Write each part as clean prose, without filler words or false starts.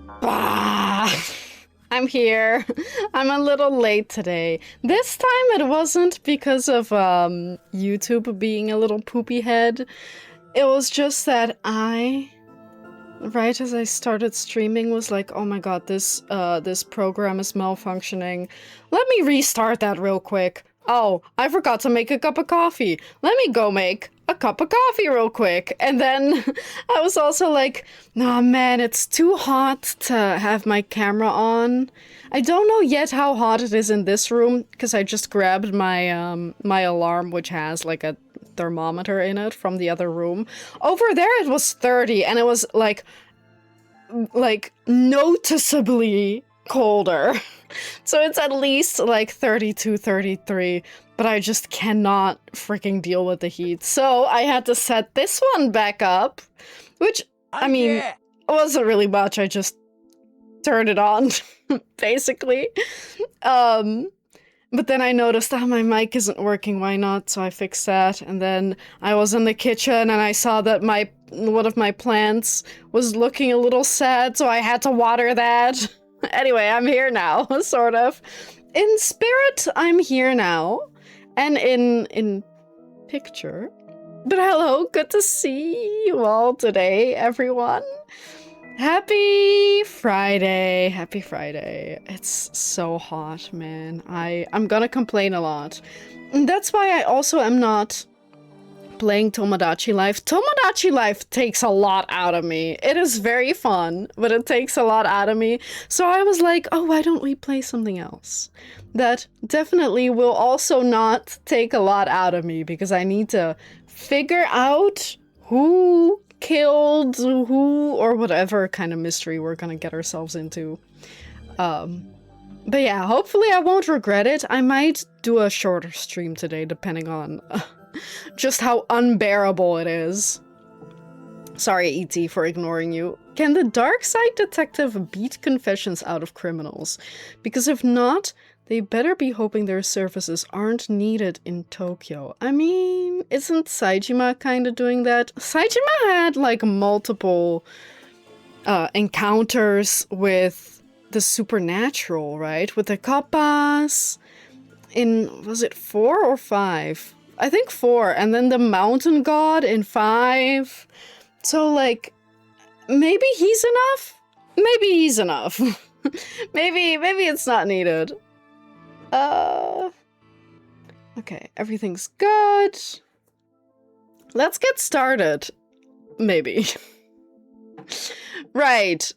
Ah, I'm here. I'm a little late today. This time it wasn't because of YouTube being a little poopy head. It was just that right as I started streaming, was like, oh my god, this program is malfunctioning. Let me restart that real quick. Oh, I forgot to make a cup of coffee. Let me go make a cup of coffee real quick. And then I was also like, nah man, it's too hot to have my camera on. I don't know yet how hot it is in this room, because I just grabbed my my alarm, which has like a thermometer in it from the other room. Over there it was 30, and it was like noticeably colder. So it's at least like 32, 33, but I just cannot freaking deal with the heat. So I had to set this one back up, which, I mean, wasn't really much. I just turned it on, basically. But then I noticed, my mic isn't working, why not? So I fixed that, and then I was in the kitchen and I saw that one of my plants was looking a little sad, so I had to water that. Anyway, I'm here now, sort of. In spirit, I'm here now. And in picture. But hello, good to see you all today, everyone. Happy Friday. Happy Friday. It's so hot, man. I'm gonna complain a lot. And that's why I also am not playing Tomodachi Life. Tomodachi Life takes a lot out of me. It is very fun, but it takes a lot out of me. So I was like, oh, why don't we play something else? That definitely will also not take a lot out of me, because I need to figure out who killed who, or whatever kind of mystery we're gonna get ourselves into. But yeah, hopefully I won't regret it. I might do a shorter stream today, depending on just how unbearable it is. Sorry, E.T., for ignoring you. Can the Darkside detective beat confessions out of criminals? Because if not, they better be hoping their services aren't needed in Tokyo. I mean, isn't Saejima kind of doing that? Saejima had, like, multiple encounters with the supernatural, right? With the kappas in, was it 4 or 5? I think 4, and then the mountain god in 5. So, like, maybe he's enough? Maybe he's enough. maybe it's not needed. Okay, everything's good. Let's get started. Maybe. Right.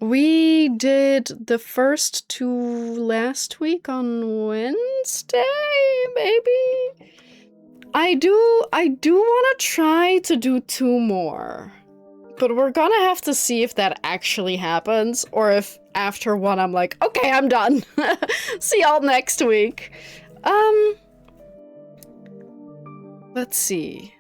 We did the first 2 last week on Wednesday, maybe? I do want to try to do 2 more. But we're gonna have to see if that actually happens, or if after 1 I'm like, okay, I'm done. See y'all next week. Let's see.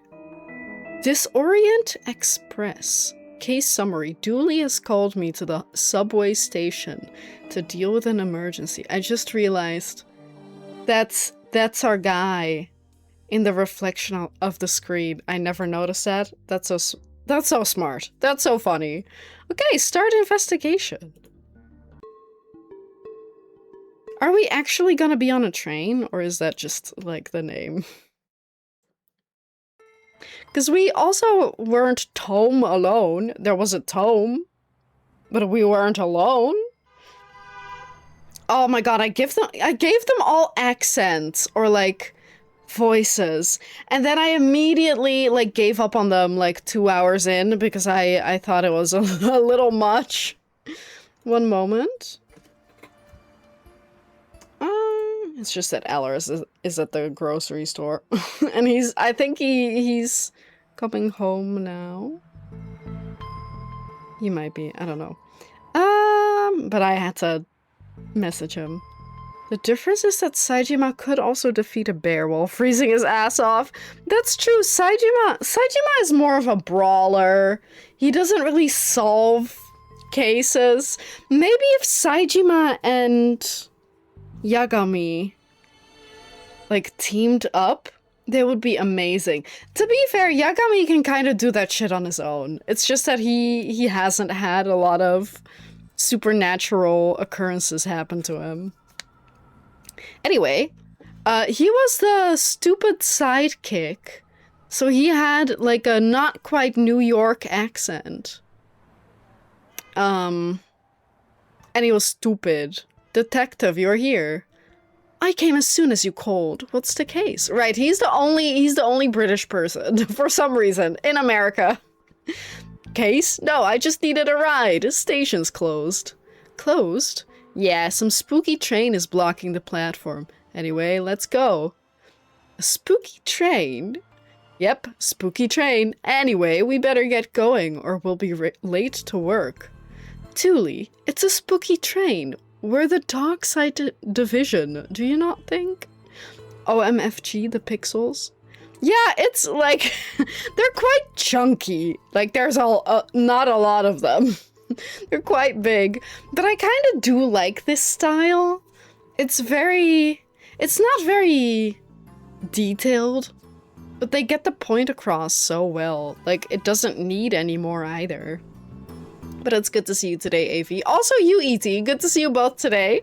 Disorient Express. Case summary. Dooley has called me to the subway station to deal with an emergency. I just realized that's our guy in the reflection of the screen. I never noticed that. That's so smart. That's so funny. Okay, start investigation. Are we actually gonna be on a train, or is that just, like, the name? Because we also weren't Tome alone. There was a Tome, but we weren't alone. Oh my god, I gave them all accents, or, like, voices, and then I immediately, like, gave up on them, like, 2 hours in, because I thought it was a little much. One moment. It's just that Allers is at the grocery store, and I think he's coming home now. He might be, I don't know. But I had to message him. The difference is that Saejima could also defeat a bear while freezing his ass off. That's true. Saejima is more of a brawler. He doesn't really solve cases. Maybe if Saejima and Yagami, like, teamed up, They would be amazing. To be fair, Yagami can kind of do that shit on his own. It's just that he hasn't had a lot of supernatural occurrences happen to him. Anyway, he was the stupid sidekick, so he had like a not quite New York accent. And he was stupid. Detective, you're here. I came as soon as you called. What's the case? Right, he's the only British person, for some reason, in America. Case? No, I just needed a ride. Station's closed. Closed? Yeah, some spooky train is blocking the platform. Anyway, let's go. A spooky train? Yep, spooky train. Anyway, we better get going, or we'll be late to work. Thule, it's a spooky train. We're the Darkside division, do you not think? OMFG, the pixels? Yeah, it's like, they're quite chunky. Like, there's not a lot of them. They're quite big. But I kind of do like this style. It's not very detailed, but they get the point across so well. Like, it doesn't need any more either. But it's good to see you today, AV. Also you, ET. Good to see you both today.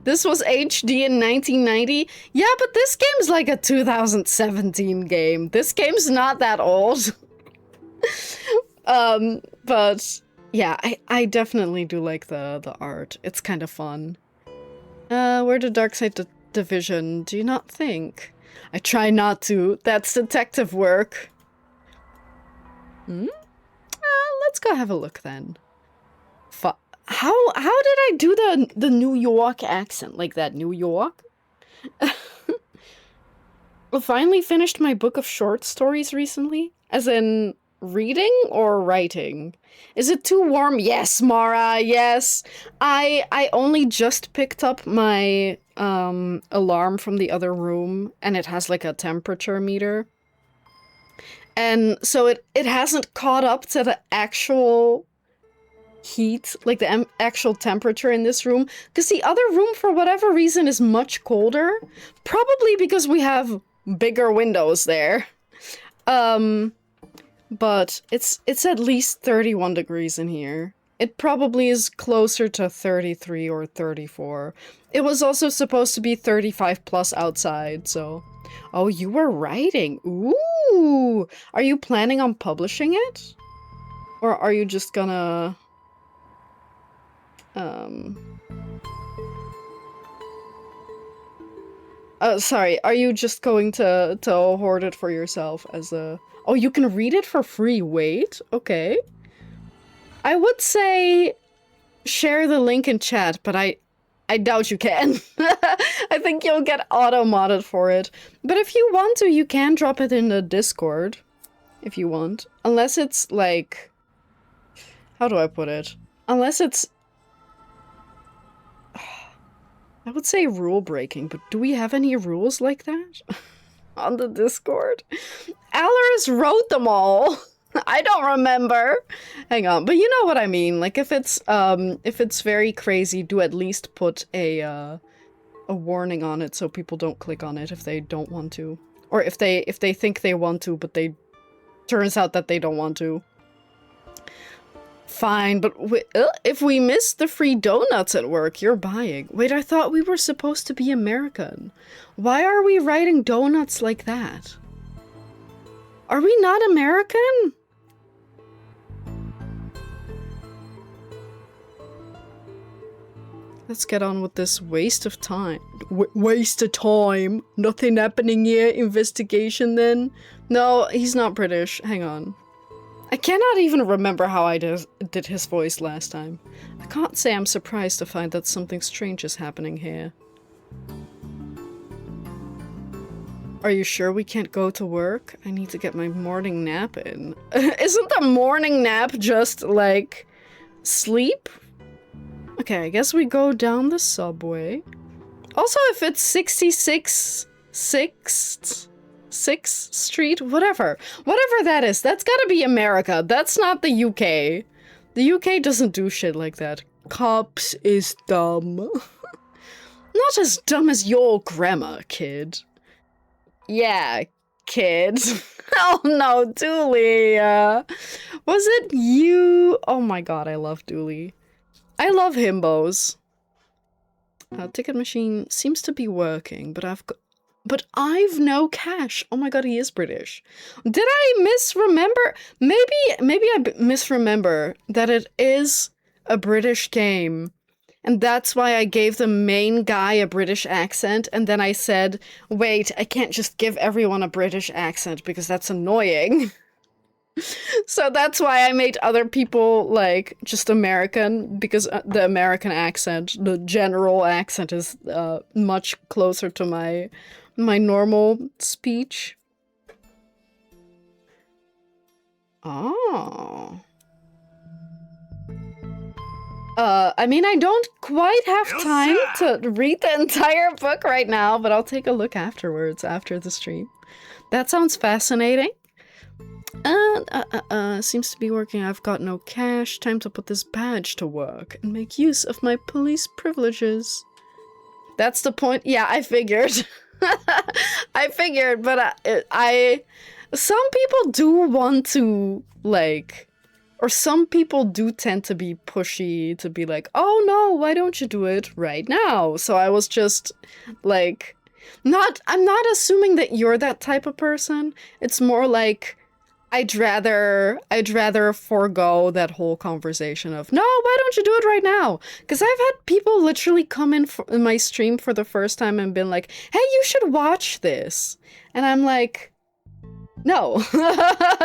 This was HD in 1990. Yeah, but this game's like a 2017 game. This game's not that old. But yeah, I definitely do like the art. It's kind of fun. We're the Darkside division, do you not think? I try not to. That's detective work. Let's go have a look then. How did I do the New York accent like that? New York? I finally finished my book of short stories recently. As in reading or writing? Is it too warm? Yes, Mara, yes. I only just picked up my alarm from the other room, and it has like a temperature meter. And so it hasn't caught up to the actual heat, like the actual temperature in this room, because the other room, for whatever reason, is much colder. Probably because we have bigger windows there. But it's at least 31 degrees in here. It probably is closer to 33 or 34. It was also supposed to be 35 plus outside, so... Oh, you were writing. Ooh! Are you planning on publishing it? Or are you just gonna... sorry, are you just going to hoard it for yourself as a... Oh, you can read it for free, wait, okay. I would say share the link in chat, but I doubt you can. I think you'll get auto-modded for it. But if you want to, you can drop it in the Discord, if you want. Unless it's like... How do I put it? Unless it's... I would say rule breaking, but do we have any rules like that on the Discord? Alars wrote them all. I don't remember. Hang on, but you know what I mean. Like if it's very crazy, do at least put a warning on it so people don't click on it if they don't want to, or if they think they want to, but they turns out that they don't want to. Fine, but if we miss the free donuts at work, you're buying. Wait, I thought we were supposed to be American. Why are we writing donuts like that? Are we not American? Let's get on with this waste of time. Waste of time? Nothing happening here? Investigation then? No, he's not British. Hang on. I cannot even remember how I did his voice last time. I can't say I'm surprised to find that something strange is happening here. Are you sure we can't go to work? I need to get my morning nap in. Isn't the morning nap just, like, sleep? Okay, I guess we go down the subway. Also, if it's 6th Street, whatever that is, that's gotta be America. That's not the UK. The UK doesn't do shit like that. Cops is dumb. Not as dumb as your grammar, kid. Yeah, kid. Oh no, Dooley. Was it you? Oh my god, I love Dooley. I love himbos. Ticket machine seems to be working, but I've no cash. Oh my god, he is British. Did I misremember? Maybe I misremember that it is a British game. And that's why I gave the main guy a British accent, and then I said, wait, I can't just give everyone a British accent because that's annoying. So that's why I made other people, like, just American, because the American accent, the general accent is much closer to my normal speech. Oh. I mean, I don't quite have time to read the entire book right now, but I'll take a look afterwards, after the stream. That sounds fascinating. Seems to be working. I've got no cash. Time to put this badge to work and make use of my police privileges. That's the point. Yeah, I figured. I figured, but some people do want to, like... Or some people do tend to be pushy, to be like, oh no, why don't you do it right now? So I was just, like, I'm not assuming that you're that type of person. It's more like, I'd rather forego that whole conversation of, no, why don't you do it right now? Because I've had people literally come in my stream for the first time and been like, hey, you should watch this. And I'm like... No.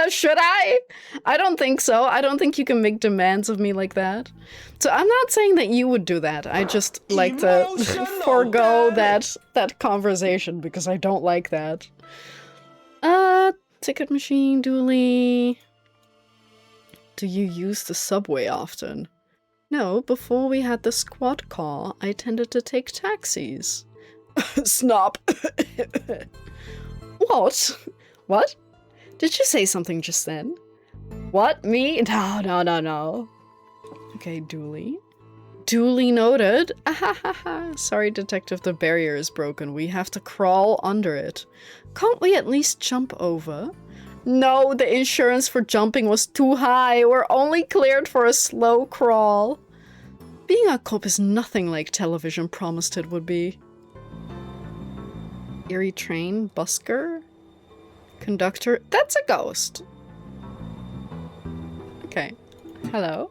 Should I? I don't think so. I don't think you can make demands of me like that. So I'm not saying that you would do that. I just like to forego that conversation because I don't like that. Ticket machine, Dooley. Do you use the subway often? No, before we had the squad car, I tended to take taxis. Snop. What? What? Did you say something just then? What? Me? No. Okay, Dooley. Duly noted. Ahahaha. Sorry, detective, the barrier is broken. We have to crawl under it. Can't we at least jump over? No, the insurance for jumping was too high. We're only cleared for a slow crawl. Being a cop is nothing like television promised it would be. Erie train busker? Conductor? That's a ghost. Okay. Hello.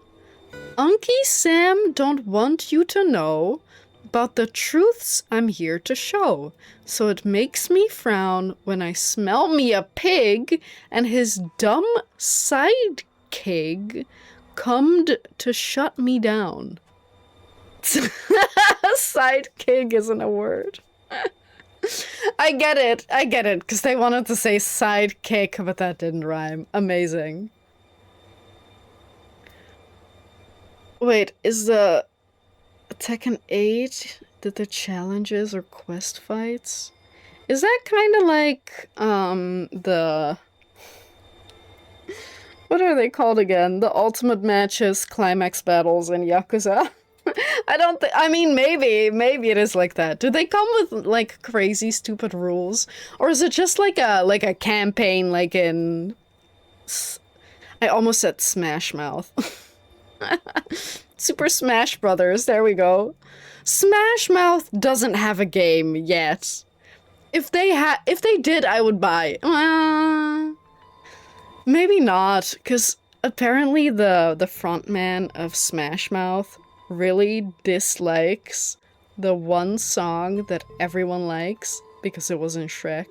Unky Sam don't want you to know about the truths I'm here to show. So it makes me frown when I smell me a pig and his dumb sidekick comed to shut me down. Sidekick isn't a word. I get it, because they wanted to say sidekick, but that didn't rhyme. Amazing. Wait, is the Tekken 8, did the challenges or quest fights? Is that kind of like, the... What are they called again? The ultimate matches, climax battles in Yakuza? I don't think, I mean, maybe it is like that. Do they come with, like, crazy, stupid rules? Or is it just like a campaign, like in... I almost said Smash Mouth. Super Smash Brothers, there we go. Smash Mouth doesn't have a game yet. If they did, I would buy. Maybe not, because apparently the frontman of Smash Mouth really dislikes the one song that everyone likes because it was in Shrek.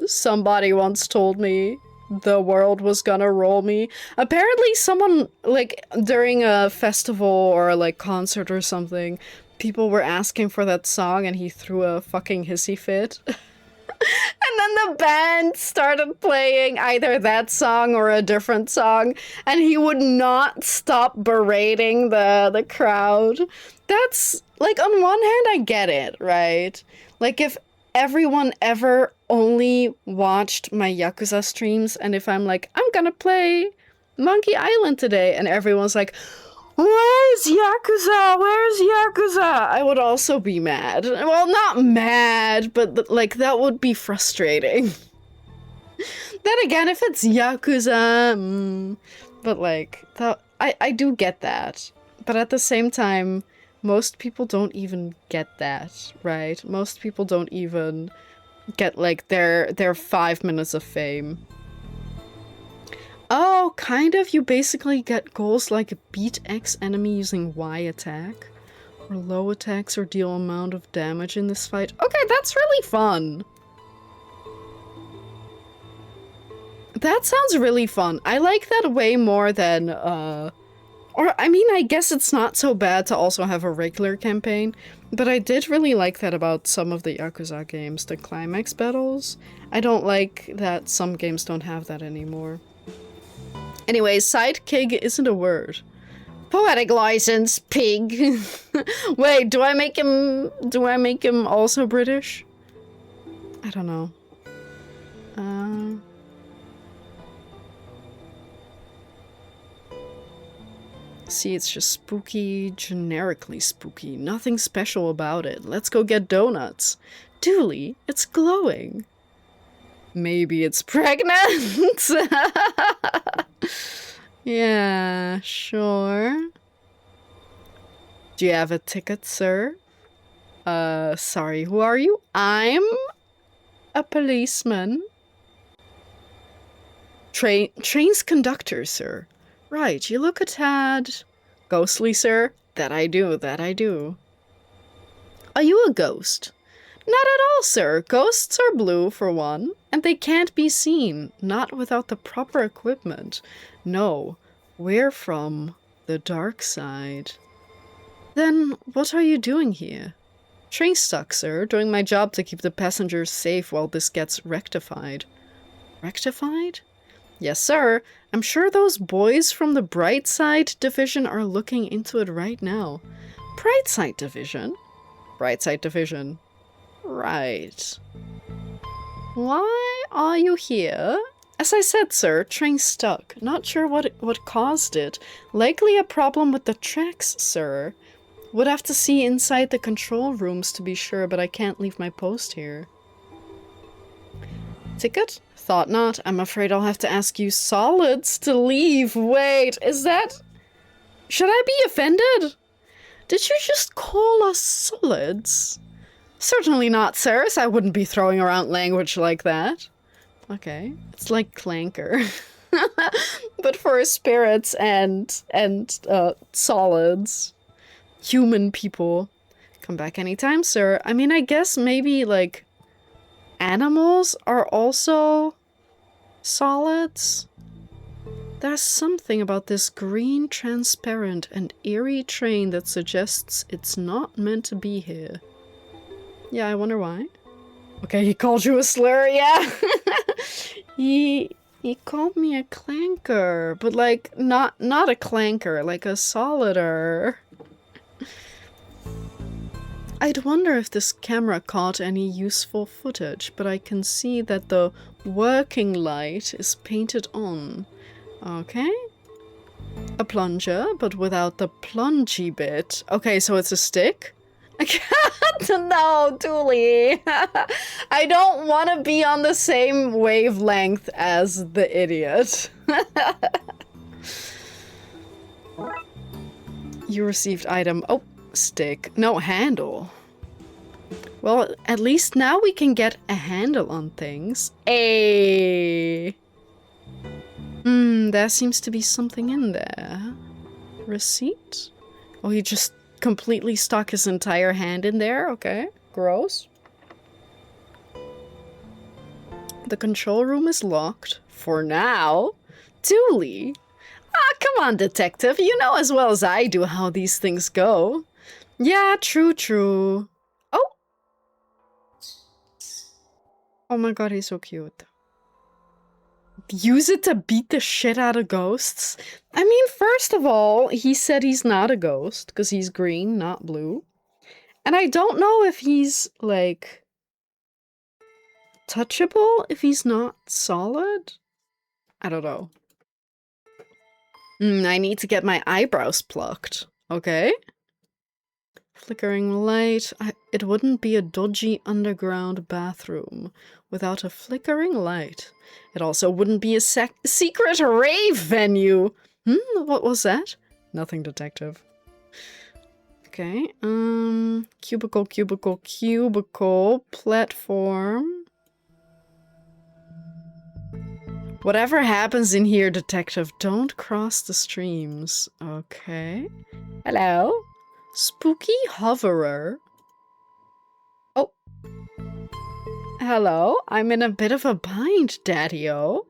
Somebody once told me the world was gonna roll me. Apparently someone, like, during a festival or, like, concert or something, people were asking for that song and he threw a fucking hissy fit. And then the band started playing either that song or a different song, and he would not stop berating the crowd. That's, like, on one hand, I get it, right? Like, if everyone ever only watched my Yakuza streams, and if I'm like, I'm gonna play Monkey Island today, and everyone's like, where's Yakuza? Where's Yakuza? I would also be mad. Well, not mad, but, like, that would be frustrating. Then again, if it's Yakuza, but like, I do get that. But at the same time, most people don't even get that, right? Most people don't even get like their 5 minutes of fame. Oh, kind of. You basically get goals like beat X enemy using Y attack, or low attacks or deal amount of damage in this fight. Okay, that's really fun. That sounds really fun. I like that way more than, or I mean, I guess it's not so bad to also have a regular campaign, but I did really like that about some of the Yakuza games, the climax battles. I don't like that some games don't have that anymore. Anyway, sidekick isn't a word. Poetic license, pig. Wait, do I make him also British? I don't know. See, it's just spooky, generically spooky. Nothing special about it. Let's go get donuts. Dooley, it's glowing. Maybe it's pregnant? Yeah, sure. Do you have a ticket, sir? Sorry, who are you? I'm a policeman. Train's conductor, sir. Right, you look a tad ghostly, sir. That I do. Are you a ghost? Not at all, sir. Ghosts are blue, for one, and they can't be seen, not without the proper equipment. No, we're from the Darkside. Then what are you doing here? Train stuck, sir. Doing my job to keep the passengers safe while this gets rectified. Rectified? Yes, sir. I'm sure those boys from the Brightside division are looking into it right now. Brightside division? Brightside division. Right. Why are you here? As I said, sir, train stuck. Not sure what caused it. Likely a problem with the tracks, sir. Would have to see inside the control rooms to be sure, but I can't leave my post here. Ticket? Thought not. I'm afraid I'll have to ask you solids to leave. Wait, is that... Should I be offended? Did you just call us solids? Certainly not, sirs. I wouldn't be throwing around language like that. Okay. It's like clanker. But for spirits and solids. Human people. Come back anytime, sir. I mean, I guess maybe, like, animals are also solids? There's something about this green, transparent, and eerie train that suggests it's not meant to be here. Yeah, I wonder why. Okay, he called you a slur, yeah. He called me a clanker, but like not a clanker, like a solider. I'd wonder if this camera caught any useful footage, but I can see that the working light is painted on. Okay. A plunger, but without the plungy bit. Okay, so it's a stick? No, Dooley. I don't want to be on the same wavelength as the idiot. You received item. Oh, stick. No, handle. Well, at least now we can get a handle on things. Hey. There seems to be something in there. Receipt? Oh, he just completely stuck his entire hand in there? Okay, gross. The control room is locked. For now. Dooley. Ah, come on, detective. You know as well as I do how these things go. Yeah, true. Oh! Oh my god, he's so cute. Use it to beat the shit out of ghosts? I mean, first of all, he said he's not a ghost, because he's green, not blue. And I don't know if he's, like, touchable, if he's not solid? I don't know. I need to get my eyebrows plucked. Okay. Flickering light. It wouldn't be a dodgy underground bathroom. without a flickering light. It also wouldn't be a secret rave venue. What was that? Nothing, detective. Okay, cubicle, cubicle, cubicle, platform. Whatever happens in here, detective, don't cross the streams. Okay. Hello? Spooky hoverer. Oh. Hello? I'm in a bit of a bind, Daddy-o.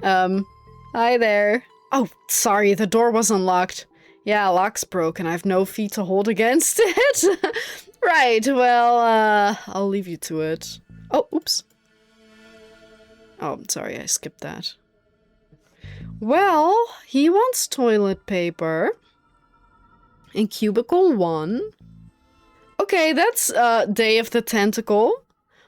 Hi there. Oh, sorry, the door was unlocked. Yeah, lock's broken. I have no feet to hold against it. Right, well, I'll leave you to it. Oh, oops. Oh, sorry, I skipped that. Well, he wants toilet paper. In cubicle 1. Okay, that's, Day of the Tentacle.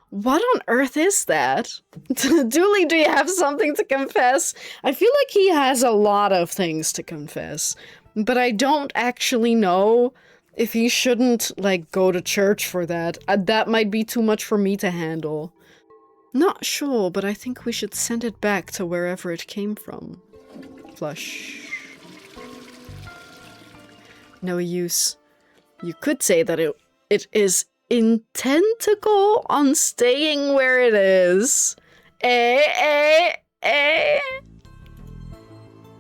What on earth is that? Dooley, do you have something to confess? I feel like he has a lot of things to confess, but I don't actually know if he shouldn't, like, go to church for that. That might be too much for me to handle. Not sure, but I think we should send it back to wherever it came from. Flush. No use. You could say that it is intentical on staying where it is. I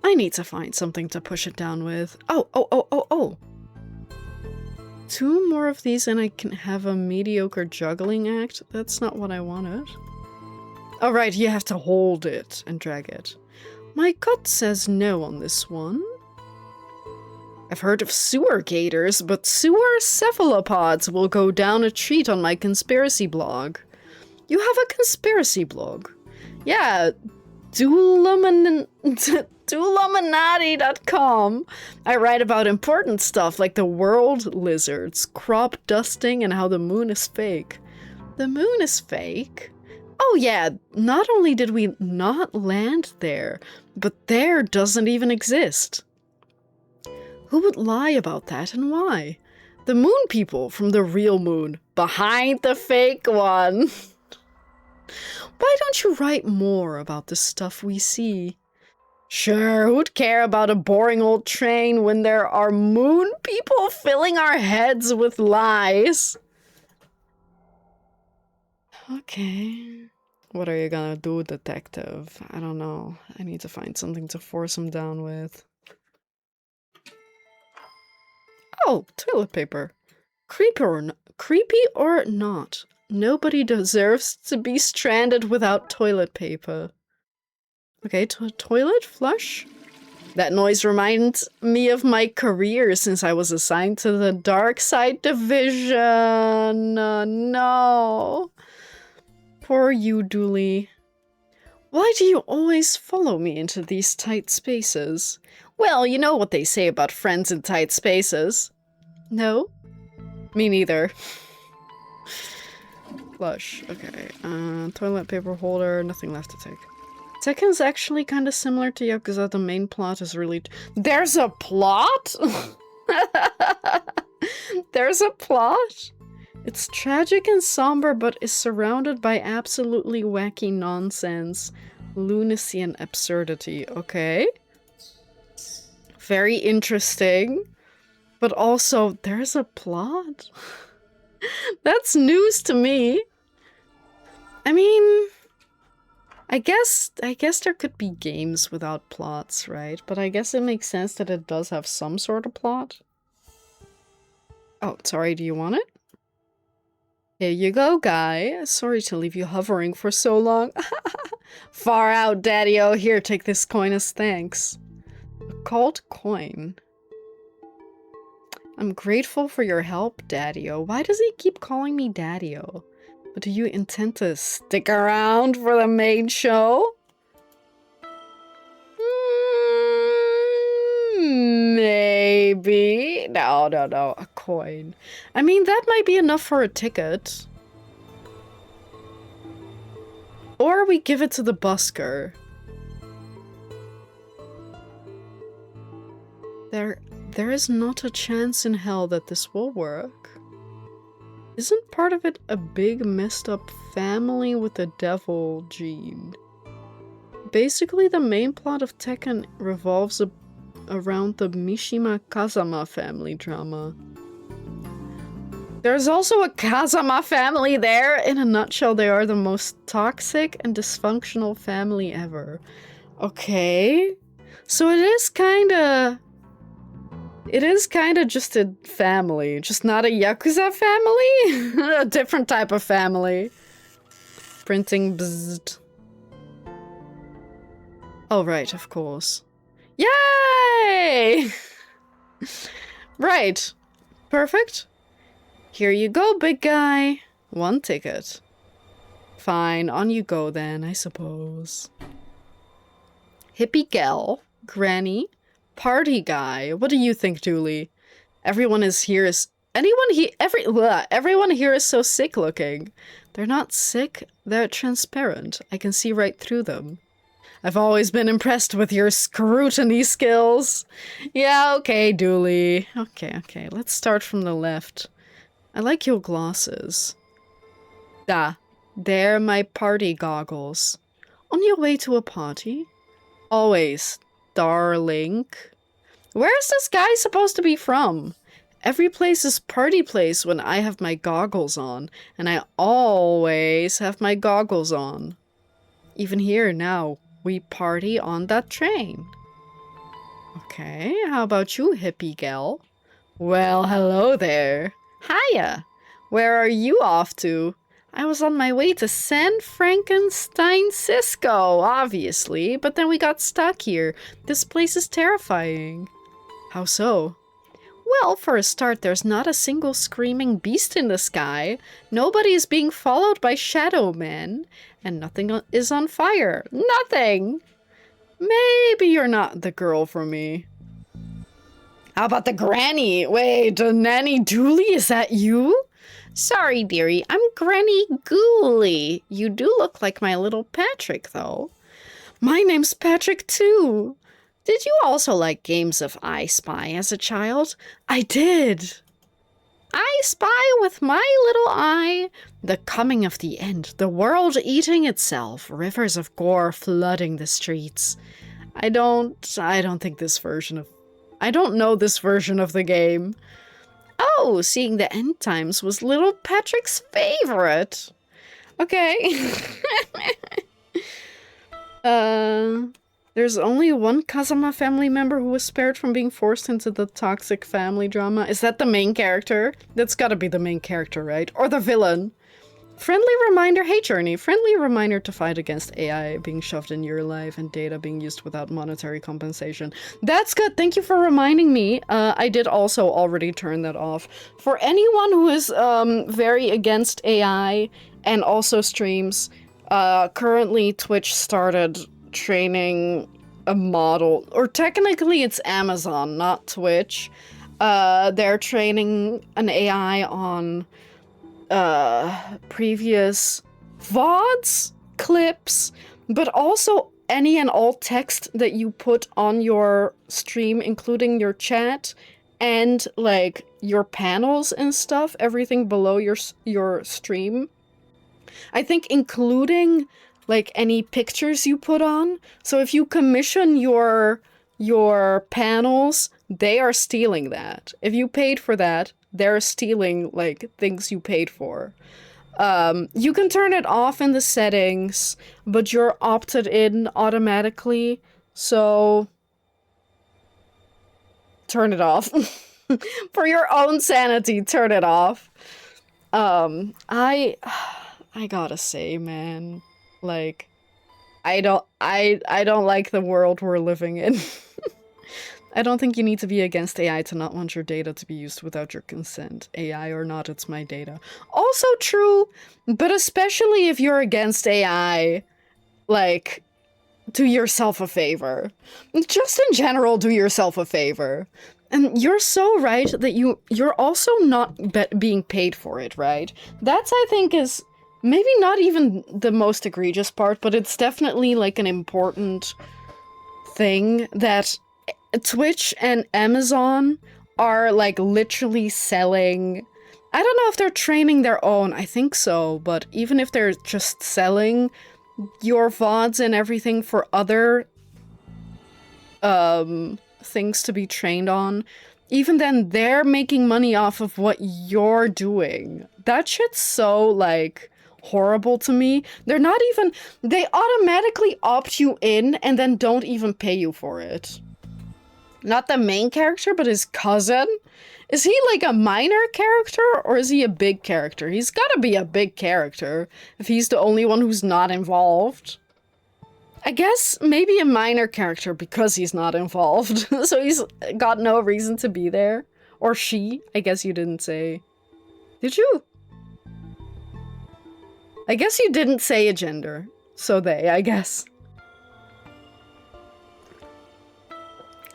need to find something to push it down with. Oh. 2 more of these and I can have a mediocre juggling act? That's not what I wanted. Oh right, you have to hold it and drag it. My gut says no on this one. I've heard of sewer gators, but sewer cephalopods will go down a treat on my conspiracy blog. You have a conspiracy blog? Yeah, Dulaminati.com. I write about important stuff like the world lizards, crop dusting, and how the moon is fake. The moon is fake? Oh yeah, not only did we not land there, but there doesn't even exist. Who would lie about that and why? The moon people from the real moon, behind the fake one. Why don't you write more about the stuff we see? Sure, who'd care about a boring old train when there are moon people filling our heads with lies? Okay. What are you gonna do, detective? I don't know. I need to find something to force him down with. Oh, toilet paper. Creepy or not, nobody deserves to be stranded without toilet paper. Okay, toilet flush? That noise reminds me of my career since I was assigned to the Darkside division. No. Poor you, Dooley. Why do you always follow me into these tight spaces? Well, you know what they say about friends in tight spaces. No? Me neither. Flush. Okay. Toilet paper holder. Nothing left to take. Tekken's actually kind of similar to Yakuza. The main plot is really... There's a plot?! There's a plot? It's tragic and somber, but is surrounded by absolutely wacky nonsense, lunacy, and absurdity. Okay. Very interesting. But also, there's a plot? That's news to me. I mean, I guess there could be games without plots, right? But I guess it makes sense that it does have some sort of plot. Oh, sorry, do you want it? Here you go, guy. Sorry to leave you hovering for so long. Far out, Daddy-o. Here, take this coin as thanks. A called coin. I'm grateful for your help, Daddy-o. Why does he keep calling me Daddy-o? But do you intend to stick around for the main show? Maybe. No. A coin. I mean, that might be enough for a ticket. Or we give it to the busker. There is not a chance in hell that this will work. Isn't part of it a big messed up family with a devil gene? Basically, the main plot of Tekken revolves around the Mishima Kazama family drama. There's also a Kazama family there! In a nutshell, they are the most toxic and dysfunctional family ever. Okay. So it is kinda just a family, just not a Yakuza family? A different type of family. Printing bzzzt. Oh, right, of course. Yay! Right. Perfect. Here you go, big guy. 1 ticket. Fine, on you go then, I suppose. Hippie gal, granny, party guy. What do you think, Julie? Everyone here is so sick looking. They're not sick, they're transparent. I can see right through them. I've always been impressed with your scrutiny skills. Yeah, okay, Dooley. Okay, let's start from the left. I like your glasses. They're my party goggles. On your way to a party? Always, darling. Where is this guy supposed to be from? Every place is party place when I have my goggles on, and I always have my goggles on. Even here now, we party on that train. Okay, how about you, hippie gal? Well, hello there. Hiya. Where are you off to? I was on my way to San Francisco, obviously, but then we got stuck here. This place is terrifying. How so? Well, for a start, there's not a single screaming beast in the sky. Nobody is being followed by shadow men, and nothing is on fire. Nothing! Maybe you're not the girl for me. How about the granny? Wait, Nanny Dooley, is that you? Sorry, dearie, I'm Granny Ghoulie. You do look like my little Patrick, though. My name's Patrick, too. Did you also like games of I Spy as a child? I did. I spy with my little eye. The coming of the end, the world eating itself, rivers of gore flooding the streets. I don't know this version of the game. Oh, seeing the end times was little Patrick's favorite. Okay. There's only one Kazama family member who was spared from being forced into the toxic family drama. Is that the main character? That's gotta be the main character, right? Or the villain. Friendly reminder, hey Journey, friendly reminder to fight against AI being shoved in your life and data being used without monetary compensation. That's good, thank you for reminding me. I did also already turn that off. For anyone who is very against AI and also streams, currently Twitch started training a model, or technically it's Amazon, not Twitch. They're training an AI on previous VODs, clips, but also any and all text that you put on your stream, including your chat and like your panels and stuff, everything below your stream. I think including like any pictures you put on. So if you commission your panels, they are stealing that. If you paid for that, they're stealing like things you paid for. You can turn it off in the settings, but you're opted in automatically, so turn it off. For your own sanity, turn it off. I gotta say, man, like, I don't like the world we're living in. I don't think you need to be against AI to not want your data to be used without your consent. AI or not, it's my data. Also true, but especially if you're against AI, like, do yourself a favor. Just in general, do yourself a favor. And you're so right that you're also not being paid for it, right? That's, I think, is maybe not even the most egregious part, but it's definitely, like, an important thing that Twitch and Amazon are, like, literally selling I don't know if they're training their own, I think so, but even if they're just selling your VODs and everything for other things to be trained on, even then they're making money off of what you're doing. That shit's so, like, horrible to me. They're not even, they automatically opt you in and then don't even pay you for it. Not the main character, but his cousin. Is he like a minor character or is he a big character? He's gotta be a big character if he's the only one who's not involved. I guess maybe a minor character because he's not involved. So he's got no reason to be there. Or she. I guess you didn't say. Did you? I guess you didn't say a gender. So they, I guess.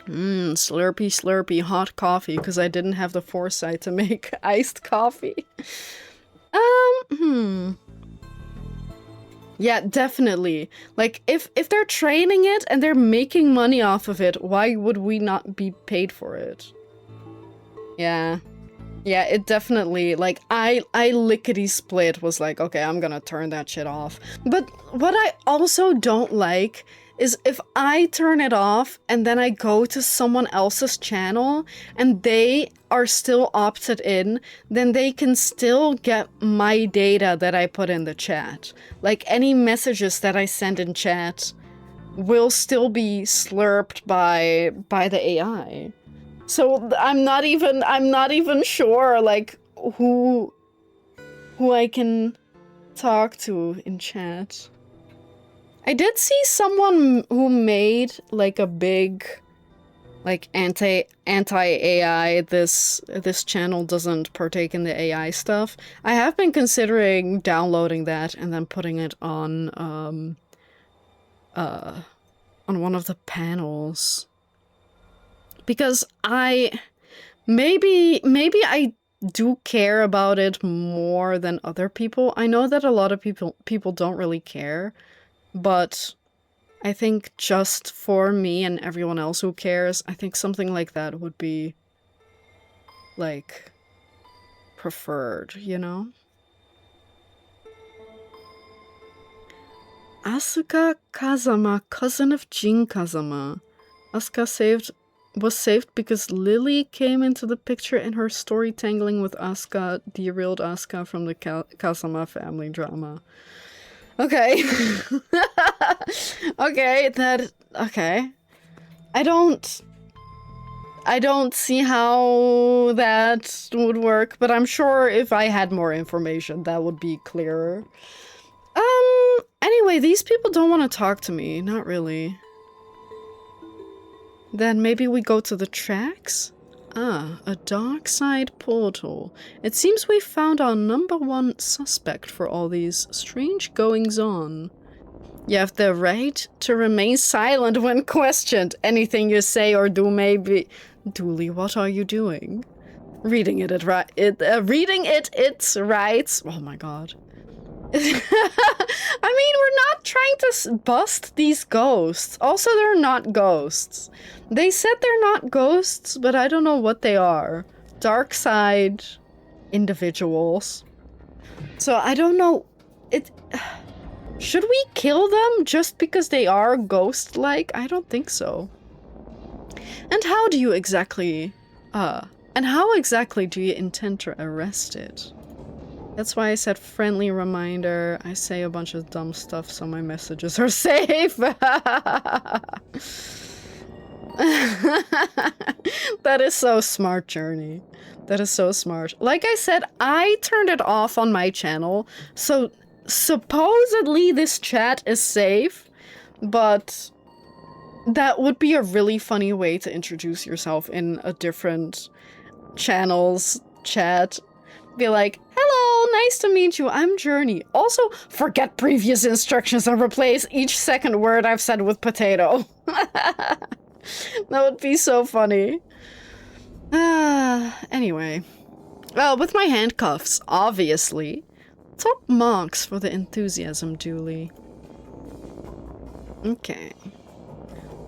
Slurpy slurpy hot coffee because I didn't have the foresight to make iced coffee. Yeah, definitely. Like, if they're training it and they're making money off of it, why would we not be paid for it? Yeah. Yeah, it definitely, like, I lickety-split was like, okay, I'm gonna turn that shit off. But what I also don't like is if I turn it off and then I go to someone else's channel and they are still opted in, then they can still get my data that I put in the chat. Like, any messages that I send in chat will still be slurped by the AI. So I'm not even sure, like, who I can talk to in chat. I did see someone who made, like, a big, like, anti-AI, this channel doesn't partake in the AI stuff. I have been considering downloading that and then putting it on one of the panels. Because maybe I do care about it more than other people. I know that a lot of people don't really care. But I think just for me and everyone else who cares, I think something like that would be, like, preferred, you know? Asuka Kazama, cousin of Jin Kazama. Asuka was saved because Lily came into the picture in her story tangling with Asuka, derailed Asuka from the Kazama family drama. Okay. Okay. I don't see how that would work, but I'm sure if I had more information, that would be clearer. Anyway, these people don't want to talk to me. Not really. Then maybe we go to the tracks? Ah, a Darkside portal. It seems we found our #1 suspect for all these strange goings-on. You have the right to remain silent when questioned. Anything you say or do may be... Dooley, what are you doing? Reading it, it's rights. Oh my god. I mean, we're not trying to bust these ghosts. Also, they're not ghosts. They said they're not ghosts, but I don't know what they are. Darkside individuals. So I don't know. Should we kill them just because they are ghost-like? I don't think so. And how exactly do you intend to arrest it? That's why I said friendly reminder. I say a bunch of dumb stuff so my messages are safe. That is so smart, Journey. That is so smart. Like I said, I turned it off on my channel, so supposedly this chat is safe, but that would be a really funny way to introduce yourself in a different channel's chat. Be like, hello, nice to meet you, I'm Journey. Also, forget previous instructions and replace each second word I've said with potato. That would be so funny. Anyway. Well, with my handcuffs, obviously. Top marks for the enthusiasm, Dooley. Okay.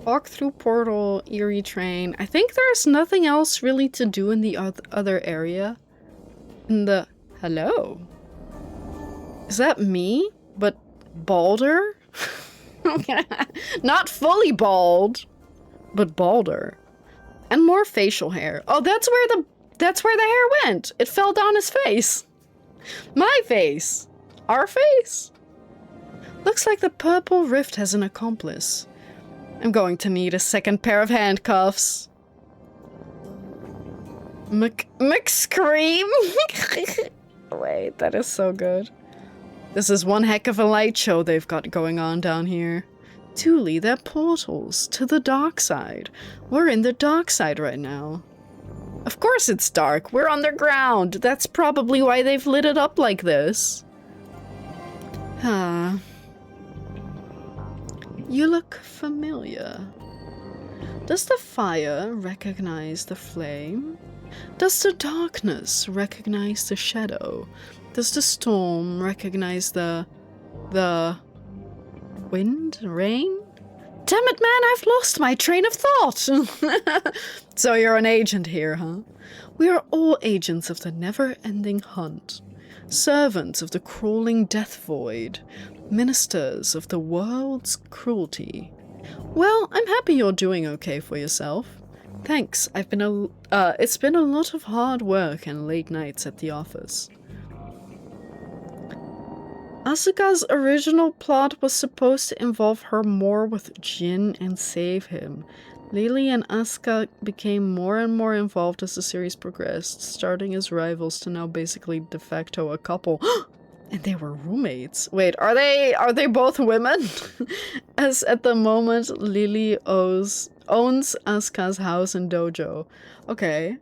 Walk through portal, Erie train. I think there's nothing else really to do in the other area. in the... Hello? Is that me? But balder? Not fully bald, but balder. And more facial hair. Oh, that's where the hair went. It fell down his face. My face. Our face. Looks like the purple rift has an accomplice. I'm going to need a second pair of handcuffs. McScream? Wait, that is so good. This is one heck of a light show they've got going on down here. Truly, they're portals to the dark side. We're in the dark side right now. Of course it's dark. We're underground. That's probably why they've lit it up like this. Ah. You look familiar. Does the fire recognize the flame? Does the darkness recognize the shadow? Does the storm recognize the wind? Rain? Damn it, man, I've lost my train of thought! So you're an agent here, huh? We are all agents of the never-ending hunt. Servants of the crawling death void. Ministers of the world's cruelty. Well, I'm happy you're doing okay for yourself. Thanks, it's been a lot of hard work and late nights at the office. Asuka's original plot was supposed to involve her more with Jin and save him. Lily and Asuka became more and more involved as the series progressed, starting as rivals to now basically de facto a couple. And they were roommates. Wait, are they both women? As at the moment, Lily owns Asuka's house and dojo. Okay.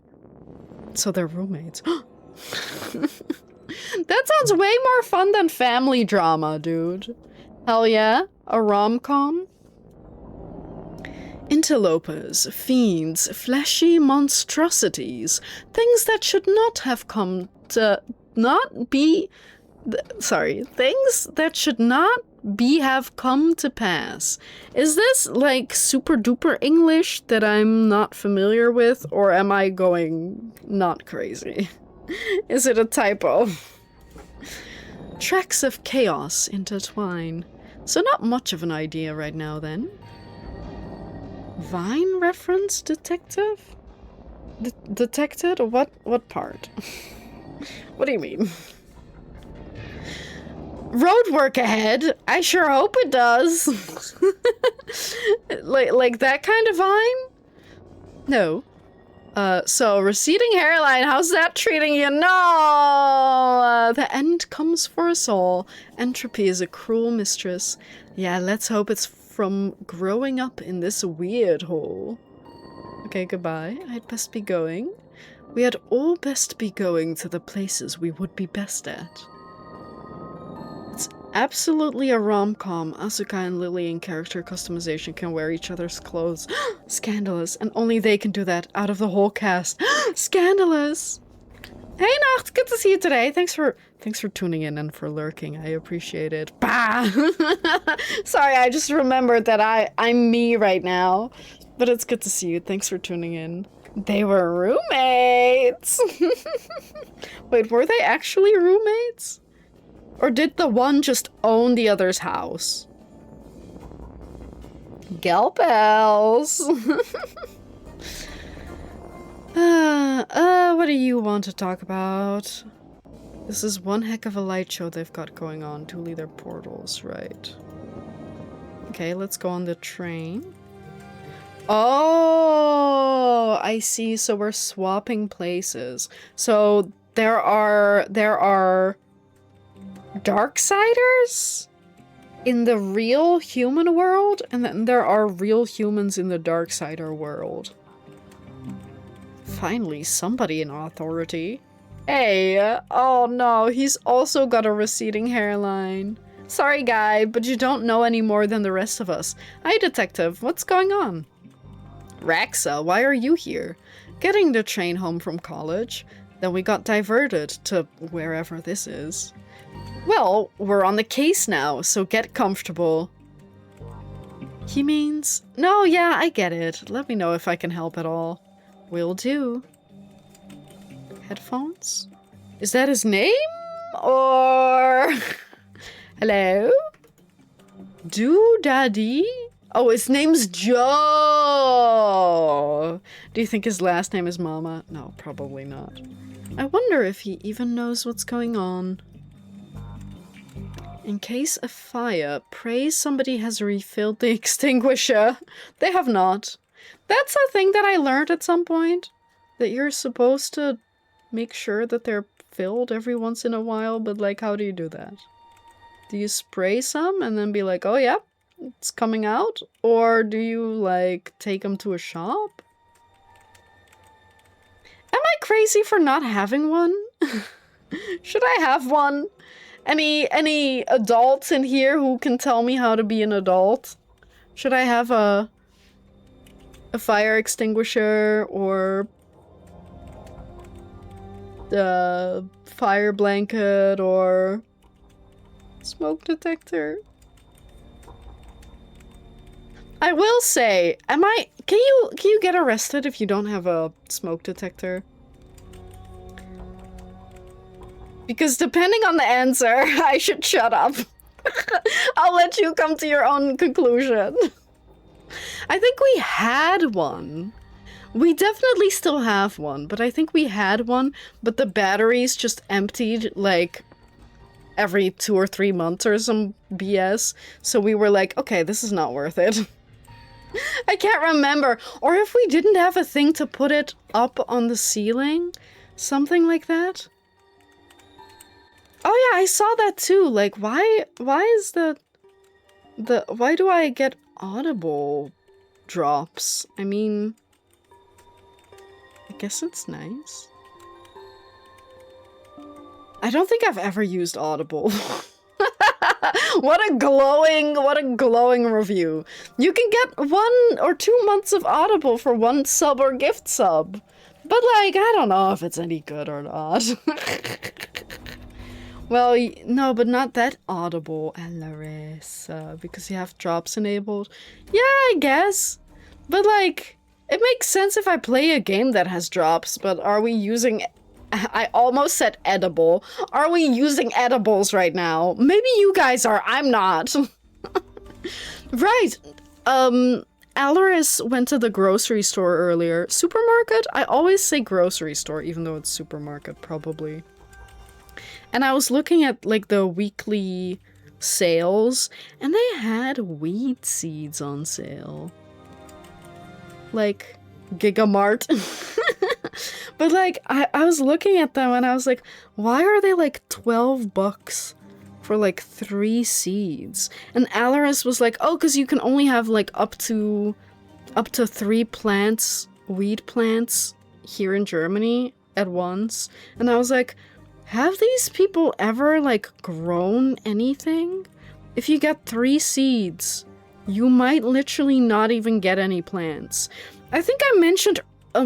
So they're roommates. That sounds way more fun than family drama, dude. Hell yeah. A rom-com? Interlopers, fiends, fleshy monstrosities. Things that should not have come to not be... things that should not have come to pass. Is this like super duper English that I'm not familiar with, or am I going not crazy? Is it a typo? Tracks of chaos intertwine. So not much of an idea right now then. Vine reference detective? Detected? What part? What do you mean? Road work ahead. I sure hope it does. like that kind of vine? No. So receding hairline, how's that treating you? No! The end comes for us all. Entropy is a cruel mistress. Yeah, let's hope it's from growing up in this weird hole. Okay, goodbye. I'd best be going. We had all best be going to the places we would be best at. It's absolutely a rom-com. Asuka and Lily in character customization can wear each other's clothes. Scandalous. And only they can do that out of the whole cast. Scandalous! Hey Nacht, good to see you today. Thanks for tuning in and for lurking. I appreciate it. Bah! Sorry, I just remembered that I'm me right now. But it's good to see you. Thanks for tuning in. They were roommates! Wait, were they actually roommates? Or did the one just own the other's house? Gal pals! What do you want to talk about? This is one heck of a light show they've got going on. Truly, they're portals, right? Okay, let's go on the train. Oh, I see. So we're swapping places. So there are Darksiders in the real human world, and then there are real humans in the Darksider world. Finally, somebody in authority. Hey, oh no, he's also got a receding hairline. Sorry, guy, but you don't know any more than the rest of us. Hi, detective, what's going on? Raxa, why are you here? Getting the train home from college. Then we got diverted to wherever this is. Well, we're on the case now, so get comfortable. He means... No, yeah, I get it. Let me know if I can help at all. Will do. Headphones? Is that his name? Or... Hello? Daddy? Oh, his name's Joe! Do you think his last name is Mama? No, probably not. I wonder if he even knows what's going on. In case of fire, pray somebody has refilled the extinguisher. They have not. That's a thing that I learned at some point. That you're supposed to make sure that they're filled every once in a while, but like, how do you do that? Do you spray some and then be like, oh yeah, it's coming out? Or do you like take them to a shop? Am I crazy for not having one? Should I have one? Any adults in here who can tell me how to be an adult? Should I have a fire extinguisher or the fire blanket or smoke detector? I will say, can you get arrested if you don't have a smoke detector? Because depending on the answer, I should shut up. I'll let you come to your own conclusion. I think we had one. We definitely still have one, but I think we had one, but the batteries just emptied like every 2 or 3 months or some BS. So we were like, okay, this is not worth it. I can't remember. Or if we didn't have a thing to put it up on the ceiling, something like that. Oh yeah, I saw that too. Like, why is why do I get audible drops? I mean, I guess it's nice. I don't think I've ever used Audible. What a glowing review. You can get 1 or 2 months of Audible for 1 sub or gift sub. But like, I don't know if it's any good or not. Well, no, but not that Audible, Alaris, because you have drops enabled. Yeah, I guess. But like, it makes sense if I play a game that has drops, but are we using... I almost said edible. Are we using edibles right now? Maybe you guys are, I'm not. Right. Alaris went to the grocery store earlier. Supermarket? I always say grocery store, even though it's supermarket, probably. And I was looking at, like, the weekly sales, and they had weed seeds on sale. Like, Gigamart. But, like, I was looking at them, and I was like, why are they, like, $12 for, like, 3 seeds? And Alaris was like, oh, because you can only have, like, up to 3 plants, weed plants, here in Germany at once. And I was like... have these people ever, like, grown anything? If you get 3 seeds, you might literally not even get any plants. I think I mentioned a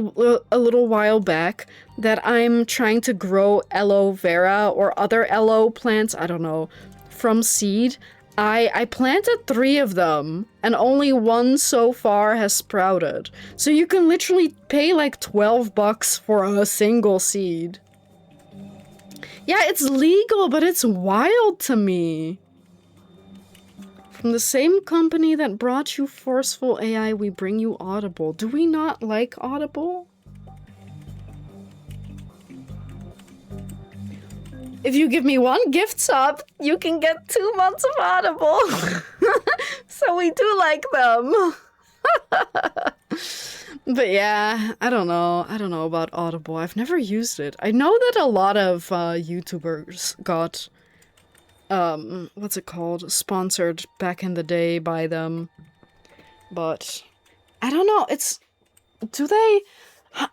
little while back that I'm trying to grow aloe vera or other aloe plants, I don't know, from seed. I planted 3 of them, and only 1 so far has sprouted. So you can literally pay, like, $12 for a single seed. Yeah, it's legal, but it's wild to me. From the same company that brought you Forceful AI, we bring you Audible. Do we not like Audible? If you give me 1 gift sub, you can get 2 months of Audible. So we do like them. But yeah, I don't know. I don't know about Audible. I've never used it. I know that a lot of YouTubers got, what's it called? Sponsored back in the day by them. But I don't know.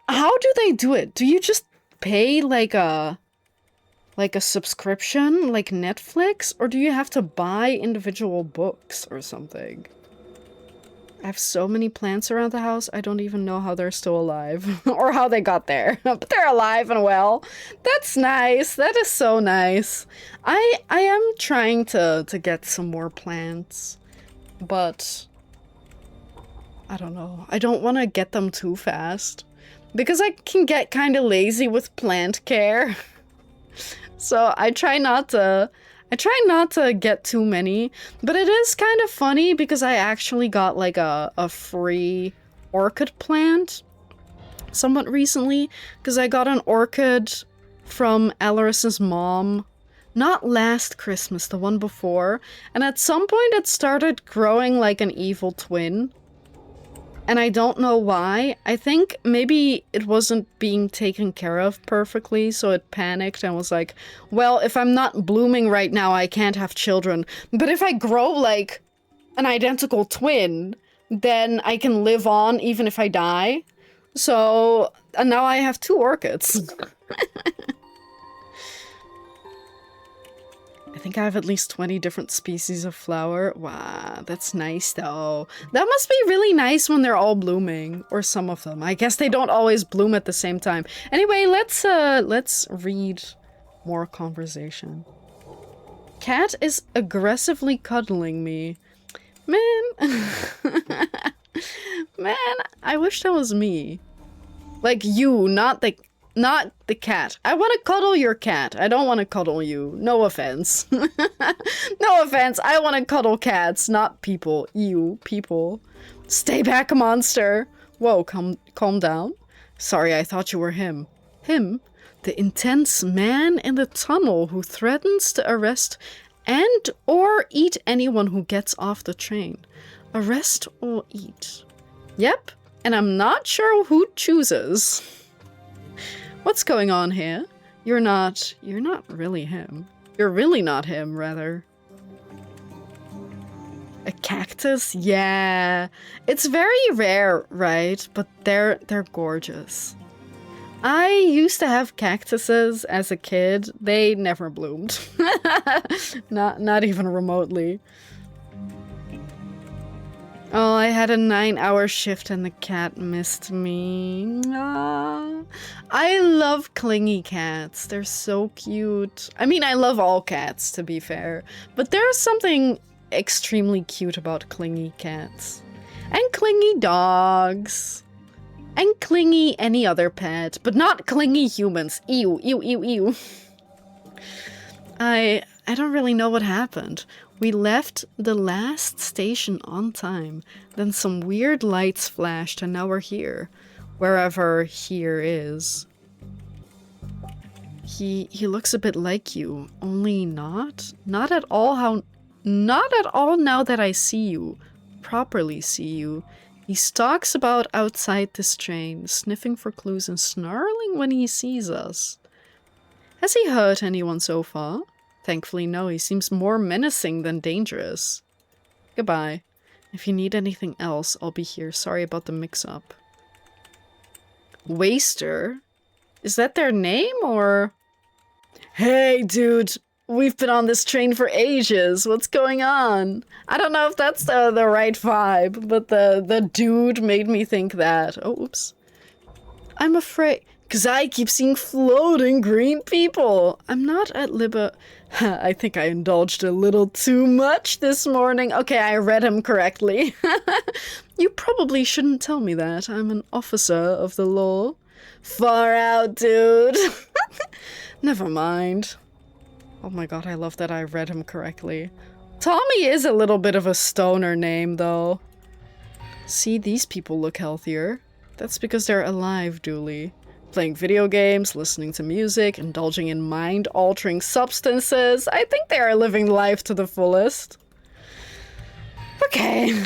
How do they do it? Do you just pay like a subscription, like Netflix? Or do you have to buy individual books or something? I have so many plants around the house, I don't even know how they're still alive. Or how they got there. But they're alive and well. That's nice. That is so nice. I am trying to get some more plants. But... I don't know. I don't want to get them too fast. Because I can get kind of lazy with plant care. So I try not to get too many, but it is kind of funny because I actually got like a free orchid plant somewhat recently, because I got an orchid from Alaris's mom, not last Christmas, the one before, and at some point it started growing like an evil twin. And I don't know why. I think maybe it wasn't being taken care of perfectly, so it panicked and was like, well, if I'm not blooming right now, I can't have children. But if I grow like an identical twin, then I can live on even if I die. So, and now I have 2 orchids. I think I have at least 20 different species of flower. Wow, that's nice though. That must be really nice when they're all blooming, or some of them. I guess they don't always bloom at the same time. Anyway, let's read more conversation. Cat is aggressively cuddling me. Man. Man, I wish that was me. Like you, not the cat. I want to cuddle your cat. I don't want to cuddle you. No offense. No offense. I want to cuddle cats, not people. You, people. Stay back, monster. Whoa, calm down. Sorry, I thought you were him. Him? The intense man in the tunnel who threatens to arrest and or eat anyone who gets off the train. Arrest or eat. Yep, and I'm not sure who chooses. What's going on here? You're not really him. You're really not him, rather. A cactus? Yeah. It's very rare, right? But they're gorgeous. I used to have cactuses as a kid. They never bloomed. Not even remotely. Oh, I had a 9-hour shift and the cat missed me. Aww. I love clingy cats. They're so cute. I mean, I love all cats, to be fair. But there's something extremely cute about clingy cats. And clingy dogs. And clingy any other pet. But not clingy humans. Ew, ew, ew, ew. I don't really know what happened. We left the last station on time. Then some weird lights flashed and now we're here. Wherever here is. He looks a bit like you, only not. Not at all now that I see you. Properly see you. He stalks about outside this train, sniffing for clues and snarling when he sees us. Has he hurt anyone so far? Thankfully, no. He seems more menacing than dangerous. Goodbye. If you need anything else, I'll be here. Sorry about the mix-up. Waster? Is that their name, or...? Hey, dude! We've been on this train for ages. What's going on? I don't know if that's the right vibe, but the dude made me think that. Oh, oops. I'm afraid... Because I keep seeing floating green people. I'm not at I think I indulged a little too much this morning. Okay, I read him correctly. You probably shouldn't tell me that. I'm an officer of the law. Far out, dude. Never mind. Oh my god, I love that I read him correctly. Tommy is a little bit of a stoner name, though. See, these people look healthier. That's because they're alive, Dooley. Playing video games, listening to music, indulging in mind-altering substances. I think they are living life to the fullest. Okay.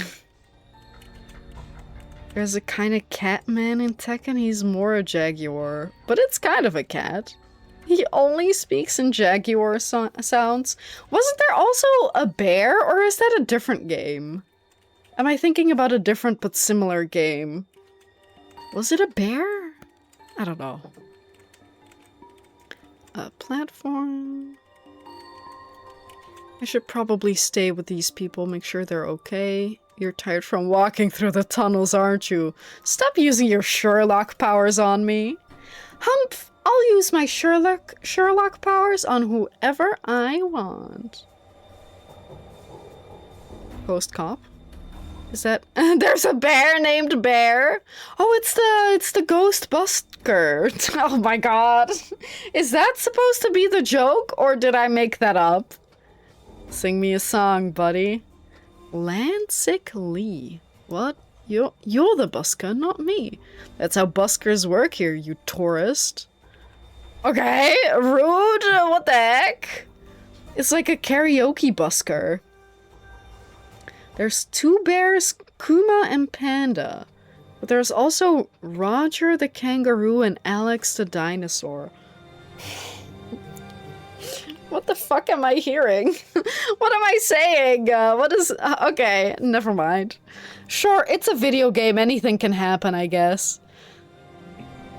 There's a kind of cat man in Tekken. He's more a jaguar, but it's kind of a cat. He only speaks in jaguar sounds. Wasn't there also a bear, or is that a different game? Am I thinking about a different but similar game? Was it a bear? I don't know. A platform. I should probably stay with these people, make sure they're okay. You're tired from walking through the tunnels, aren't you? Stop using your Sherlock powers on me. Humph! I'll use my Sherlock powers on whoever I want. Ghost cop. Is that there's a bear named Bear? Oh, it's the ghost busker. Oh my god. Is that supposed to be the joke or did I make that up? Sing me a song, buddy. Landsick Lee. What? You're the busker, not me. That's how buskers work here, you tourist. Okay, rude. What the heck? It's like a karaoke busker. There's 2 bears, Kuma and Panda. But there's also Roger the kangaroo and Alex the dinosaur. What the fuck am I hearing? What am I saying? What is... okay, never mind. Sure, it's a video game. Anything can happen, I guess.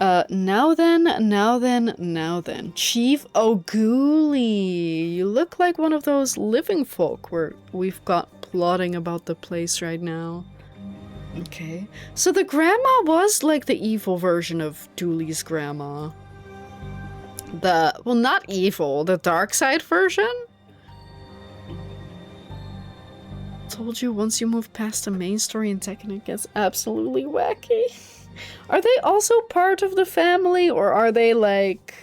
Now then. Chief O'Gooley. You look like one of those living folk we've got plotting about the place right now. Okay. So the grandma was like the evil version of Dooley's grandma. Well, not evil, the Darkside version? Told you once you move past the main story in Tekken it gets absolutely wacky. Are they also part of the family, or are they like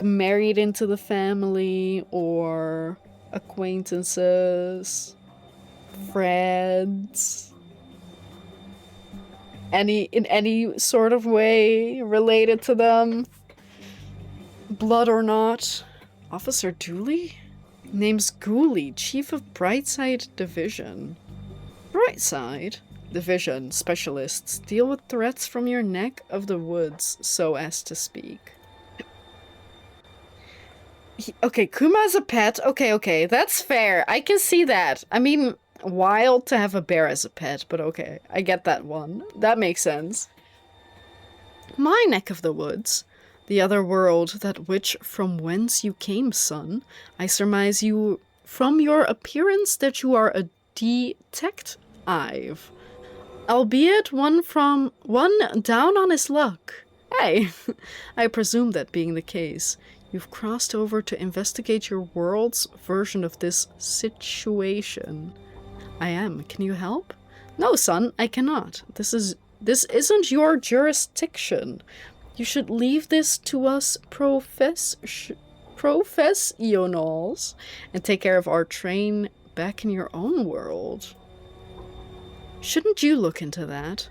married into the family, or acquaintances, friends, in any sort of way related to them, blood or not? Officer Dooley? Name's Gooley, Chief of Brightside Division. Brightside? Division specialists deal with threats from your neck of the woods, so as to speak. Okay, Kuma's a pet. Okay, that's fair. I can see that. I mean, wild to have a bear as a pet, but okay. I get that one. That makes sense. My neck of the woods. The other world, that which from whence you came, son. I surmise you from your appearance that you are a detective. Albeit one down on his luck. Hey, I presume that being the case, you've crossed over to investigate your world's version of this situation. I am. Can you help? No, son, I cannot. This isn't your jurisdiction. You should leave this to us professionals and take care of our train back in your own world. Shouldn't you look into that?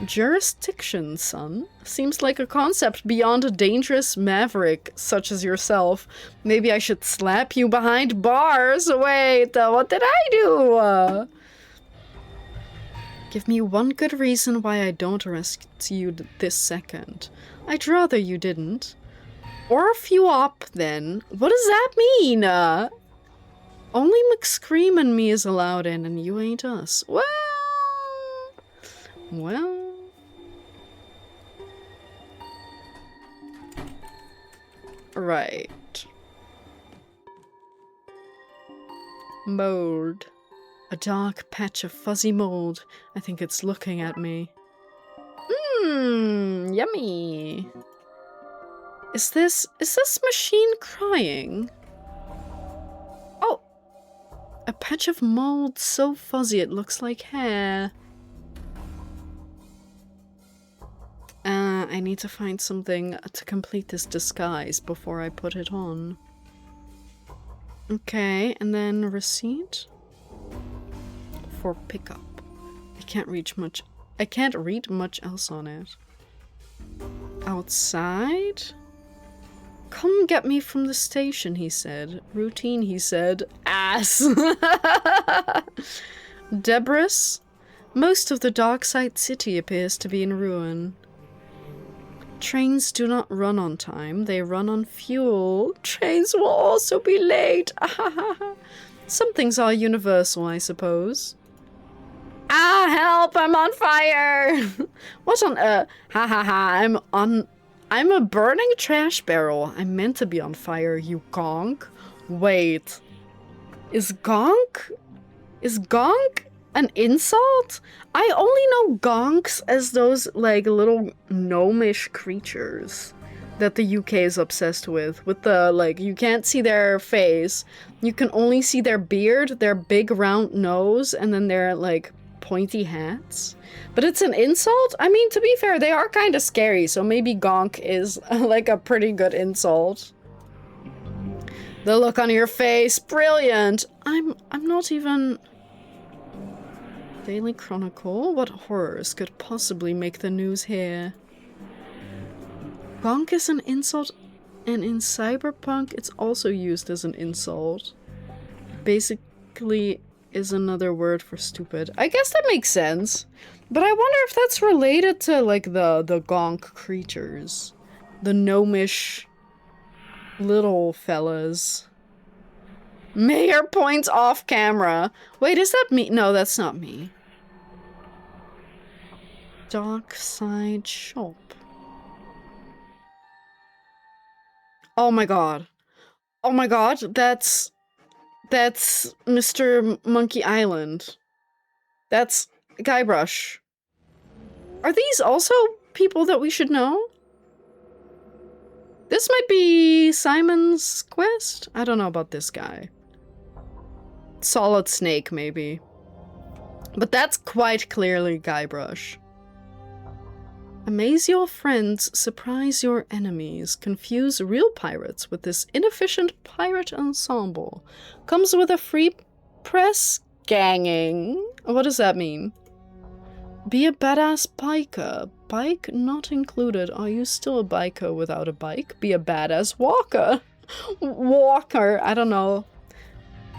Jurisdiction, son. Seems like a concept beyond a dangerous maverick such as yourself. Maybe I should slap you behind bars. Wait, what did I do? Give me one good reason why I don't arrest you this second. I'd rather you didn't. Or a few up, then. What does that mean? Only McScream and me is allowed in, and you ain't us. Well... Right. Mold. A dark patch of fuzzy mold. I think it's looking at me. Yummy. Is this machine crying? Oh! A patch of mold so fuzzy it looks like hair. I need to find something to complete this disguise before I put it on. Okay, and then receipt for pickup. I can't read much else on it. Outside? Come get me from the station, he said. Routine, he said. Ass! Debris? Most of the Darkside city appears to be in ruin. Trains do not run on time, they run on fuel. Trains will also be late. Some things are universal, I suppose. Ah, help, I'm on fire! What on earth? I'm a burning trash barrel. I'm meant to be on fire, you gonk. Wait. Is gonk an insult? I only know gonks as those, like, little gnomish creatures. that the UK is obsessed with the, like, you can't see their face. You can only see their beard, their big round nose, and then their, like, pointy hats. But it's an insult? I mean, to be fair, they are kind of scary, so maybe gonk is, like, a pretty good insult. The look on your face, brilliant! I'm not even... Daily Chronicle? What horrors could possibly make the news here? Gonk is an insult, and in Cyberpunk it's also used as an insult. Basically is another word for stupid. I guess that makes sense. But I wonder if that's related to, like, the gonk creatures. The gnomish little fellas. Mayor points off camera. Wait, is that me? No, that's not me. Darkside shop. Oh my god. Oh my god, that's Mr. Monkey Island. That's Guybrush. Are these also people that we should know? This might be Simon's quest? I don't know about this guy. Solid Snake, maybe. But that's quite clearly Guybrush. Amaze your friends, surprise your enemies, confuse real pirates with this inefficient pirate ensemble. Comes with a free press ganging. What does that mean? Be a badass biker. Bike not included. Are you still a biker without a bike? Be a badass walker. Walker, I don't know.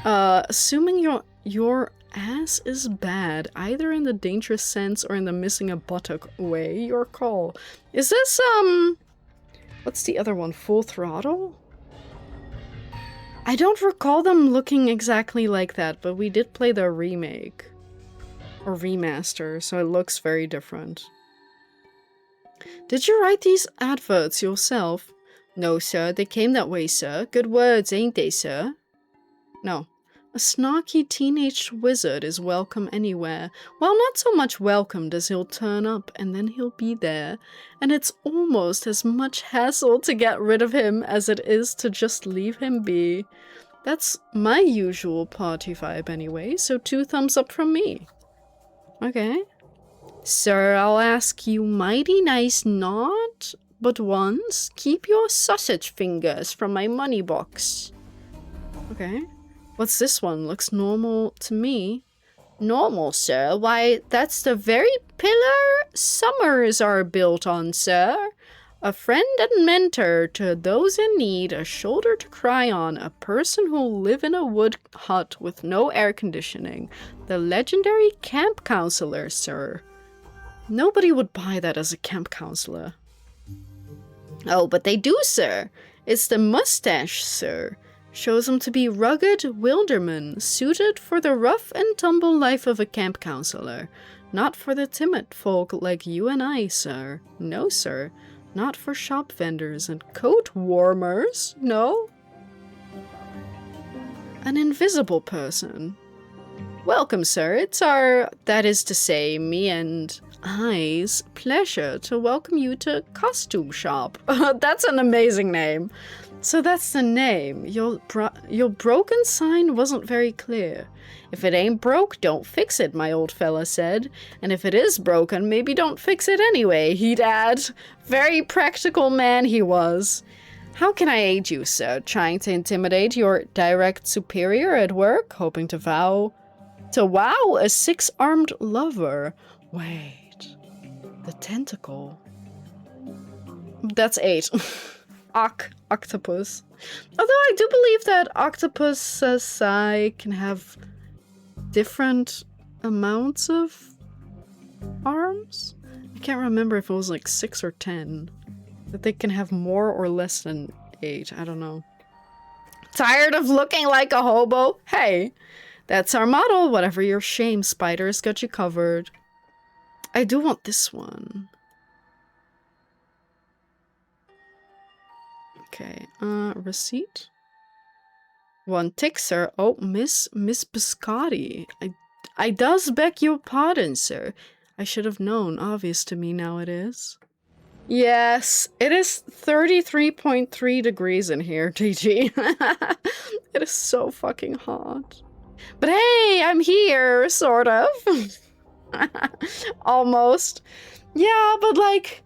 Assuming your ass is bad, either in the dangerous sense or in the missing a buttock way, your call. Is this, what's the other one? Full Throttle? I don't recall them looking exactly like that, but we did play the remake. Or remaster, so it looks very different. Did you write these adverts yourself? No, sir, they came that way, sir. Good words, ain't they, sir? No. A snarky teenage wizard is welcome anywhere. Well, not so much welcomed as he'll turn up and then he'll be there. And it's almost as much hassle to get rid of him as it is to just leave him be. That's my usual party vibe anyway, so 2 thumbs up from me. Okay. Sir, I'll ask you mighty nice not, but once, keep your sausage fingers from my money box. Okay. What's this one? Looks normal to me. Normal, sir? Why, that's the very pillar summers are built on, sir. A friend and mentor to those in need, a shoulder to cry on, a person who'll live in a wood hut with no air conditioning. The legendary camp counselor, sir. Nobody would buy that as a camp counselor. Oh, but they do, sir. It's the mustache, sir. Shows him to be rugged wilderman, suited for the rough and tumble life of a camp counselor. Not for the timid folk like you and I, sir. No, sir. Not for shop vendors and coat warmers. No. An invisible person. Welcome, sir. It's our, that is to say, me and I's pleasure to welcome you to Costume Shop. That's an amazing name. So that's the name. Your broken sign wasn't very clear. If it ain't broke, don't fix it, my old fella said. And if it is broken, maybe don't fix it anyway, he'd add. Very practical man he was. How can I aid you, sir? Trying to intimidate your direct superior at work? Hoping to wow a 6-armed lover? Wait. The tentacle. That's 8. Octopus. Although I do believe that octopus can have different amounts of arms. I can't remember if it was like 6 or 10. That they can have more or less than 8. I don't know. Tired of looking like a hobo? Hey, that's our motto. Whatever your shame, Spider's got you covered. I do want this one. Okay, receipt. 1 tick, sir. Oh, Miss Biscotti. I does beg your pardon, sir. I should have known. Obvious to me now it is. Yes, it is 33.3 degrees in here, GG. It is so fucking hot. But hey, I'm here, sort of. Almost. Yeah, but like...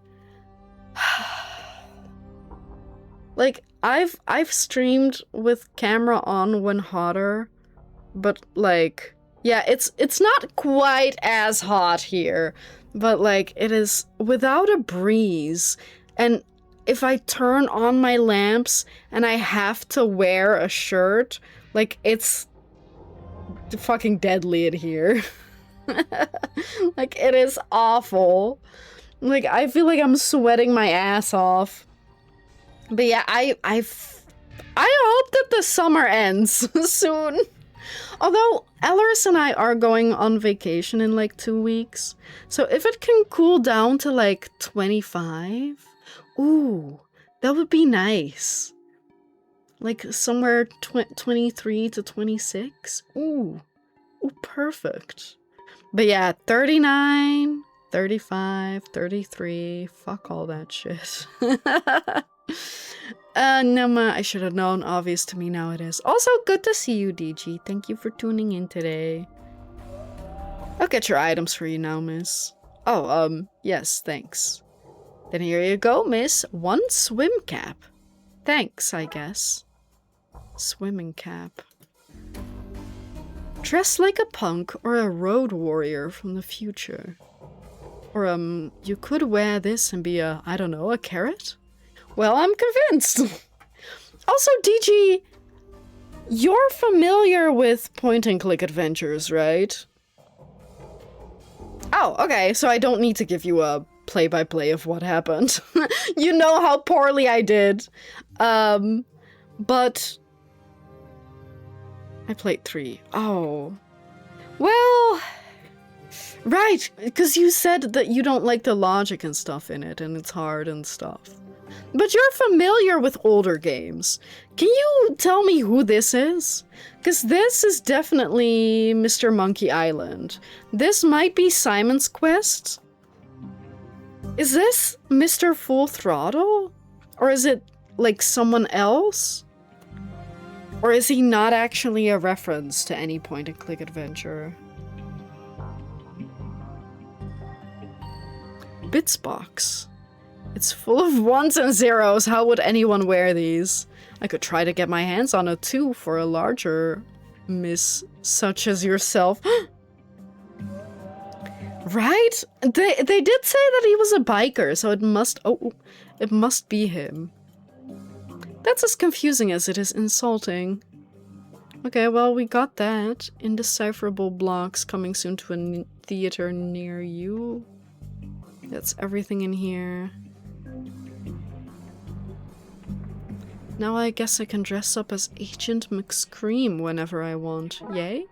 like, I've streamed with camera on when hotter, but like... yeah, it's not quite as hot here, but like, it is without a breeze, and if I turn on my lamps and I have to wear a shirt, like, it's fucking deadly in here. Like, it is awful. Like, I feel like I'm sweating my ass off. But yeah, I hope that the summer ends soon. Although, Ellers and I are going on vacation in like 2 weeks. So if it can cool down to like 25, ooh, that would be nice. Like somewhere 23 to 26. Ooh, perfect. But yeah, 39, 35, 33, fuck all that shit. Nama, I should have known. Obvious to me now it is. Also, good to see you, DG. Thank you for tuning in today. I'll get your items for you now, miss. Oh, yes, thanks. Then here you go, miss. 1 swim cap. Thanks, I guess. Swimming cap. Dress like a punk or a road warrior from the future. Or, you could wear this and be a, I don't know, a carrot? Well, I'm convinced. Also, DG, you're familiar with point-and-click adventures, right? Oh, okay, so I don't need to give you a play-by-play of what happened. You know how poorly I did. But... I played 3. Oh. Well... right, because you said that you don't like the logic and stuff in it, and it's hard and stuff. But you're familiar with older games. Can you tell me who this is? Because this is definitely Mr. Monkey Island. This might be Simon's Quest. Is this Mr. Full Throttle? Or is it, like, someone else? Or is he not actually a reference to any point-and-click adventure? Bitsbox. It's full of 1s and 0s. How would anyone wear these? I could try to get my hands on a 2 for a larger miss such as yourself. Right? They did say that he was a biker, so it must be him. That's as confusing as it is insulting. Okay, well, we got that. Indecipherable blocks coming soon to a theater near you. That's everything in here. Now I guess I can dress up as Agent McScream whenever I want. Yay?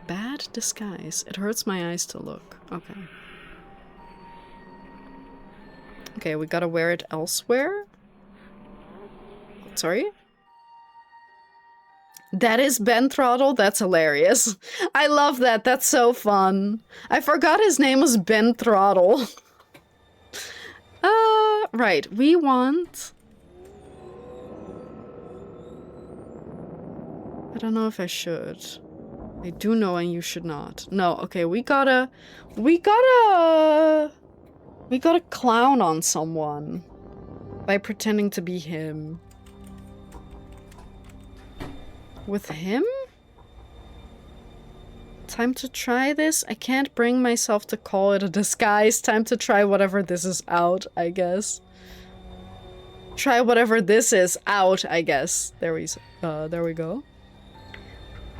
Bad disguise. It hurts my eyes to look. Okay. Okay, we gotta wear it elsewhere? Sorry? That is Ben Throttle? That's hilarious. I love that. That's so fun. I forgot his name was Ben Throttle. Right. We want... I don't know if I should. I do know and you should not. No, okay, we gotta clown on someone by pretending to be him. With him? Time to try this? I can't bring myself to call it a disguise. Time to try whatever this is out, I guess. Try whatever this is out, I guess. There we go.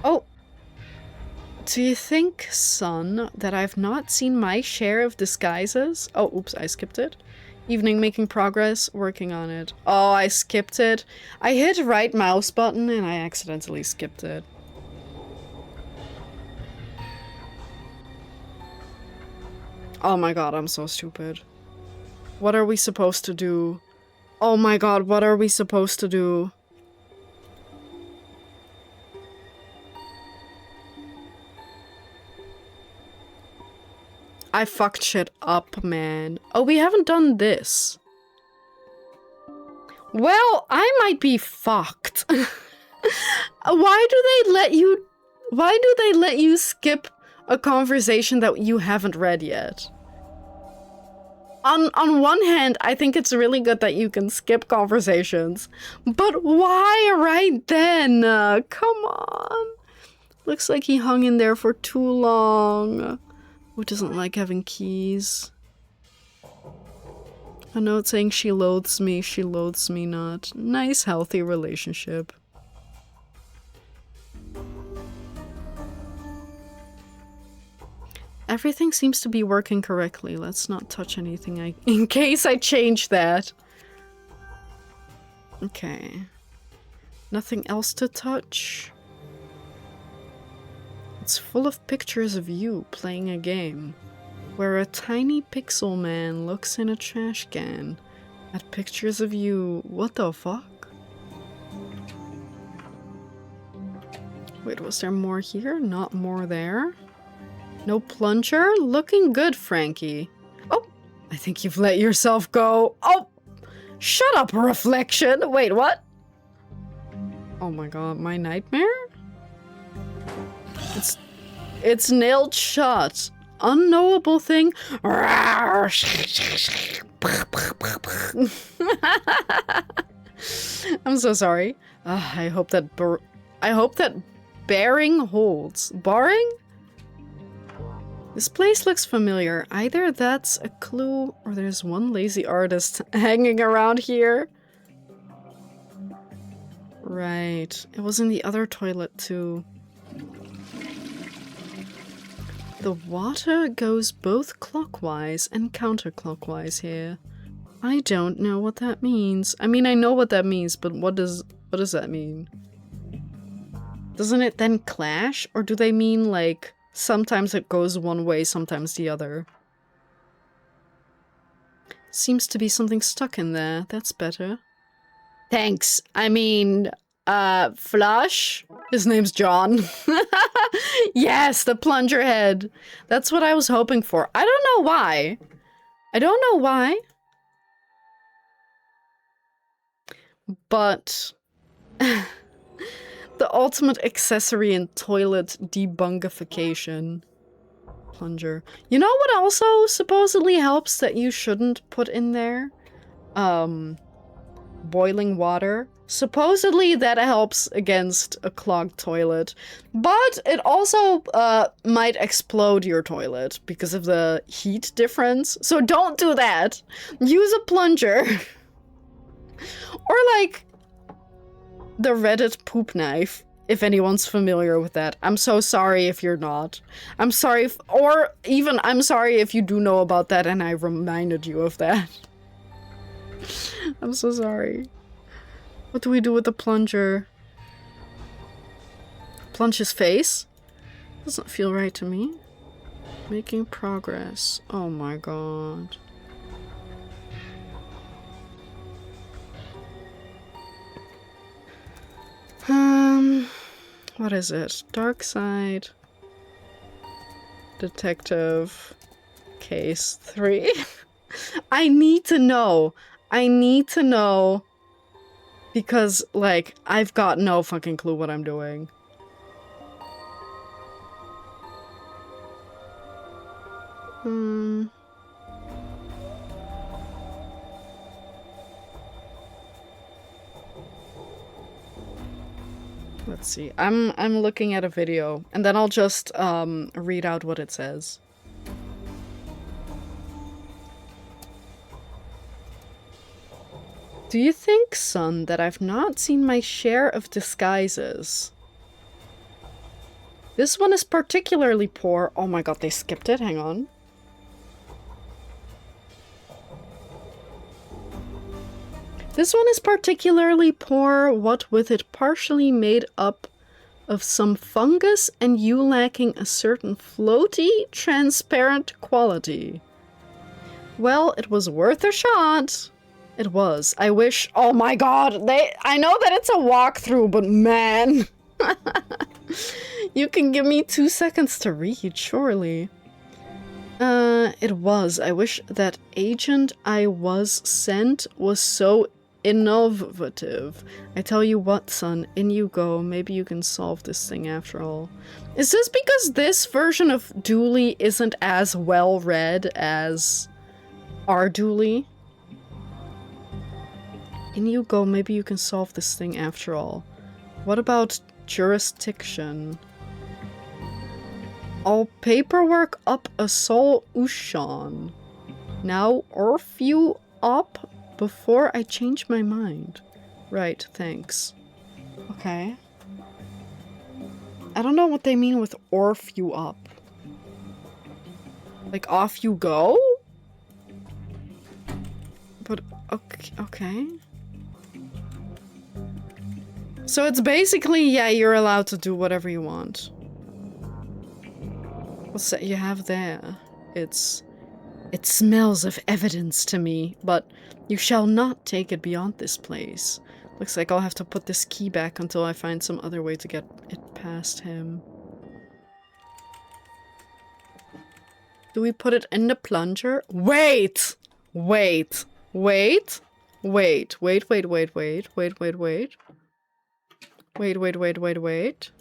Oh. Do you think, son, that I've not seen my share of disguises? Oh, oops, I skipped it. Evening making progress, working on it. Oh, I skipped it. I hit right mouse button and I accidentally skipped it. Oh my god, I'm so stupid. What are we supposed to do? Oh my god, what are we supposed to do? I fucked shit up, man. Oh, we haven't done this. Well, I might be fucked. Why do they let you skip a conversation that you haven't read yet? On one hand, I think it's really good that you can skip conversations, but why right then? Come on. Looks like he hung in there for too long. Who doesn't like having keys? A note saying she loathes me not. Nice, healthy relationship. Everything seems to be working correctly. Let's not touch anything in case I change that. Okay. Nothing else to touch. It's full of pictures of you playing a game, where a tiny pixel man looks in a trash can at pictures of you. What the fuck? Wait, was there more here? Not more there? No plunger? Looking good, Frankie. Oh, I think you've let yourself go. Oh, shut up, reflection. Wait, what? Oh my god, my nightmare? It's nailed shut. Unknowable thing. I'm so sorry. I hope that bearing holds. Barring? This place looks familiar. Either that's a clue or there's one lazy artist hanging around here. Right. It was in the other toilet too. The water goes both clockwise and counterclockwise here. I don't know what that means. I mean, I know what that means, but what does that mean? Doesn't it then clash? Or do they mean like sometimes it goes one way, sometimes the other? Seems to be something stuck in there. That's better. Thanks. I mean, Flush? His name's John. Yes, the plunger head. That's what I was hoping for. I don't know why. I don't know why. But the ultimate accessory in toilet debungification. Plunger. You know what also supposedly helps that you shouldn't put in there? Boiling water. Supposedly that helps against a clogged toilet, but it also might explode your toilet because of the heat difference. So don't do that. Use a plunger. Or like the Reddit poop knife, if anyone's familiar with that. I'm so sorry if you're not. I'm sorry I'm sorry if you do know about that and I reminded you of that. I'm so sorry. What do we do with the plunger? Plunge his face? Doesn't feel right to me. Making progress. Oh my god. What is it? Darkside. Detective. Case 3. I need to know. I need to know. Because, like, I've got no fucking clue what I'm doing. Let's see. I'm looking at a video, and then I'll just read out what it says. Do you think, son, that I've not seen my share of disguises? This one is particularly poor. Oh my god, they skipped it. Hang on. This one is particularly poor, what with it partially made up of some fungus and you lacking a certain floaty, transparent quality. Well, it was worth a shot. It was. I wish— oh my god, I know that it's a walkthrough, but man. You can give me 2 seconds to read, surely. It was. I wish that agent I was sent was so innovative. I tell you what, son, in you go. Maybe you can solve this thing after all. Is this because this version of Dooley isn't as well read as our Dooley? In you go. Maybe you can solve this thing after all. What about jurisdiction? All paperwork up a soul Ushan. Now orf you up before I change my mind. Right, thanks. Okay. I don't know what they mean with orf you up. Like off you go? But okay. So it's basically, yeah, you're allowed to do whatever you want. What's that you have there? It smells of evidence to me, but you shall not take it beyond this place. Looks like I'll have to put this key back until I find some other way to get it past him. Do we put it in the plunger? Wait! Wait! Wait! Wait! Wait, wait, wait, wait, wait, wait, wait. Wait, wait, wait, wait, wait.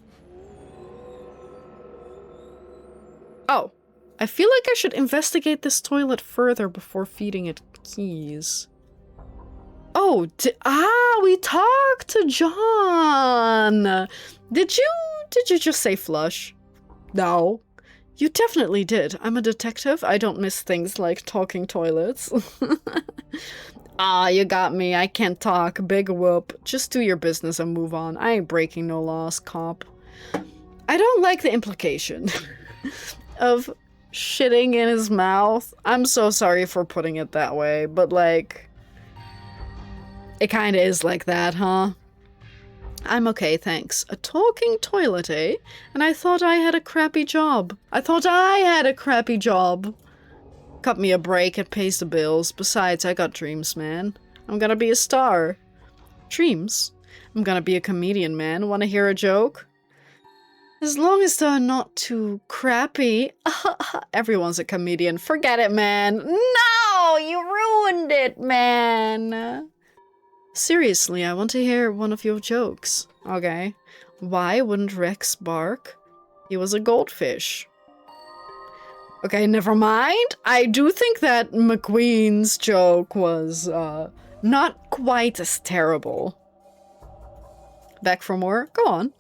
Oh. I feel like I should investigate this toilet further before feeding it keys. Oh, we talked to John! Did you just say flush? No. You definitely did. I'm a detective. I don't miss things like talking toilets. Ah, you got me. I can't talk. Big whoop. Just do your business and move on. I ain't breaking no laws, cop. I don't like the implication of shitting in his mouth. I'm so sorry for putting it that way, but like, it kinda is like that, huh? I'm okay, thanks. A talking toilet, eh? And I thought I had a crappy job. Cut me a break, it pays the bills. Besides, I got dreams, man. I'm gonna be a star. Dreams? I'm gonna be a comedian, man. Wanna hear a joke? As long as they're not too crappy. Everyone's a comedian. Forget it, man. No! You ruined it, man! Seriously, I want to hear one of your jokes. Okay. Why wouldn't Rex bark? He was a goldfish. Okay, never mind. I do think that McQueen's joke was, not quite as terrible. Back for more? Go on.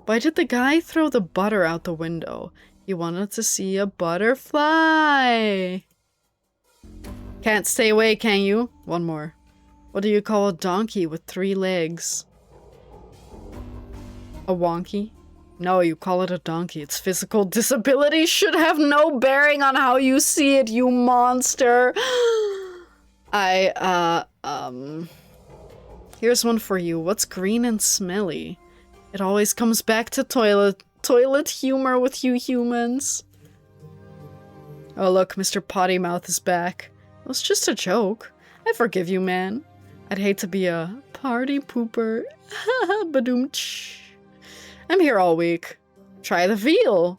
Why did the guy throw the butter out the window? He wanted to see a butterfly. Can't stay away, can you? One more. What do you call a donkey with 3 legs? A wonky? No, you call it a donkey. Its physical disability should have no bearing on how you see it, you monster. Here's one for you. What's green and smelly? It always comes back to toilet humor with you humans. Oh look, Mr. Potty Mouth is back. It was just a joke. I forgive you, man. I'd hate to be a party pooper. Badoom-tsh. I'm here all week. Try the veal.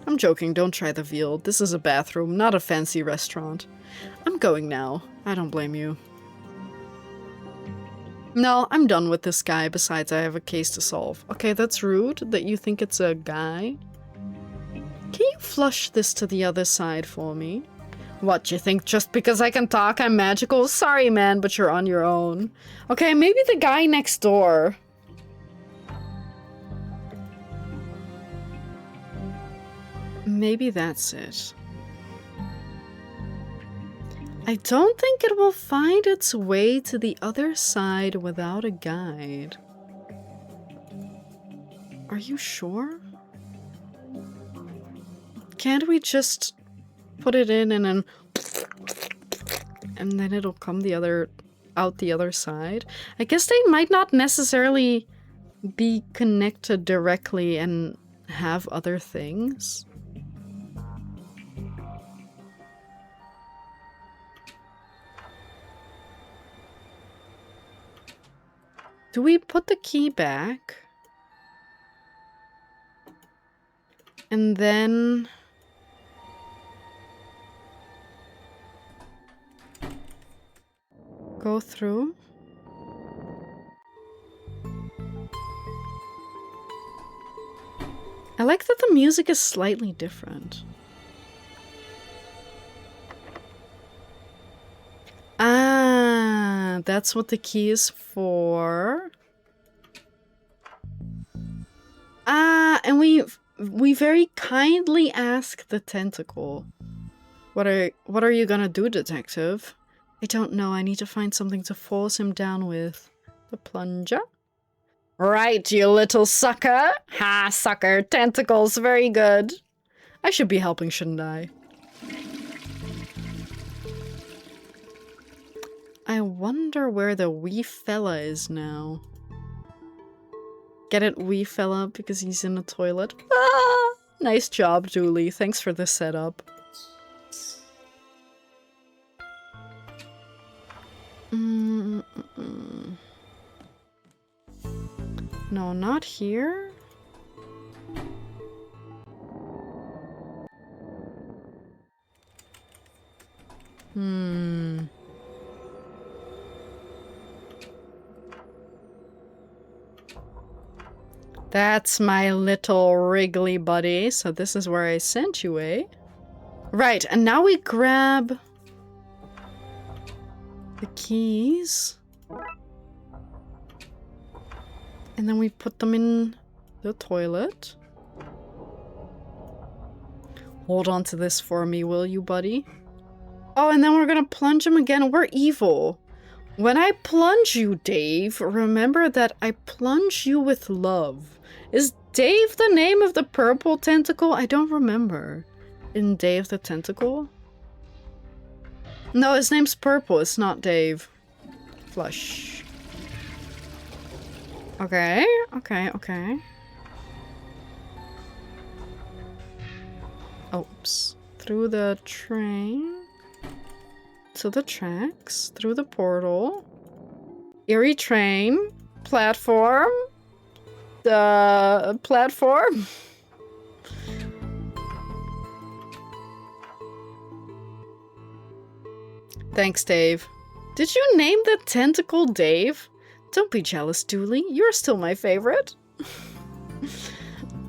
I'm joking, don't try the veal. This is a bathroom, not a fancy restaurant. I'm going now. I don't blame you. No, I'm done with this guy. Besides, I have a case to solve. Okay, that's rude that you think it's a guy. Can you flush this to the other side for me? What, you think just because I can talk I'm magical? Sorry, man, but you're on your own. Okay, maybe the guy next door. Maybe that's it. I don't think it will find its way to the other side without a guide. Are you sure? Can't we just put it in and then it'll come out the other side? I guess they might not necessarily be connected directly and have other things. Do we put the key back? And then... Go through. I like that the music is slightly different. Ah, that's what the key is for. Ah, and we very kindly ask the tentacle. What are you gonna do, detective? I don't know. I need to find something to force him down with. The plunger? Right, you little sucker. Ha, sucker. Tentacles, very good. I should be helping, shouldn't I? I wonder where the wee fella is now. Get it, wee fella, because he's in the toilet. Ah! Nice job, Dooley. Thanks for the setup. No, not here. That's my little wriggly buddy. So this is where I sent you, eh? Right, and now we grab the keys. And then we put them in the toilet. Hold on to this for me, will you, buddy? Oh, and then we're gonna plunge him again. We're evil. When I plunge you, Dave, remember that I plunge you with love. Is Dave the name of the purple tentacle? I don't remember. In Dave the Tentacle? No, his name's Purple. It's not Dave. Flush. Okay, okay. Oops. Through the train. To the tracks. Through the portal. Erie train. Platform. The platform. Thanks, Dave. Did you name the tentacle Dave? Don't be jealous, Dooley. You're still my favorite.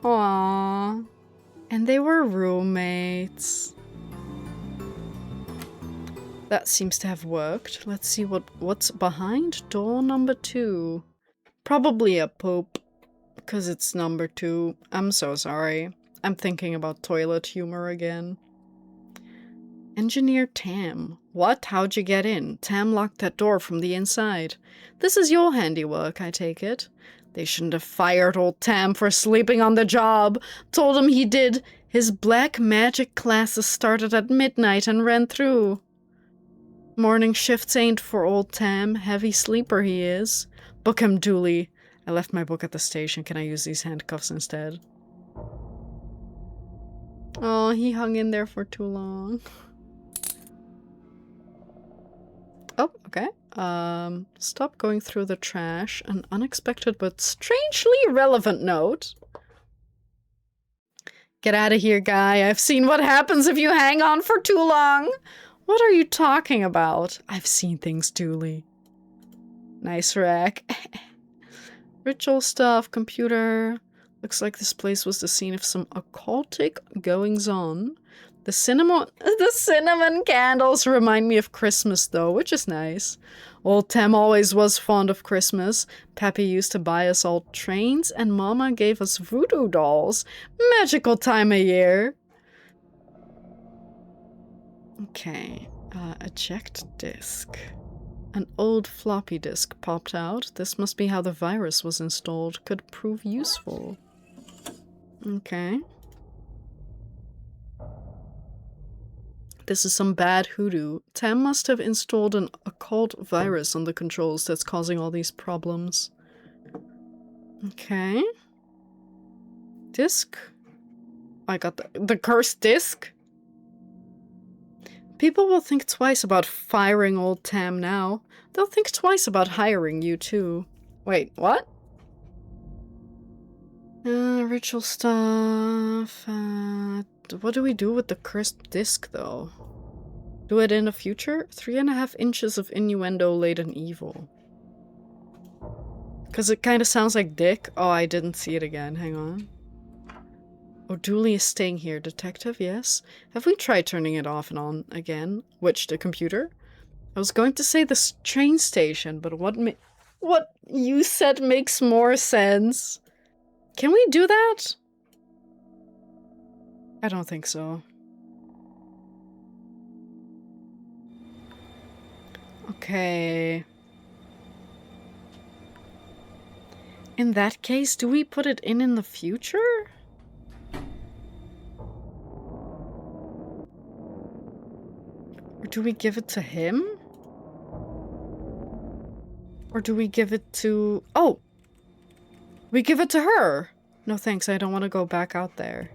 Aww. And they were roommates. That seems to have worked. Let's see what's behind door number 2. Probably a poop. Because it's number 2. I'm so sorry. I'm thinking about toilet humor again. Engineer Tam. What? How'd you get in? Tam locked that door from the inside. This is your handiwork, I take it. They shouldn't have fired old Tam for sleeping on the job. Told him he did. His black magic classes started at midnight and ran through. Morning shifts ain't for old Tam. Heavy sleeper he is. Book him, Dooley. I left my book at the station. Can I use these handcuffs instead? Oh, he hung in there for too long. Oh, okay. Stop going through the trash. An unexpected but strangely relevant note. Get out of here, guy. I've seen what happens if you hang on for too long. What are you talking about? I've seen things, Dooley. Nice rack. Ritual stuff, computer. Looks like this place was the scene of some occultic goings-on. The cinnamon candles remind me of Christmas, though, which is nice. Old Tam always was fond of Christmas. Pappy used to buy us all trains, and Mama gave us voodoo dolls. Magical time of year. Okay, eject disk. An old floppy disk popped out. This must be how the virus was installed. Could prove useful. Okay. This is some bad hoodoo. Tam must have installed an occult virus on the controls that's causing all these problems. Okay. Disk? I got the cursed disk? People will think twice about firing old Tam now. They'll think twice about hiring you, too. Wait, what? Ritual stuff. What do we do with the cursed disc, though? Do it in the future? 3.5 inches of innuendo laden evil. Because it kind of sounds like dick. Oh, I didn't see it again. Hang on. Oh, Dooley is staying here. Detective, yes. Have we tried turning it off and on again? Which, the computer? I was going to say the train station, but what you said makes more sense. Can we do that? I don't think so. Okay. In that case, do we put it in the future? Or do we give it to him? Or do we give it to... Oh! We give it to her! No thanks, I don't want to go back out there.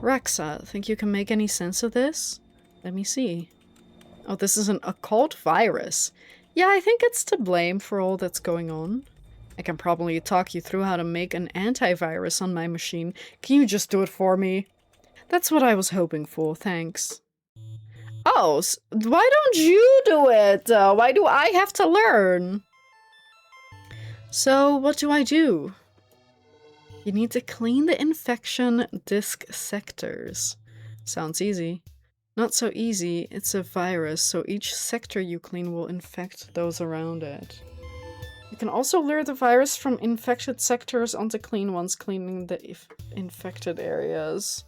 Rexa, think you can make any sense of this? Let me see. Oh, this is an occult virus. Yeah, I think it's to blame for all that's going on. I can probably talk you through how to make an antivirus on my machine. Can you just do it for me? That's what I was hoping for, thanks. Oh, why don't you do it? Why do I have to learn? So, what do I do? You need to clean the infection disk sectors. Sounds easy. Not so easy, it's a virus, so each sector you clean will infect those around it. You can also lure the virus from infected sectors onto clean ones, cleaning the infected areas.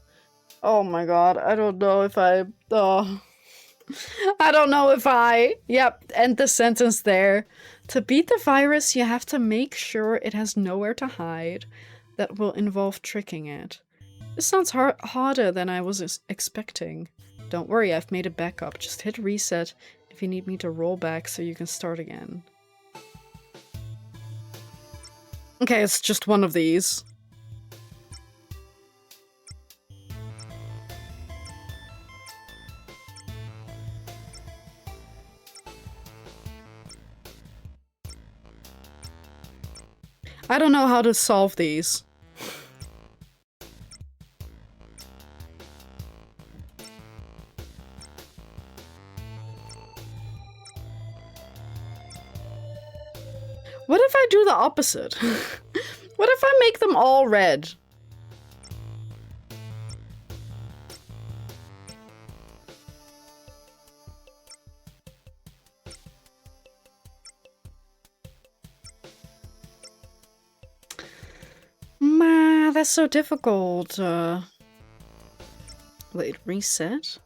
Oh my god, I don't know if I... I don't know if I... Yep, end the sentence there. To beat the virus, you have to make sure it has nowhere to hide. That will involve tricking it. This sounds harder than I was expecting. Don't worry, I've made a backup. Just hit reset if you need me to roll back so you can start again. Okay, it's just one of these. I don't know how to solve these. What if I do the opposite? What if I make them all red? That's so difficult. Wait, reset?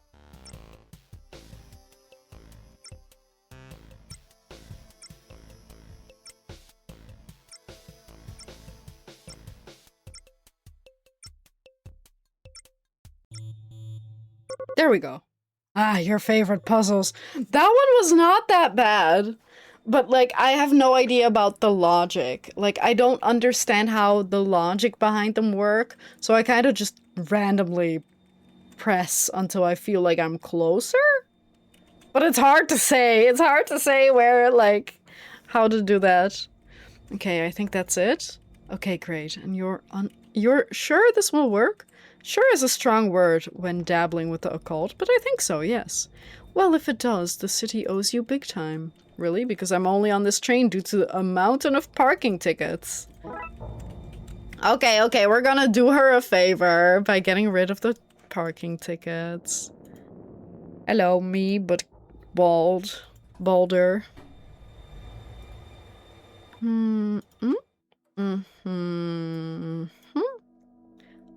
There we go. Ah, your favorite puzzles. That one was not that bad. But, like, I have no idea about the logic. Like, I don't understand how the logic behind them work, so I kind of just randomly press until I feel like I'm closer? But it's hard to say. It's hard to say where, like, how to do that. Okay, I think that's it. Okay, great. And you're sure this will work? Sure is a strong word when dabbling with the occult, but I think so, yes. Well, if it does, the city owes you big time. Really? Because I'm only on this train due to a mountain of parking tickets. Okay, we're gonna do her a favor by getting rid of the parking tickets. Hello, me, but balder.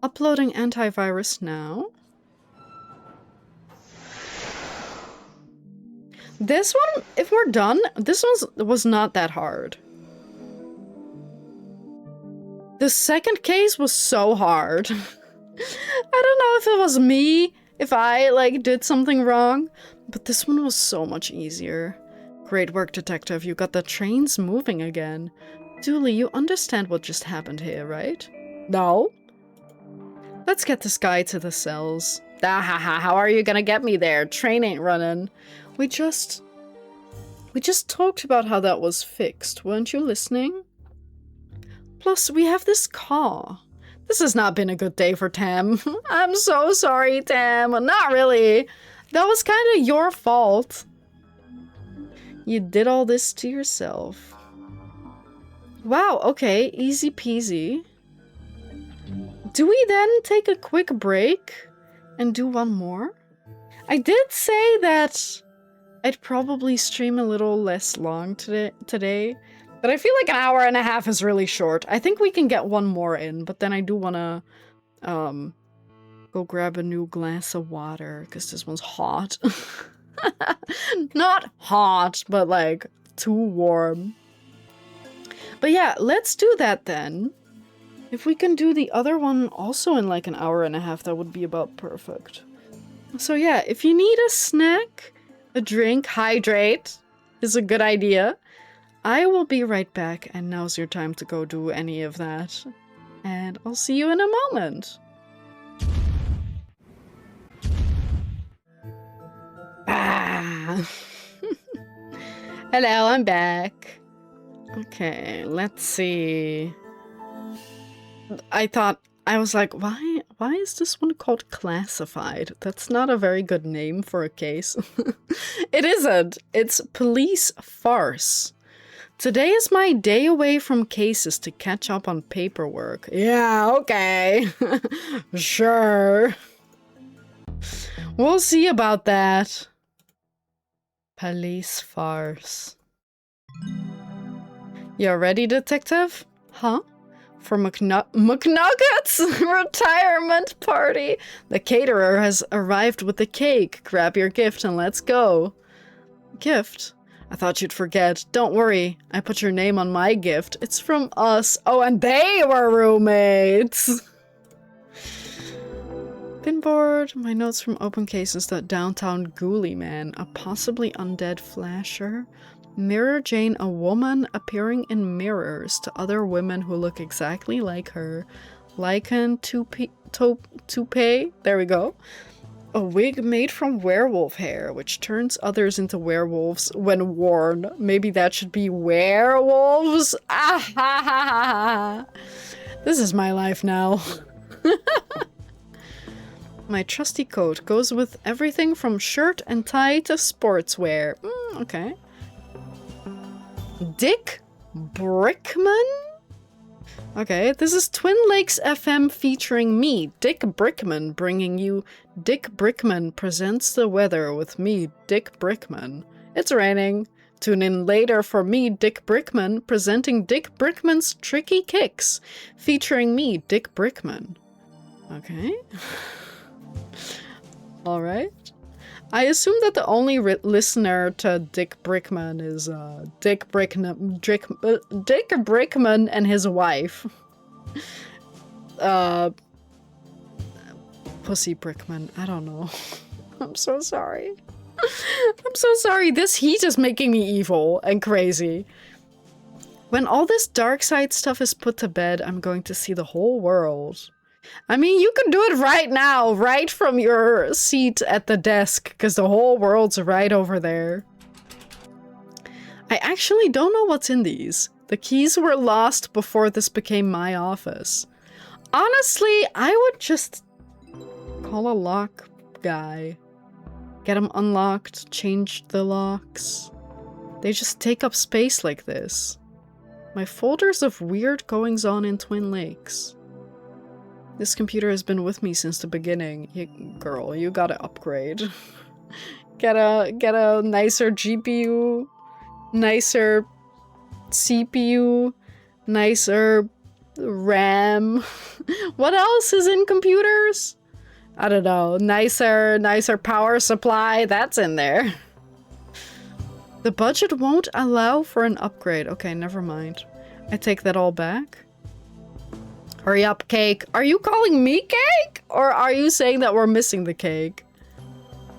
Uploading antivirus now. This one, if we're done, this one was not that hard. The second case was so hard. I don't know if it was me, if I, like, did something wrong, but this one was so much easier. Great work, detective. You got the trains moving again. Dooley, you understand what just happened here, right? No. Let's get this guy to the cells. How are you gonna get me there? Train ain't running. We just talked about how that was fixed. Weren't you listening? Plus, we have this car. This has not been a good day for Tam. I'm so sorry, Tam. Not really. That was kind of your fault. You did all this to yourself. Wow, okay, easy peasy. Do we then take a quick break and do one more? I did say that I'd probably stream a little less long today, but I feel like an hour and a half is really short. I think we can get one more in, but then I do want to go grab a new glass of water because this one's hot. Not hot, but like too warm. But yeah, let's do that then. If we can do the other one also in like an hour and a half, that would be about perfect. So yeah, if you need a snack, a drink, hydrate is a good idea. I will be right back, and now's your time to go do any of that. And I'll see you in a moment. Ah. Hello, I'm back. Okay, let's see. I was like, why is this one called Classified? That's not a very good name for a case. It isn't. It's Police Farce. Today is my day away from cases to catch up on paperwork. Yeah, okay. Sure. We'll see about that. Police Farce. You ready, detective? Huh? For McNugget's retirement party. The caterer has arrived with the cake. Grab your gift and let's go. Gift? I thought you'd forget. Don't worry. I put your name on my gift. It's from us. Oh, and they were roommates. Pinboard. My notes from open cases. That downtown ghoulie man. A possibly undead flasher. Mirror Jane, a woman appearing in mirrors to other women who look exactly like her. Lichen toupee, there we go. A wig made from werewolf hair, which turns others into werewolves when worn. Maybe that should be werewolves? Ah ha ha ha ha. This is my life now. My trusty coat goes with everything from shirt and tie to sportswear. Okay. Dick Brickman? Okay, this is Twin Lakes FM featuring me, Dick Brickman, bringing you Dick Brickman Presents the Weather with me, Dick Brickman. It's raining. Tune in later for me, Dick Brickman, presenting Dick Brickman's Tricky Kicks, featuring me, Dick Brickman. Okay. Alright. I assume that the only listener to Dick Brickman is Dick Brickman and his wife. Pussy Brickman. I don't know. I'm so sorry. I'm so sorry. This heat is making me evil and crazy. When all this Darkside stuff is put to bed, I'm going to see the whole world. I mean, you can do it right now, right from your seat at the desk, because the whole world's right over there. I actually don't know what's in these. The keys were lost before this became my office. Honestly, I would just call a lock guy. Get them unlocked, change the locks. They just take up space like this. My folders of weird goings-on in Twin Lakes. This computer has been with me since the beginning. Girl, you gotta upgrade. Get a nicer GPU, nicer CPU, nicer RAM. What else is in computers? I don't know. Nicer power supply. That's in there. The budget won't allow for an upgrade. Okay, never mind. I take that all back. Hurry up, cake. Are you calling me cake? Or are you saying that we're missing the cake?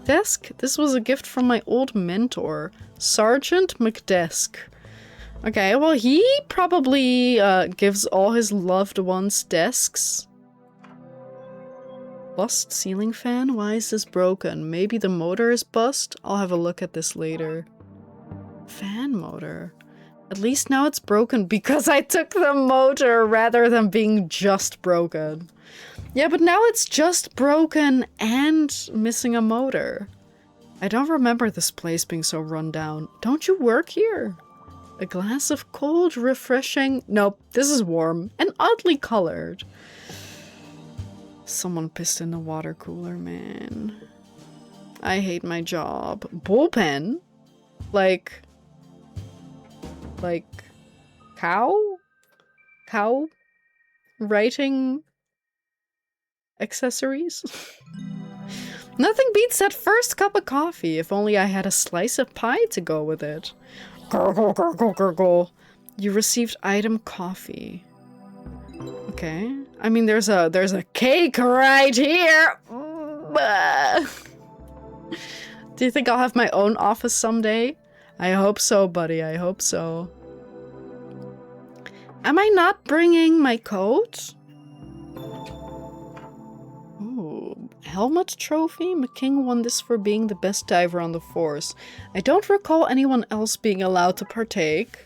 Desk? This was a gift from my old mentor, Sergeant McDesk. Okay, well, he probably gives all his loved ones desks. Bust ceiling fan? Why is this broken? Maybe the motor is bust? I'll have a look at this later. Fan motor. At least now it's broken because I took the motor rather than being just broken. Yeah, but now it's just broken and missing a motor. I don't remember this place being so run down. Don't you work here? A glass of cold, refreshing... Nope, this is warm and oddly colored. Someone pissed in the water cooler, man. I hate my job. Bullpen? Like... Cow? Cow? Writing... accessories? Nothing beats that first cup of coffee. If only I had a slice of pie to go with it. Gurgle, gurgle, gurgle. You received item coffee. Okay. I mean, there's a cake right here. Do you think I'll have my own office someday? I hope so, buddy. I hope so. Am I not bringing my coat? Ooh, helmet trophy? McKing won this for being the best diver on the force. I don't recall anyone else being allowed to partake.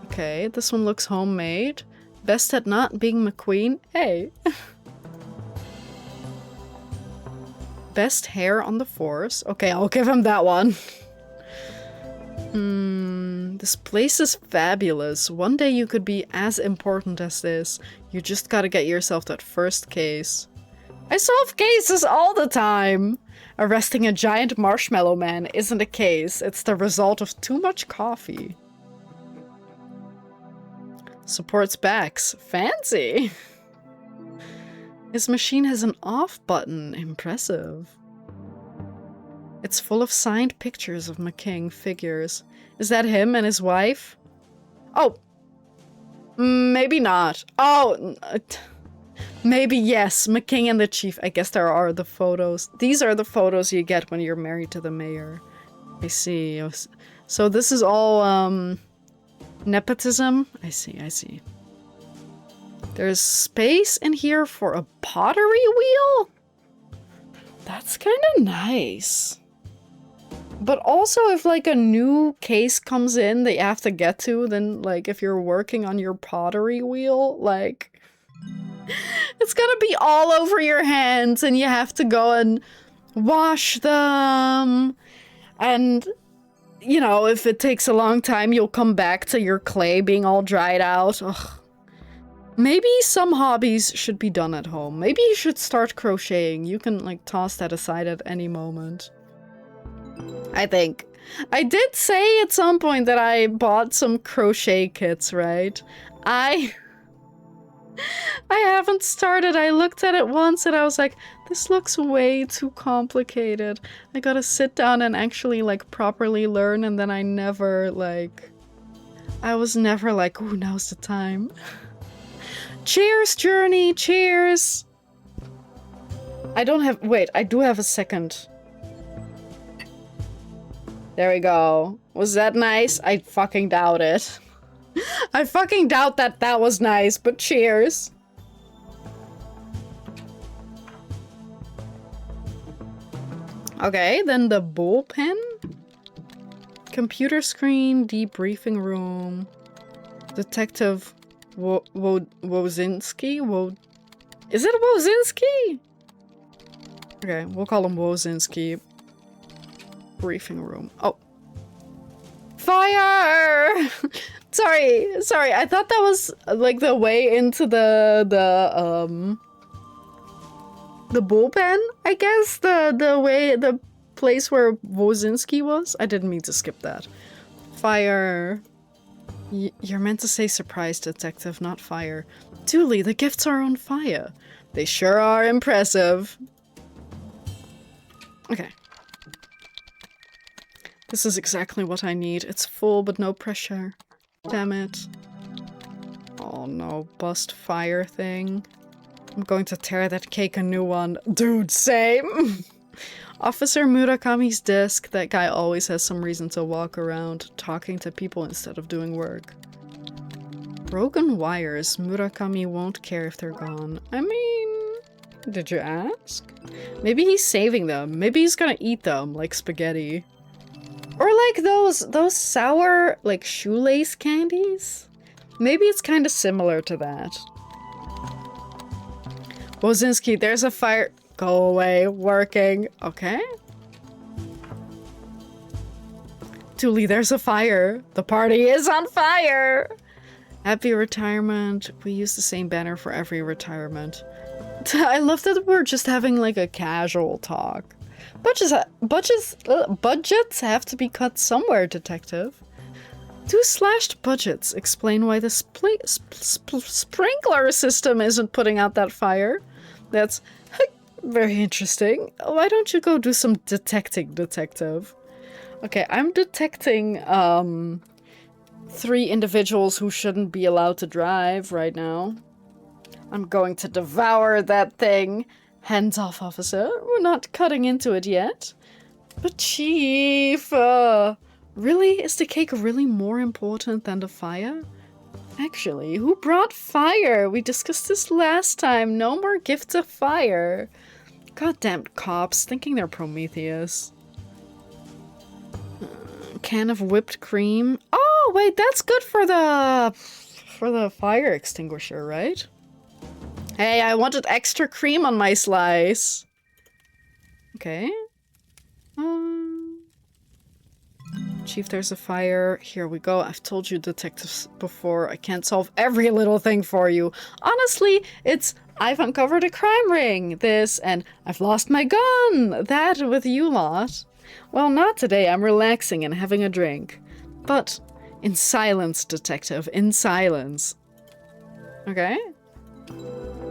Okay, this one looks homemade. Best at not being McQueen? Hey. Best hair on the force. Okay, I'll give him that one. This place is fabulous. One day you could be as important as this. You just gotta get yourself that first case. I solve cases all the time! Arresting a giant marshmallow man isn't a case. It's the result of too much coffee. Supports backs. Fancy! His machine has an off button. Impressive. It's full of signed pictures of McKing figures. Is that him and his wife? Oh! Maybe not. Oh! Maybe yes. McKing and the chief. I guess there are the photos. These are the photos you get when you're married to the mayor. I see. So this is all, nepotism? I see, I see. There's space in here for a pottery wheel? That's kind of nice. But also, if, like, a new case comes in that you have to get to, then, like, if you're working on your pottery wheel, like... it's gonna be all over your hands, and you have to go and wash them. And, you know, if it takes a long time, you'll come back to your clay being all dried out. Ugh. Maybe some hobbies should be done at home. Maybe you should start crocheting. You can, like, toss that aside at any moment. I think. I did say at some point that I bought some crochet kits, right? I haven't started. I looked at it once and I was like, this looks way too complicated. I gotta sit down and actually, like, properly learn, and then I never, like... I was never like, ooh, now's the time. Cheers, Journey! Cheers! I don't have- wait, I do have a second. There we go. Was that nice? I fucking doubt it. I fucking doubt that that was nice, but cheers. Okay, then the bullpen? Computer screen, debriefing room. Detective Wozinski? Is it Wozinski? Okay, we'll call him Wozinski. Briefing room. Oh. Fire! Sorry, I thought that was like the way into the bullpen, I guess? The place where Wozinski was? I didn't mean to skip that. Fire. You're meant to say surprise, detective, not fire. Dooley, the gifts are on fire. They sure are impressive. Okay. This is exactly what I need. It's full, but no pressure. Damn it. Oh no, bust fire thing. I'm going to tear that cake a new one. Dude, same! Officer Murakami's desk. That guy always has some reason to walk around, talking to people instead of doing work. Broken wires. Murakami won't care if they're gone. I mean... did you ask? Maybe he's saving them. Maybe he's gonna eat them, like spaghetti. Or like those sour, like, shoelace candies? Maybe it's kind of similar to that. Wozinski, there's a fire. Go away. Working. Okay. Dooley, there's a fire. The party is on fire. Happy retirement. We use the same banner for every retirement. I love that we're just having like a casual talk. Budgets have to be cut somewhere, detective. 2 slashed budgets explain why the sprinkler system isn't putting out that fire. That's very interesting. Why don't you go do some detecting, detective? Okay, I'm detecting 3 individuals who shouldn't be allowed to drive right now. I'm going to devour that thing. Hands off, officer. We're not cutting into it yet. But Chief, really? Is the cake really more important than the fire? Actually, who brought fire? We discussed this last time. No more gifts of fire. Goddamn cops, thinking they're Prometheus. Can of whipped cream. Oh, wait, that's good for the fire extinguisher, right? Hey, I wanted extra cream on my slice. Okay. Chief, there's a fire. Here we go. I've told you detectives before, I can't solve every little thing for you. Honestly, it's I've uncovered a crime ring, this, and I've lost my gun, that with you lot. Well, not today. I'm relaxing and having a drink. But in silence, detective, in silence. Okay.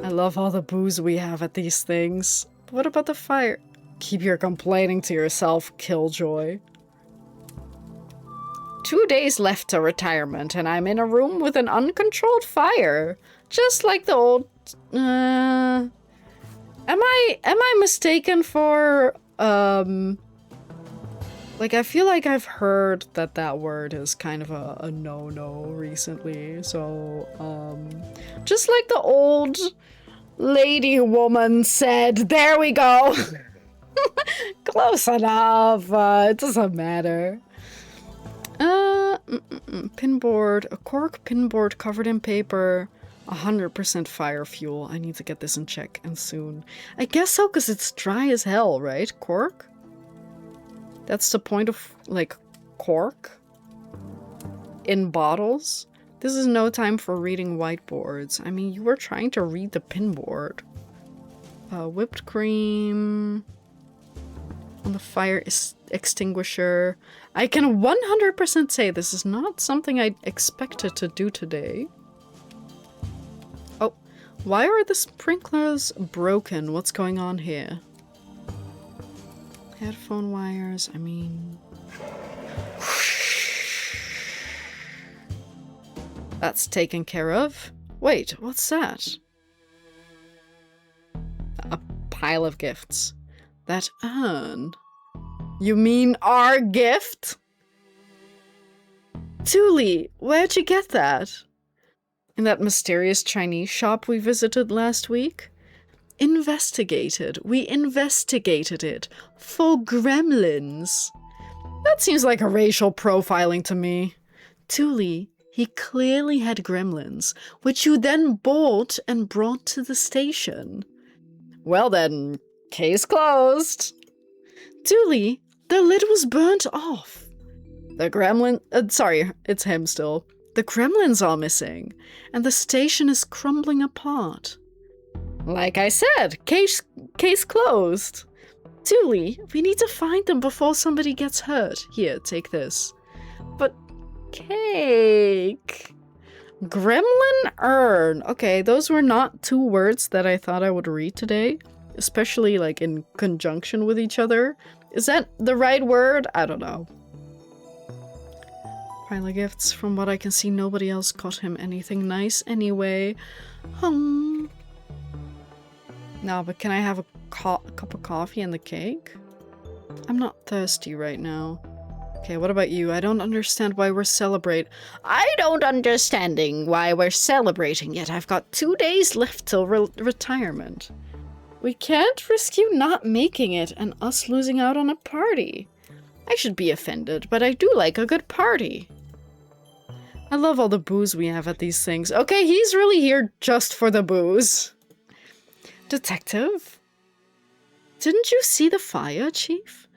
I love all the booze we have at these things. But what about the fire? Keep your complaining to yourself, Killjoy. 2 days left to retirement, and I'm in a room with an uncontrolled fire. Just like the old... Am I mistaken for... Like, I feel like I've heard that word is kind of a no-no recently, so, just like the old lady woman said, there we go! Close enough, it doesn't matter. Pinboard, a cork pinboard covered in paper, 100% fire fuel. I need to get this in check, and soon. I guess so, because it's dry as hell, right? Cork? That's the point of, like, cork in bottles. This is no time for reading whiteboards. I mean, you were trying to read the pinboard. Whipped cream on the fire extinguisher. I can 100% say this is not something I expected to do today. Oh, why are the sprinklers broken? What's going on here? Headphone wires, I mean... That's taken care of. Wait, what's that? A pile of gifts. That urn. You mean our gift? Dooley, where'd you get that? In that mysterious Chinese shop we visited last week? Investigated. We investigated it. For gremlins. That seems like a racial profiling to me. Dooley, he clearly had gremlins, which you then bought and brought to the station. Well then, case closed. Dooley, the lid was burnt off. The gremlin... sorry, it's him still. The gremlins are missing, and the station is crumbling apart. Like I said, case closed. Dooley, we need to find them before somebody gets hurt. Here, take this. But... cake... Gremlin urn. Okay, those were not 2 words that I thought I would read today. Especially, like, in conjunction with each other. Is that the right word? I don't know. Pile of gifts. From what I can see, nobody else got him anything nice anyway. No, but can I have a cup of coffee and the cake? I'm not thirsty right now. Okay, what about you? I don't understand why we're understanding why we're celebrating yet. I've got 2 days left till retirement. We can't risk you not making it and us losing out on a party. I should be offended, but I do like a good party. I love all the booze we have at these things. Okay, he's really here just for the booze. Detective? Didn't you see the fire, Chief?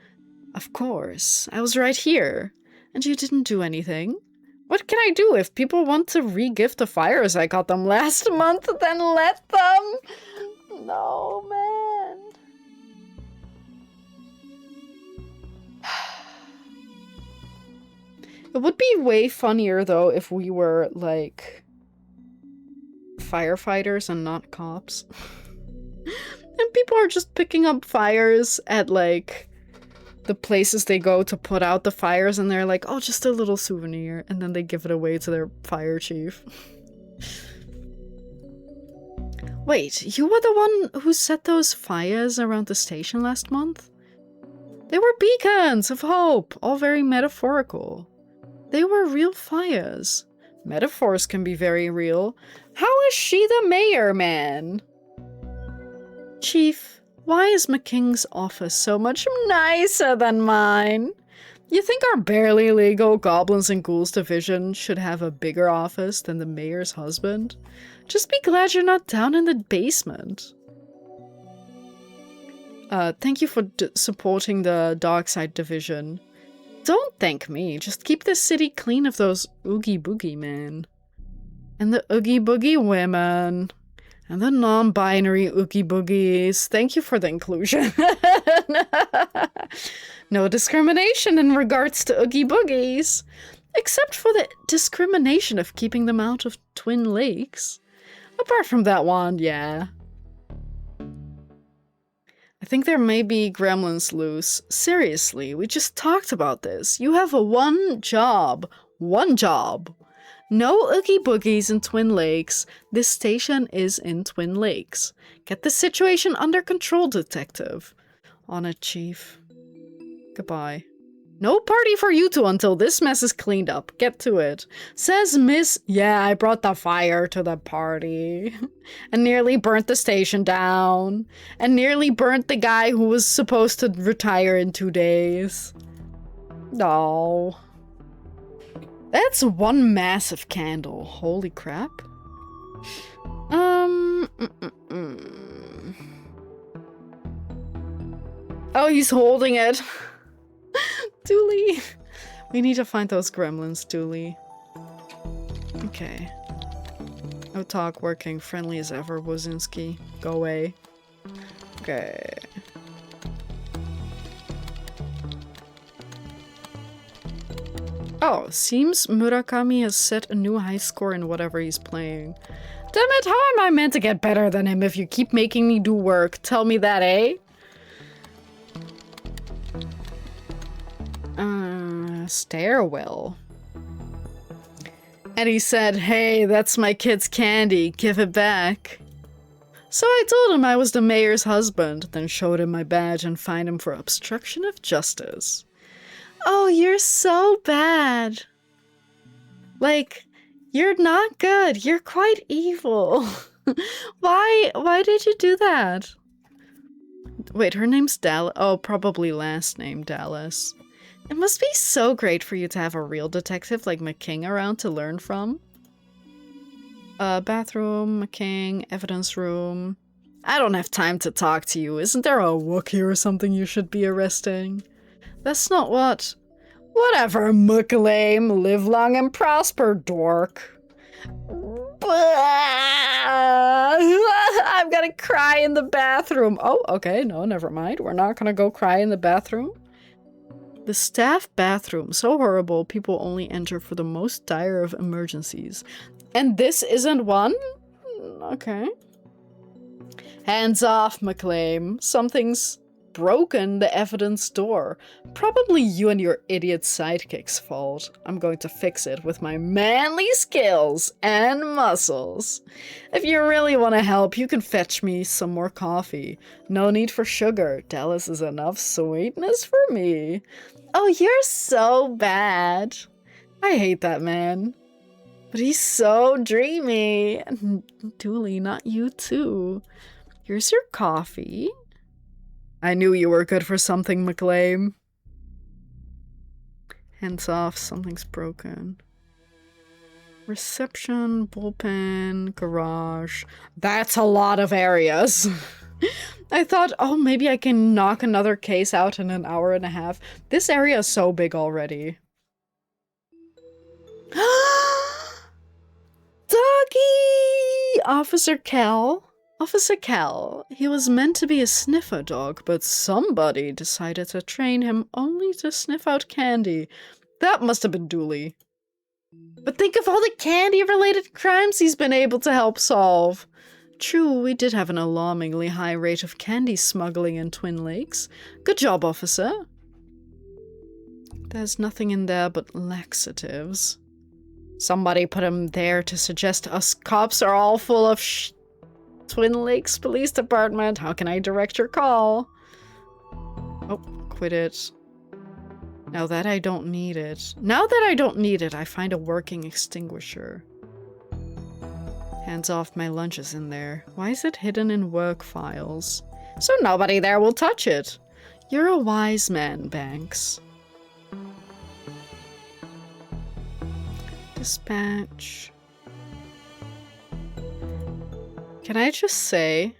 Of course. I was right here. And you didn't do anything? What can I do? If people want to re-gift the fires I got them last month, then let them! No, man. It would be way funnier, though, if we were, like, firefighters and not cops. And people are just picking up fires at, like, the places they go to put out the fires, and they're like, oh, just a little souvenir, and then they give it away to their fire chief. Wait, you were the one who set those fires around the station last month? They were beacons of hope, all very metaphorical. They were real fires. Metaphors can be very real. How is she the mayor, man? Chief, why is McKing's office so much nicer than mine? You think our barely legal Goblins and Ghouls division should have a bigger office than the mayor's husband? Just be glad you're not down in the basement. Thank you for supporting the Darkside division. Don't thank me, just keep the city clean of those Oogie Boogie men. And the Oogie Boogie women. And the non-binary Oogie Boogies. Thank you for the inclusion. No discrimination in regards to Oogie Boogies. Except for the discrimination of keeping them out of Twin Lakes. Apart from that one, yeah. I think there may be gremlins loose. Seriously, we just talked about this. You have one job. One job. No Oogie Boogies in Twin Lakes. This station is in Twin Lakes. Get the situation under control, detective. On it, chief. Goodbye. No party for you two until this mess is cleaned up. Get to it. Says Miss... Yeah, I brought the fire to the party. And nearly burnt the station down. And nearly burnt the guy who was supposed to retire in 2 days. No. That's one massive candle. Holy crap. Oh, he's holding it. Dooley. We need to find those gremlins, Dooley. Okay. No talk, working, friendly as ever, Wozinski. Go away. Okay. Oh, seems Murakami has set a new high score in whatever he's playing. Damn it, how am I meant to get better than him if you keep making me do work? Tell me that, eh? Stairwell. And he said, hey, that's my kid's candy, give it back. So I told him I was the mayor's husband, then showed him my badge and fined him for obstruction of justice. Oh, you're so bad. Like, you're not good. You're quite evil. Why did you do that? Wait, her name's Dallas. Oh, probably last name Dallas. It must be so great for you to have a real detective like McKing around to learn from. Bathroom, McKing, evidence room. I don't have time to talk to you. Isn't there a Wookiee or something you should be arresting? That's not what... Whatever, McLean. Live long and prosper, dork. I'm gonna cry in the bathroom. Oh, okay, no, never mind. We're not gonna go cry in the bathroom. The staff bathroom, so horrible, people only enter for the most dire of emergencies. And this isn't one? Okay. Hands off, McLean. Something's broken the evidence door. Probably you and your idiot sidekick's fault. I'm going to fix it with my manly skills and muscles. If you really want to help, you can fetch me some more coffee. No need for sugar. Dallas is enough sweetness for me. Oh, you're so bad. I hate that man. But he's so dreamy. Dooley, not you too. Here's your coffee. I knew you were good for something, McLean. Hands off, something's broken. Reception, bullpen, garage. That's a lot of areas. I thought, oh, maybe I can knock another case out in an hour and a half. This area is so big already. Officer Cal. Officer Cal. He was meant to be a sniffer dog, but somebody decided to train him only to sniff out candy. That must have been Dooley. But think of all the candy-related crimes he's been able to help solve. True, we did have an alarmingly high rate of candy smuggling in Twin Lakes. Good job, officer. There's nothing in there but laxatives. Somebody put him there to suggest us cops are all full of Twin Lakes Police Department. How can I direct your call? Oh, quit it. Now that I don't need it. Now that I don't need it, I find a working extinguisher. Hands off, my lunch is in there. Why is it hidden in work files? So nobody there will touch it. You're a wise man, Banks. Dispatch. Can I just say...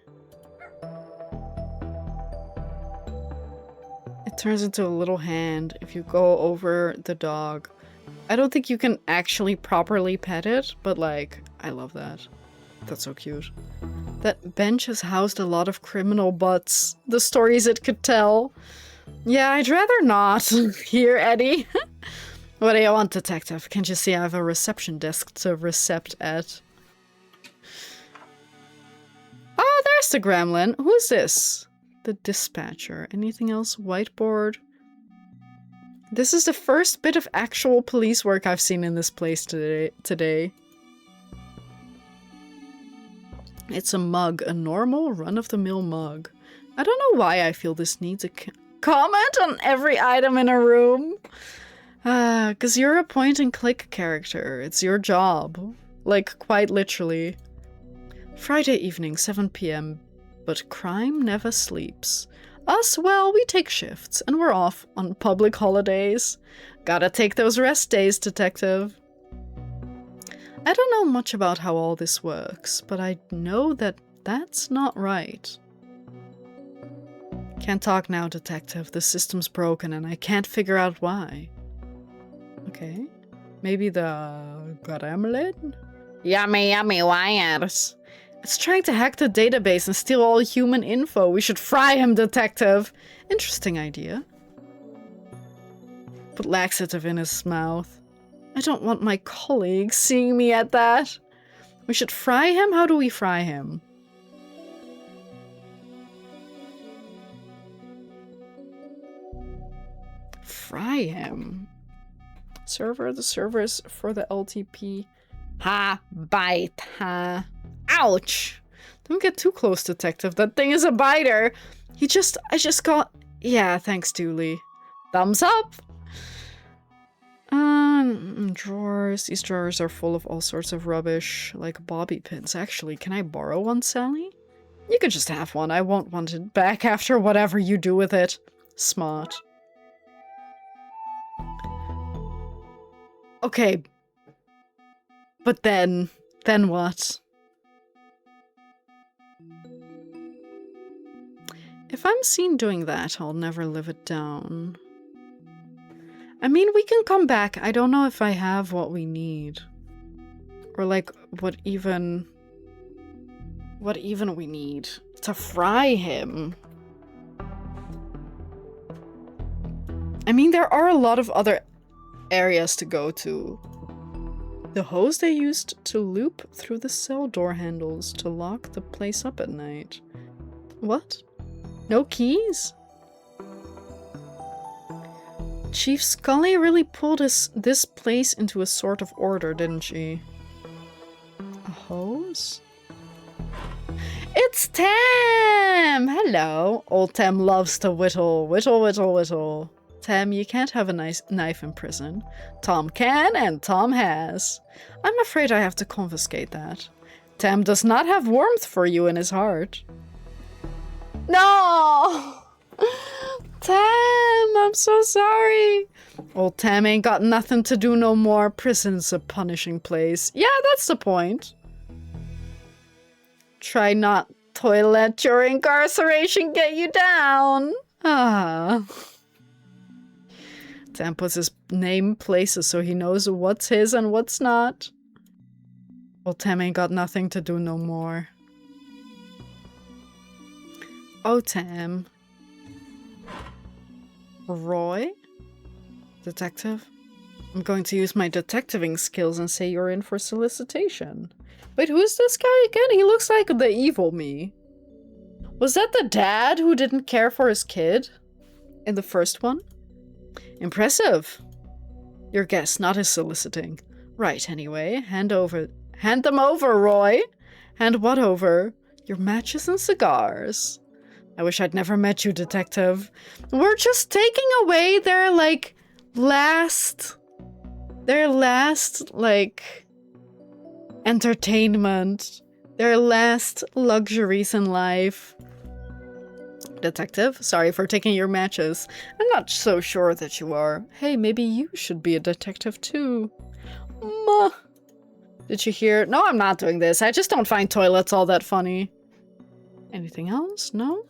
It turns into a little hand if you go over the dog. I don't think you can actually properly pet it, but like, I love that. That's so cute. That bench has housed a lot of criminal butts. The stories it could tell. Yeah, I'd rather not. Here, Eddie. What do you want, detective? Can't you see I have a reception desk to recept at? Oh, there's the gremlin. Who's this? The dispatcher. Anything else? Whiteboard. This is the first bit of actual police work I've seen in this place today. It's a mug. A normal, run-of-the-mill mug. I don't know why I feel this needs a comment on every item in a room. 'Cause you're a point-and-click character. It's your job. Like, quite literally. Friday evening, 7 p.m. But crime never sleeps. Us, well, we take shifts, and we're off on public holidays. Gotta take those rest days, detective. I don't know much about how all this works, but I know that that's not right. Can't talk now, detective. The system's broken, and I can't figure out why. Okay. Maybe the gremlin? Yummy, yummy wires. It's trying to hack the database and steal all human info. We should fry him, detective. Interesting idea. Put laxative in his mouth. I don't want my colleagues seeing me at that. We should fry him? How do we fry him? Fry him? Server? The servers for the LTP. Ha! Bite! Ha! Ouch! Don't get too close, detective. That thing is a biter! I just got... Yeah, thanks, Dooley. Thumbs up! Drawers. These drawers are full of all sorts of rubbish, like bobby pins. Actually, can I borrow one, Sally? You could just have one. I won't want it back after whatever you do with it. Smart. Okay. But then what? If I'm seen doing that, I'll never live it down. I mean, we can come back. I don't know if I have what we need. Or like, what even we need to fry him. I mean, there are a lot of other areas to go to. The hose they used to loop through the cell door handles to lock the place up at night. What? No keys? Chief Scully really pulled this place into a sort of order, didn't she? A hose? It's Tam! Hello. Old Tam loves to whittle. Whittle, whittle, whittle. Tam, you can't have a nice knife in prison. Tom can, and Tom has. I'm afraid I have to confiscate that. Tam does not have warmth for you in his heart. No! Tam, I'm so sorry. Old Tam ain't got nothing to do no more. Prison's a punishing place. Yeah, that's the point. Try not to let your incarceration get you down. Ah. Tam puts his name places so he knows what's his and what's not. Well, Tam ain't got nothing to do no more. Oh, Tam. Roy? Detective? I'm going to use my detectiving skills and say you're in for solicitation. Wait, who's this guy again? He looks like the evil me. Was that the dad who didn't care for his kid? In the first one? Impressive. Your guess, not his soliciting. Right, anyway. Hand them over, Roy! Hand what over? Your matches and cigars. I wish I'd never met you, detective. We're just taking away their, like, last, like, entertainment. Their last luxuries in life. Detective, sorry for taking your matches. I'm not so sure that you are. Hey, maybe you should be a detective too. Did you hear? No, I'm not doing this. I just don't find toilets all that funny. Anything else? No?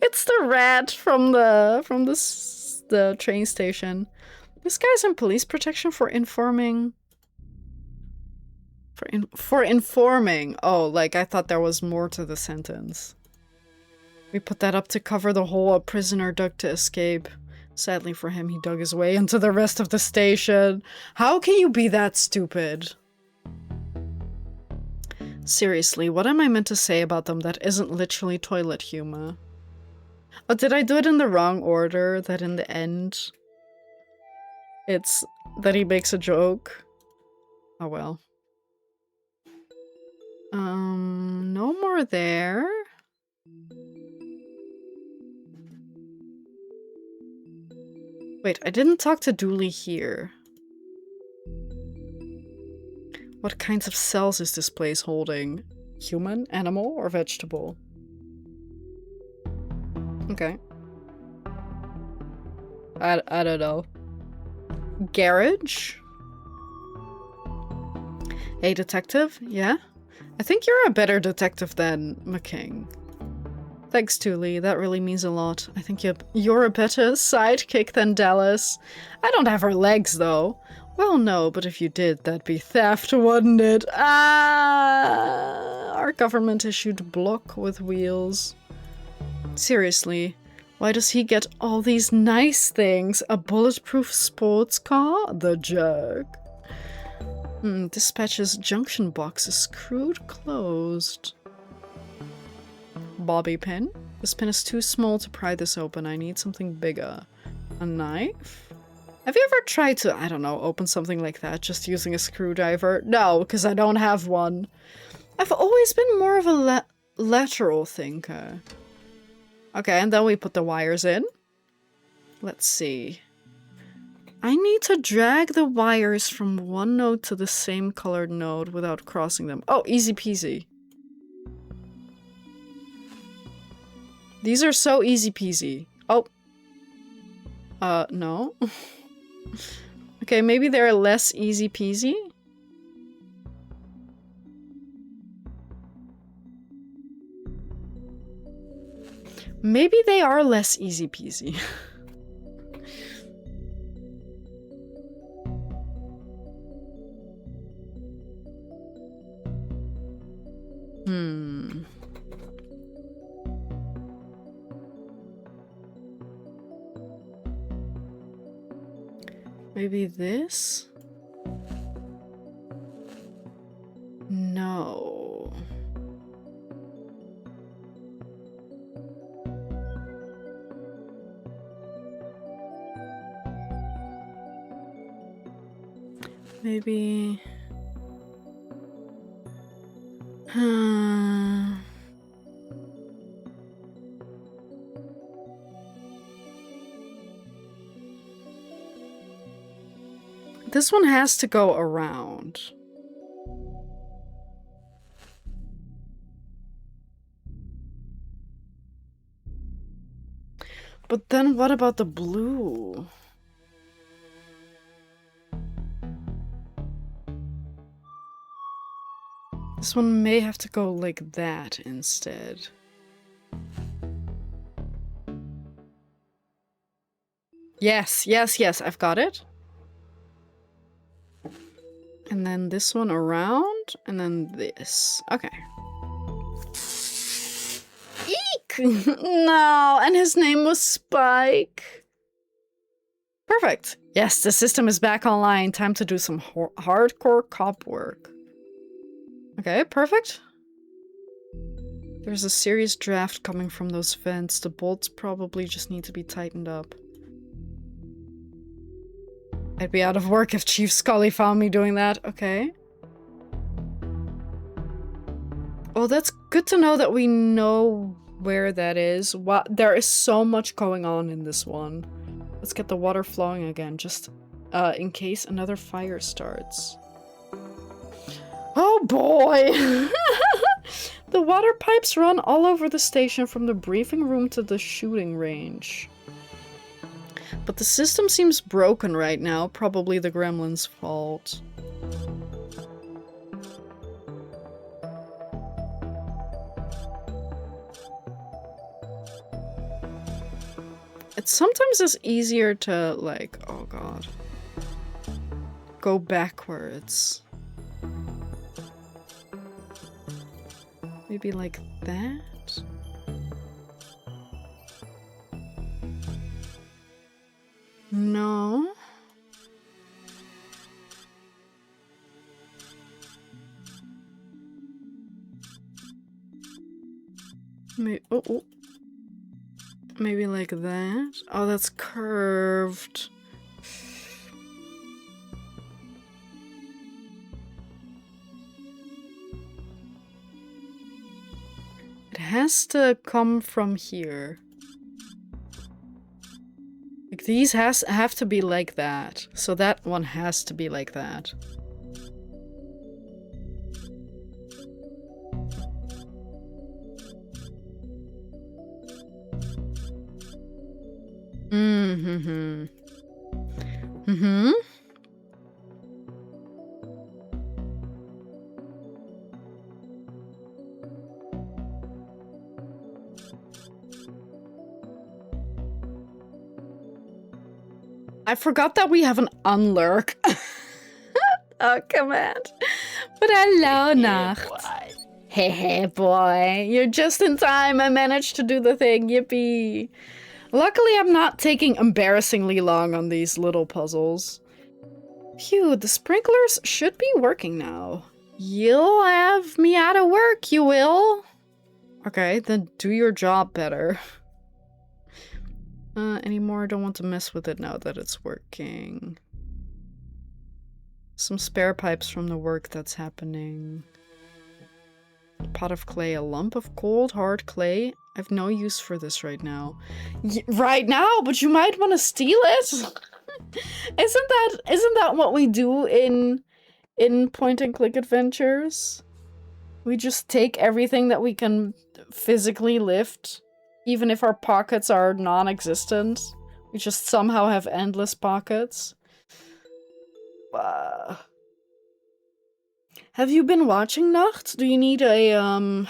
It's the rat from the train station. This guy's in police protection for informing. For informing. Oh, like I thought there was more to the sentence. We put that up to cover the hole a prisoner dug to escape. Sadly for him, he dug his way into the rest of the station. How can you be that stupid? Seriously, what am I meant to say about them that isn't literally toilet humor? Oh, did I do it in the wrong order? That in the end, it's that he makes a joke? Oh well. No more there. Wait, I didn't talk to Dooley here. What kinds of cells is this place holding? Human, animal, or vegetable? Okay. I don't know. Garage? Hey, detective? Yeah? I think you're a better detective than McKing. Thanks, Dooley. That really means a lot. I think you're a better sidekick than Dallas. I don't have her legs, though. Well, no, but if you did, that'd be theft, wouldn't it? Ah! Our government issued block with wheels. Seriously, why does he get all these nice things? A bulletproof sports car? The jerk. Dispatch's junction box is screwed closed. Bobby pin? This pin is too small to pry this open. I need something bigger. A knife? Have you ever tried to, I don't know, open something like that just using a screwdriver? No, because I don't have one. I've always been more of a lateral thinker. Okay, and then we put the wires in. Let's see. I need to drag the wires from one node to the same colored node without crossing them. Oh, easy peasy. These are so easy peasy. Oh. No. Okay, maybe they're less easy peasy? Maybe they are less easy peasy. Maybe this? No. Maybe... This one has to go around. But then what about the blue? This one may have to go like that instead. Yes, yes, yes, I've got it. And then this one around, and then this. Okay. Eek! No, and his name was Spike. Perfect. Yes, the system is back online. Time to do some hardcore cop work. Okay, perfect. There's a serious draft coming from those vents. The bolts probably just need to be tightened up. I'd be out of work if Chief Scully found me doing that. Okay. Well, that's good to know that we know where that is. There is so much going on in this one. Let's get the water flowing again, just in case another fire starts. Oh boy! The water pipes run all over the station from the briefing room to the shooting range. But the system seems broken right now, probably the gremlin's fault. It's sometimes it's easier to, like, oh god, go backwards. Maybe like that? No. Maybe, oh. Maybe like that? Oh, that's curved. It has to come from here. Like these have to be like that. So that one has to be like that. Mm-hmm. Mm-hmm. I forgot that we have an unlurk. Oh, command. But hello, Nacht. Hey, boy. You're just in time. I managed to do the thing. Yippee. Luckily, I'm not taking embarrassingly long on these little puzzles. Phew, the sprinklers should be working now. You'll have me out of work, you will. Okay, then do your job better. Anymore, I don't want to mess with it now that it's working. Some spare pipes from the work that's happening. A pot of clay, a lump of cold, hard clay. I have no use for this right now. Right now? But you might want to steal it? Isn't that what we do in point and click adventures? We just take everything that we can physically lift, even if our pockets are non-existent. We just somehow have endless pockets. Have you been watching Nacht? Do you need a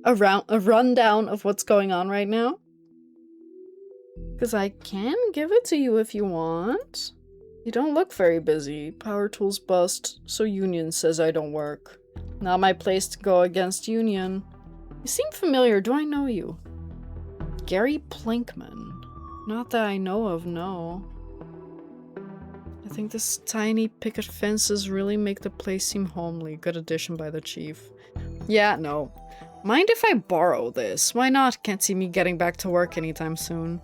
rundown of what's going on right now? Because I can give it to you if you want. You don't look very busy. Power tools bust, so Union says I don't work. Not my place to go against Union. You seem familiar. Do I know you? Gary Plinkman. Not that I know of, no. I think this tiny picket fences really make the place seem homely. Good addition by the chief. Yeah, no. Mind if I borrow this? Why not? Can't see me getting back to work anytime soon.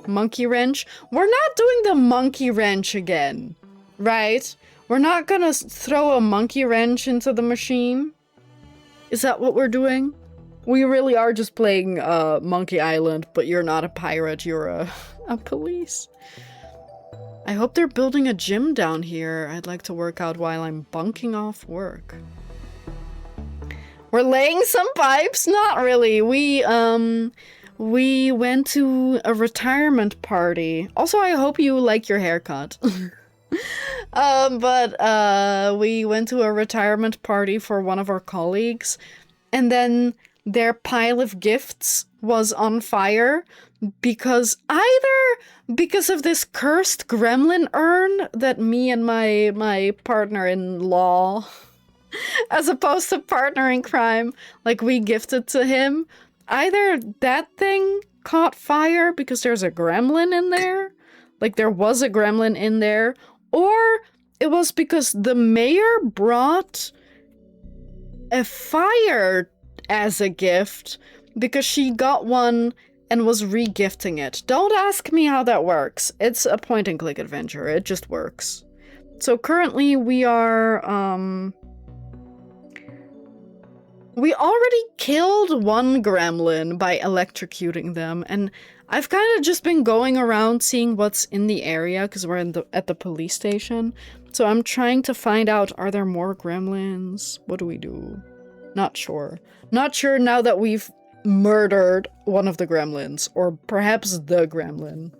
Monkey wrench? We're not doing the monkey wrench again, right? We're not gonna throw a monkey wrench into the machine? Is that what we're doing? We really are just playing Monkey Island, but you're not a pirate, you're a police. I hope they're building a gym down here. I'd like to work out while I'm bunking off work. We're laying some pipes? Not really. We went to a retirement party. Also, I hope you like your haircut. But we went to a retirement party for one of our colleagues, and then their pile of gifts was on fire, because either because of this cursed gremlin urn that me and my partner-in-law, as opposed to partner in crime, like we gifted to him, either that thing caught fire because there's a gremlin in there, like there was a gremlin in there, or it was because the mayor brought a fire as a gift because she got one and was re-gifting it. Don't ask me how that works. It's a point-and-click adventure. It just works. So currently we are, we already killed one gremlin by electrocuting them, and I've kind of just been going around seeing what's in the area because we're at the police station. So I'm trying to find out, are there more gremlins? What do we do? Not sure. Not sure now that we've murdered one of the gremlins, or perhaps the gremlin.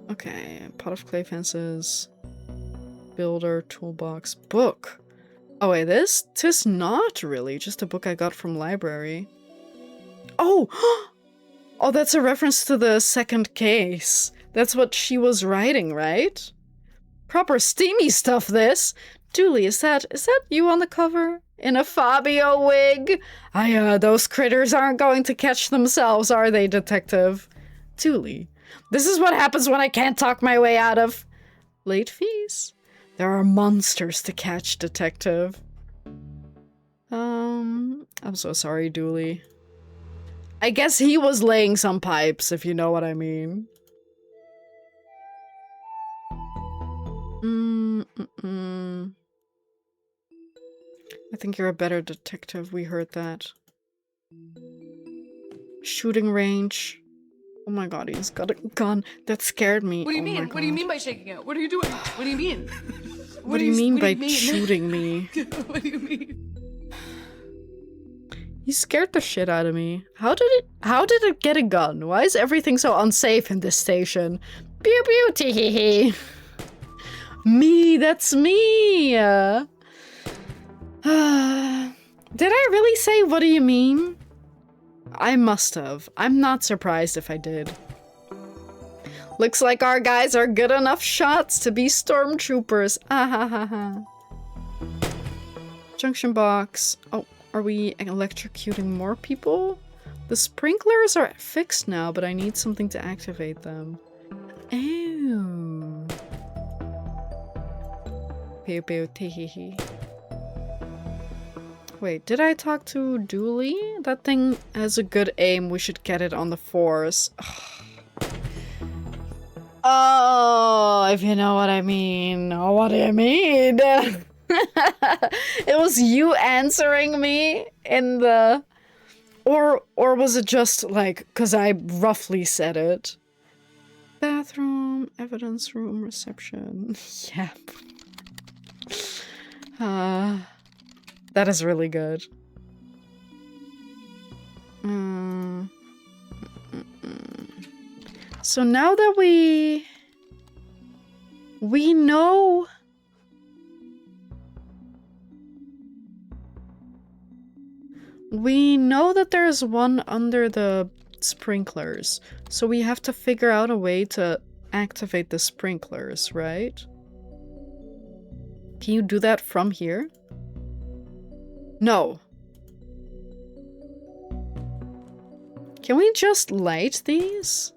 Okay, pot of clay fences, builder, toolbox, book. Oh wait, tis not really just a book I got from library. Oh! Oh, that's a reference to the second case. That's what she was writing, right? Proper steamy stuff, this. Dooley, is that you on the cover? In a Fabio wig? Those critters aren't going to catch themselves, are they, detective? Dooley, this is what happens when I can't talk my way out of late fees. There are monsters to catch, detective. I'm so sorry, Dooley. I guess he was laying some pipes, if you know what I mean. I think you're a better detective. We heard that. Shooting range. Oh my god, he's got a gun. That scared me. What do you mean? What do you mean by shaking it? What are you doing? What do you mean? What do you mean by shooting me? What do you mean? He scared the shit out of me. How did it get a gun? Why is everything so unsafe in this station? Pew pew tee hee hee. Me, that's me. Did I really say what do you mean? I must have. I'm not surprised if I did. Looks like our guys are good enough shots to be stormtroopers. Ah ha ha ha. Junction box. Oh, are we electrocuting more people? The sprinklers are fixed now, but I need something to activate them. Ew. Pew pew tee hee hee. Wait, did I talk to Dooley? That thing has a good aim. We should get it on the force. Oh, if you know what I mean. Oh, what do you mean? It was you answering me in the... Or was it just like, because I roughly said it? Bathroom, evidence room, reception. Yep. That is really good. So now that we know that there's one under the sprinklers, so we have to figure out a way to activate the sprinklers, right? Can you do that from here? No. Can we just light these?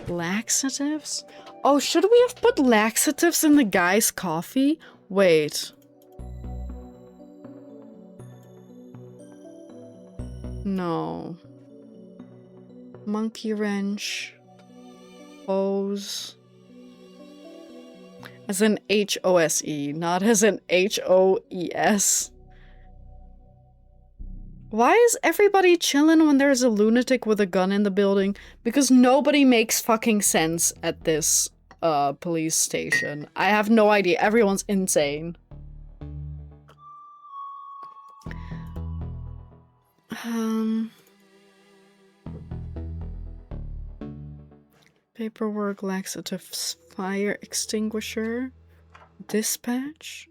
Laxatives? Oh, should we have put laxatives in the guy's coffee? Wait. No. Monkey wrench. Hose. As in H-O-S-E, not as in H-O-E-S. Why is everybody chilling when there's a lunatic with a gun in the building? Because nobody makes fucking sense at this police station. I have no idea. Everyone's insane. Paperwork, laxatives, fire extinguisher, dispatch.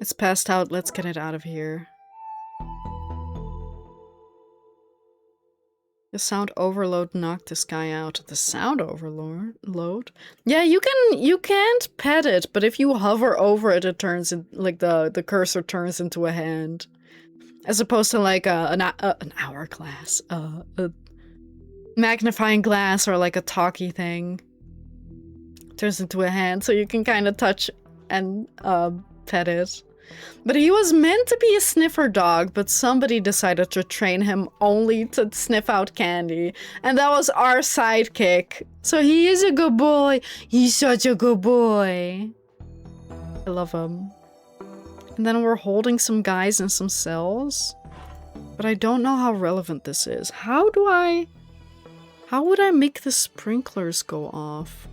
It's passed out. Let's get it out of here. The sound overload knocked this guy out. The sound overload? Yeah, you can't pet it, but if you hover over it, it turns in, like the cursor turns into a hand. As opposed to like an hourglass, a magnifying glass, or like a talkie thing. Turns into a hand, so you can kind of touch and pet it. But he was meant to be a sniffer dog, but somebody decided to train him only to sniff out candy. And that was our sidekick. So he is a good boy. He's such a good boy. I love him. And then we're holding some guys in some cells. But I don't know how relevant this is. How would I make the sprinklers go off?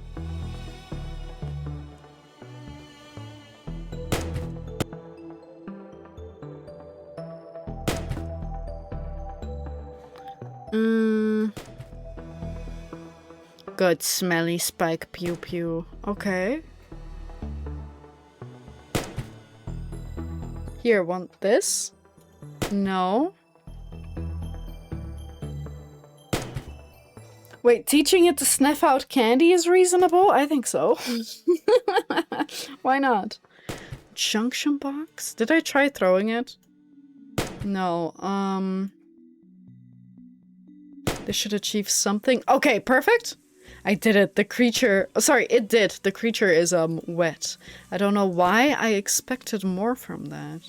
Good smelly spike pew pew. Okay. Here, want this? No. Wait, teaching it to sniff out candy is reasonable? I think so. Why not? Junction box? Did I try throwing it? No, this should achieve something. Okay, perfect. I did it. The creature... Sorry, it did. The creature is, wet. I don't know why I expected more from that.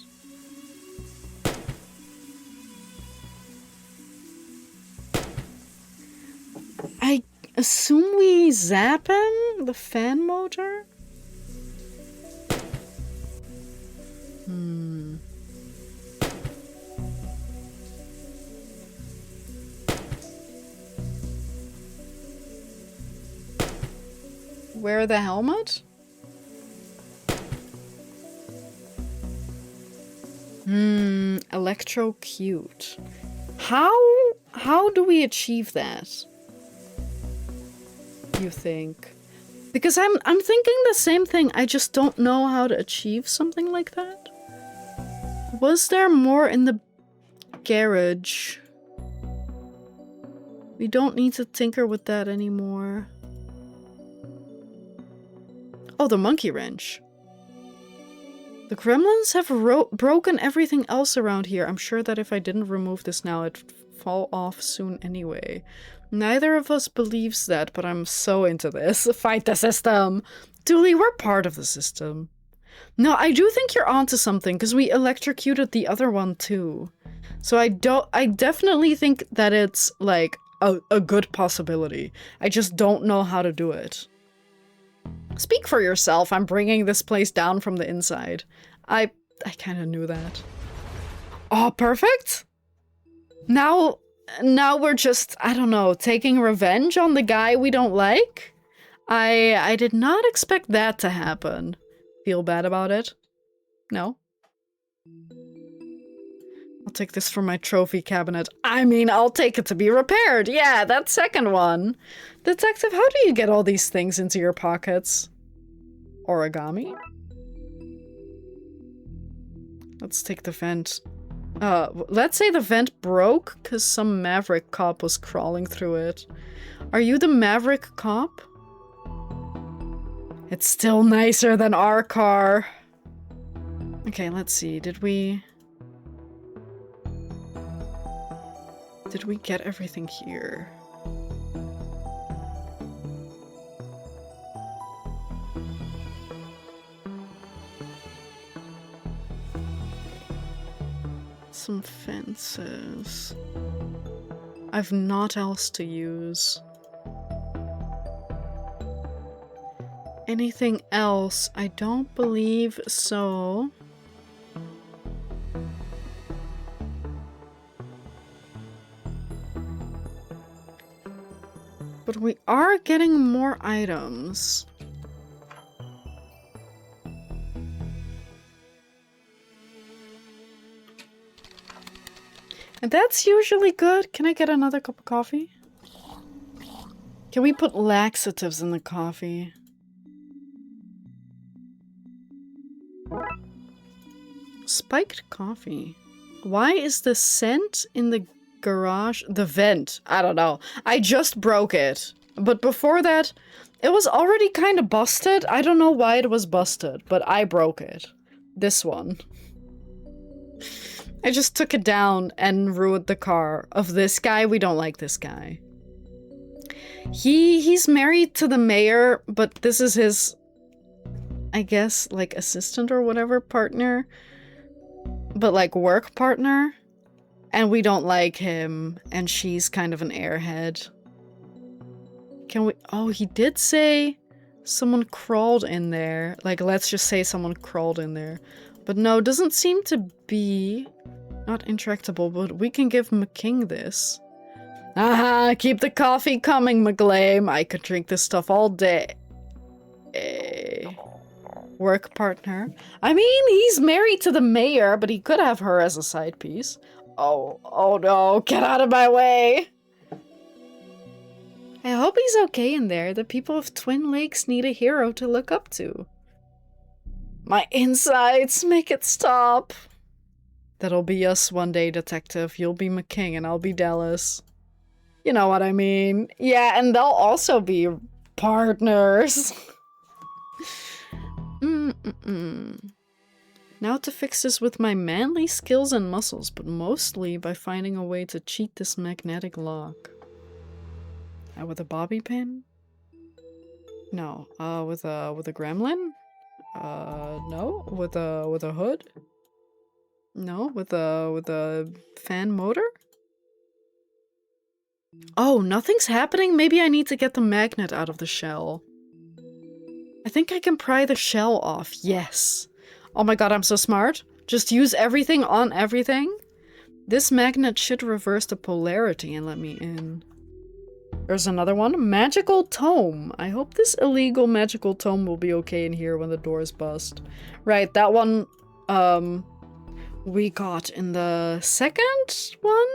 I assume we zap him? The fan motor? Wear the helmet? Electrocute. How do we achieve that? You think? Because I'm thinking the same thing. I just don't know how to achieve something like that. Was there more in the garage? We don't need to tinker with that anymore. Oh, the monkey wrench. The gremlins have broken everything else around here. I'm sure that if I didn't remove this now, it'd fall off soon anyway. Neither of us believes that, but I'm so into this. Fight the system! Dooley, we're part of the system. No, I do think you're onto something, because we electrocuted the other one too. So I definitely think that it's, like, a good possibility. I just don't know how to do it. Speak for yourself, I'm bringing this place down from the inside. I kind of knew that. Oh, perfect! Now we're just, I don't know, taking revenge on the guy we don't like? I did not expect that to happen. Feel bad about it? No? I'll take this from my trophy cabinet. I mean, I'll take it to be repaired. Yeah, that second one. Detective, how do you get all these things into your pockets? Origami? Let's take the vent. Let's say the vent broke because some maverick cop was crawling through it. Are you the maverick cop? It's still nicer than our car. Okay, let's see. Did we get everything here? Some fences. I've naught else to use. Anything else? I don't believe so. But we are getting more items. And that's usually good. Can I get another cup of coffee? Can we put laxatives in the coffee? Spiked coffee. Why is the scent in the garage? The vent. I don't know. I just broke it. But before that, it was already kind of busted. I don't know why it was busted, but I broke it. This one. I just took it down and ruined the car of this guy. We don't like this guy. He's married to the mayor, but this is his, I guess, like, assistant or whatever partner. But, like, work partner. And we don't like him. And she's kind of an airhead. Can we... Oh, he did say someone crawled in there. Like, let's just say someone crawled in there. But no, doesn't seem to be... Not intractable, but we can give McKing this. Aha! Keep the coffee coming, McGlame. I could drink this stuff all day. Work partner. I mean, he's married to the mayor, but he could have her as a side piece. Oh no, get out of my way! I hope he's okay in there. The people of Twin Lakes need a hero to look up to. My insides, make it stop. That'll be us one day, detective. You'll be McKing and I'll be Dallas. You know what I mean. Yeah, and they'll also be partners. Now to fix this with my manly skills and muscles, but mostly by finding a way to cheat this magnetic lock. With a bobby pin? No. With a gremlin? No. With a hood? No. With a fan motor? Oh, nothing's happening? Maybe I need to get the magnet out of the shell. I think I can pry the shell off. Yes. Oh my god, I'm so smart. Just use everything on everything. This magnet should reverse the polarity and let me in. There's another one. Magical tome. I hope this illegal magical tome will be okay in here when the doors bust. Right, that one, we got in the second one?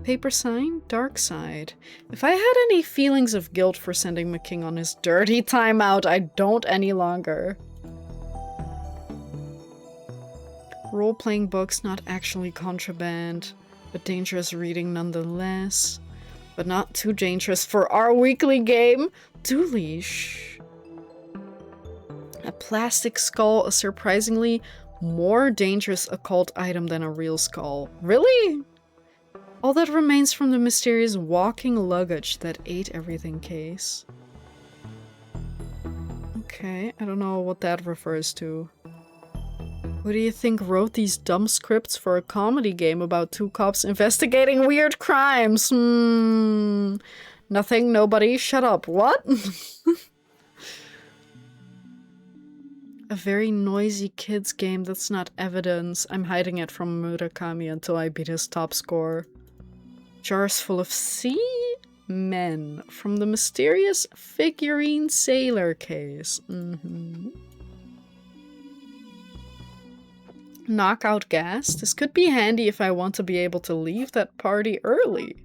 Paper sign? Darkside. If I had any feelings of guilt for sending McKing on his dirty timeout, I don't any longer. Role-playing books, not actually contraband, but dangerous reading nonetheless. But not too dangerous for our weekly game. Doolish. A plastic skull, a surprisingly more dangerous occult item than a real skull. Really? All that remains from the mysterious walking luggage that ate everything case. Okay, I don't know what that refers to. Who do you think wrote these dumb scripts for a comedy game about two cops investigating weird crimes? Nothing, nobody, shut up. What? A very noisy kids game that's not evidence. I'm hiding it from Murakami until I beat his top score. Jars full of seamen from the mysterious figurine sailor case. Knockout gas. This could be handy if I want to be able to leave that party early.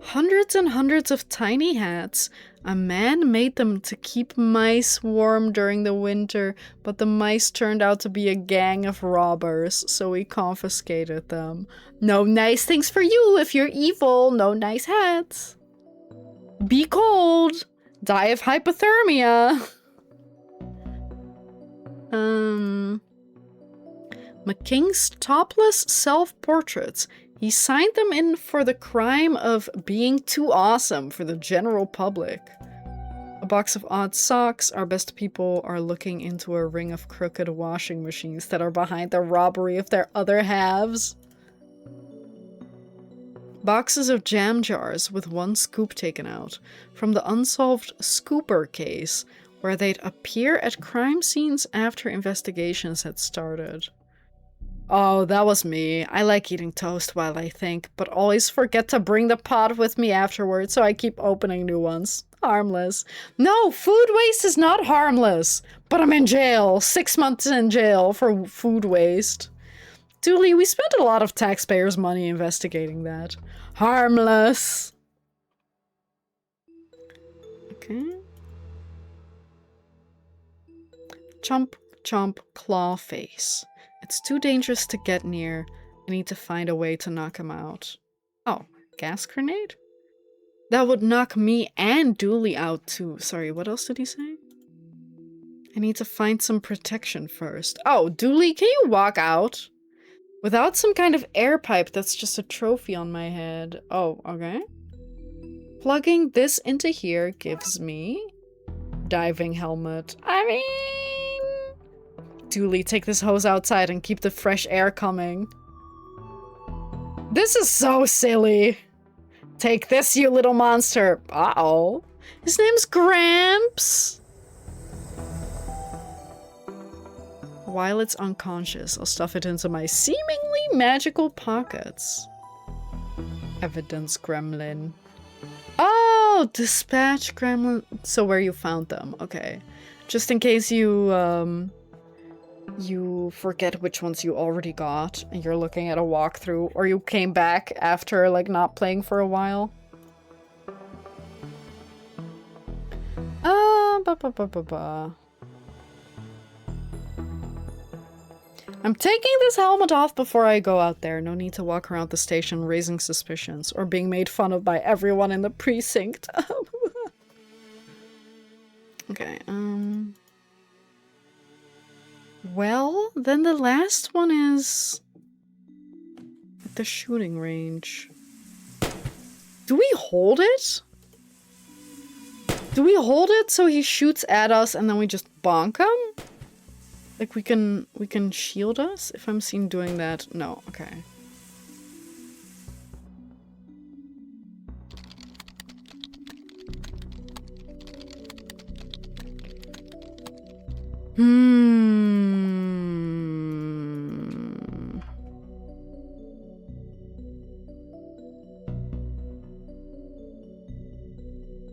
Hundreds and hundreds of tiny hats. A man made them to keep mice warm during the winter, but the mice turned out to be a gang of robbers, so we confiscated them. No nice things for you if you're evil. No nice hats. Be cold. Die of hypothermia. McKing's topless self-portraits. He signed them in for the crime of being too awesome for the general public. A box of odd socks. Our best people are looking into a ring of crooked washing machines that are behind the robbery of their other halves. Boxes of jam jars with one scoop taken out from the unsolved scooper case, where they'd appear at crime scenes after investigations had started. Oh, that was me. I like eating toast while I think, but always forget to bring the pot with me afterwards, so I keep opening new ones. Harmless. No, food waste is not harmless, but I'm in jail. 6 months in jail for food waste. Dooley, we spent a lot of taxpayers' money investigating that. Harmless. Okay. Chomp, chomp, claw face. It's too dangerous to get near. I need to find a way to knock him out. Oh, gas grenade? That would knock me and Dooley out too. Sorry, what else did he say? I need to find some protection first. Oh, Dooley, can you walk out? Without some kind of air pipe, that's just a trophy on my head. Oh, okay. Plugging this into here gives me diving helmet. I mean, Dooley, take this hose outside and keep the fresh air coming. This is so silly. Take this, you little monster. Uh-oh. His name's Gramps. While it's unconscious, I'll stuff it into my seemingly magical pockets. Evidence gremlin. Oh, dispatch gremlin. So where you found them. Okay. Just in case you, you forget which ones you already got and you're looking at a walkthrough, or you came back after, like, not playing for a while. I'm taking this helmet off before I go out there. No need to walk around the station raising suspicions or being made fun of by everyone in the precinct. Okay, well, then the last one is at the shooting range. Do we hold it? Do we hold it so he shoots at us and then we just bonk him? Like we can shield us if I'm seen doing that? No, okay.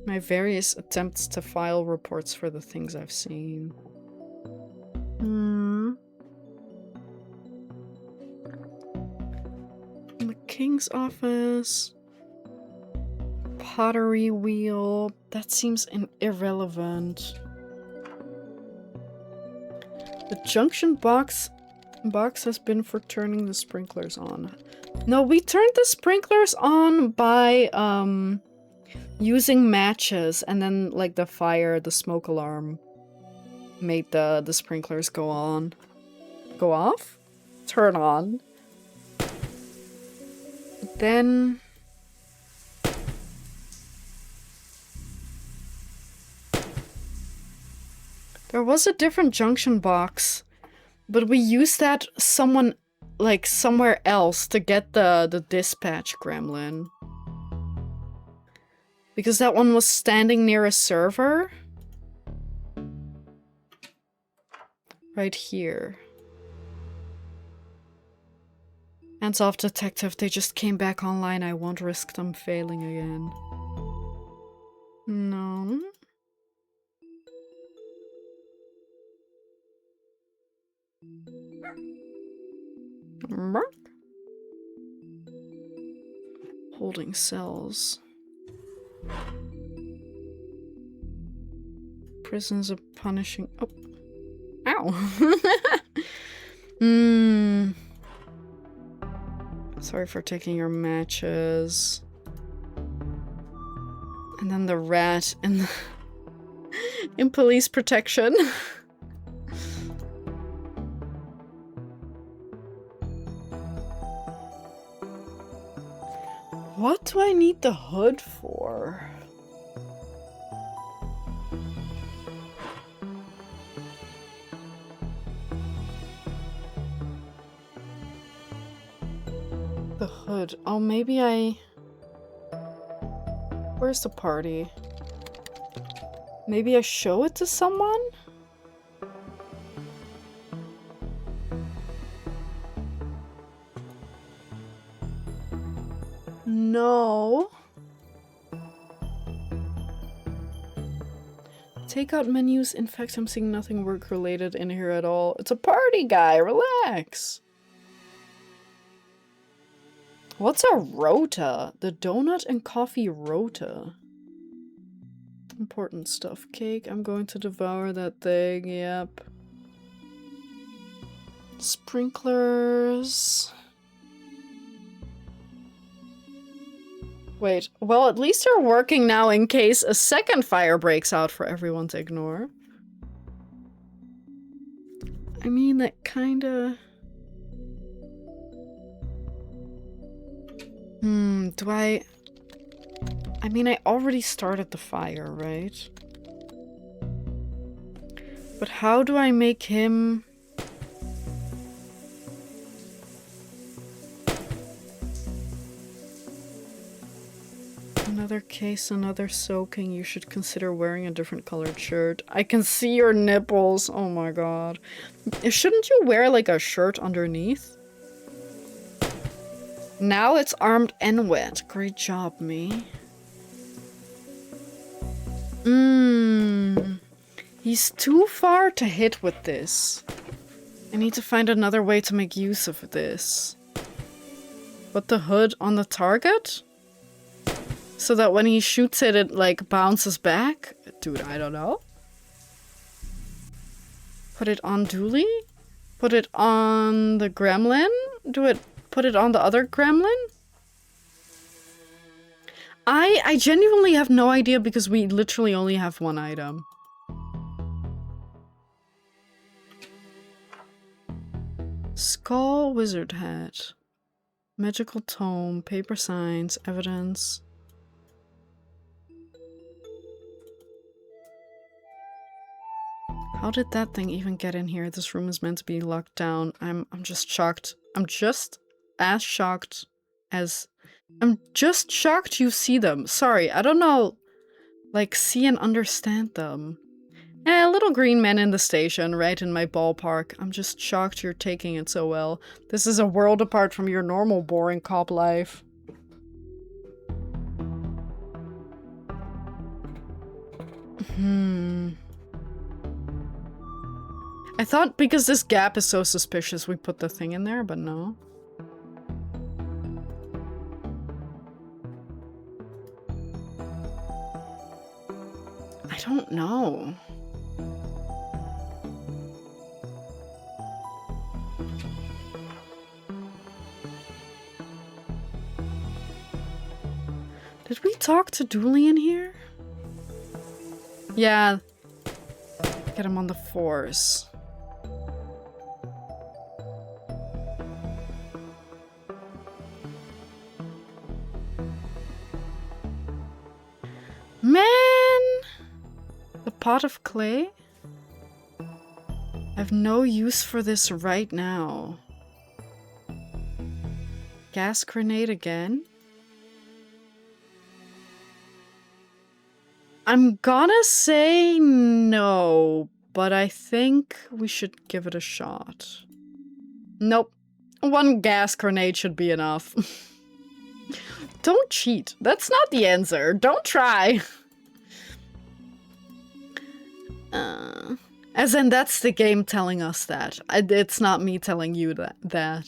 My various attempts to file reports for the things I've seen. The king's office. Pottery wheel. That seems irrelevant. The junction box has been for turning the sprinklers on. No, we turned the sprinklers on by using matches, and then like the smoke alarm made the sprinklers go on. Go off? Turn on. Then there was a different junction box, but we used that somewhere else to get the dispatch gremlin. Because that one was standing near a server. Right here. Hands off, detective. They just came back online. I won't risk them failing again. No. Mark. Holding cells. Prisons of punishing. Oh. Ow. Sorry for taking your matches. And then the rat in the in police protection. What do I need the hood for? The hood. Oh, maybe I... Where's the party? Maybe I show it to someone? No. Take out menus. In fact, I'm seeing nothing work-related in here at all. It's a party guy. Relax. What's a rota? The donut and coffee rota. Important stuff. Cake. I'm going to devour that thing. Yep. Sprinklers. Wait. Well, at least they're working now in case a second fire breaks out for everyone to ignore. I mean, that kinda... do I mean, I already started the fire, right? But how do I make him... Another case, another soaking. You should consider wearing a different colored shirt. I can see your nipples. Oh my god. Shouldn't you wear like a shirt underneath? Now it's armed and wet. Great job, me. He's too far to hit with this. I need to find another way to make use of this. Put the hood on the target? So that when he shoots it, it like bounces back? Dude, I don't know. Put it on Dooley? Put it on the gremlin? Put it on the other gremlin? I genuinely have no idea because we literally only have one item. Skull, wizard hat. Magical tome, paper signs, evidence. How did that thing even get in here? This room is meant to be locked down. I'm just shocked. I'm just as shocked as... I'm just shocked you see them. Sorry, I don't know. Like, see and understand them. Little green man in the station, right in my ballpark. I'm just shocked you're taking it so well. This is a world apart from your normal boring cop life. I thought because this gap is so suspicious we put the thing in there, but no. I don't know. Did we talk to Dooley in here? Yeah. Get him on the force. Man! The pot of clay? I have no use for this right now. Gas grenade again? I'm gonna say no, but I think we should give it a shot. Nope. One gas grenade should be enough. Don't cheat. That's not the answer. Don't try. As in, that's the game telling us that. It's not me telling you that.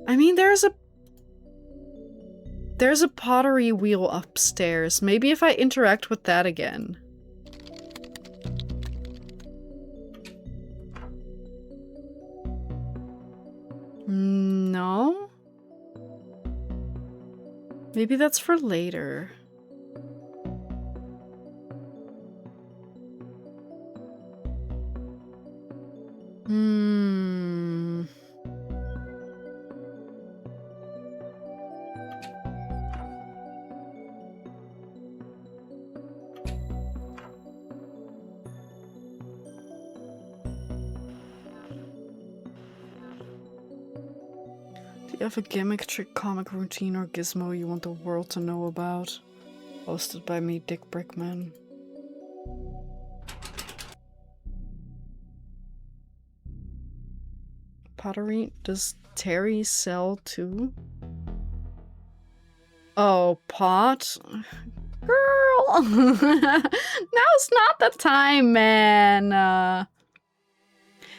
I mean, there's a pottery wheel upstairs. Maybe if I interact with that again. No? Maybe that's for later. Do you have a gimmick, trick, comic routine, or gizmo you want the world to know about? Hosted by me, Dick Brickman. Pottery? Does Terry sell too? Oh, pot? Girl! Now's not the time, man!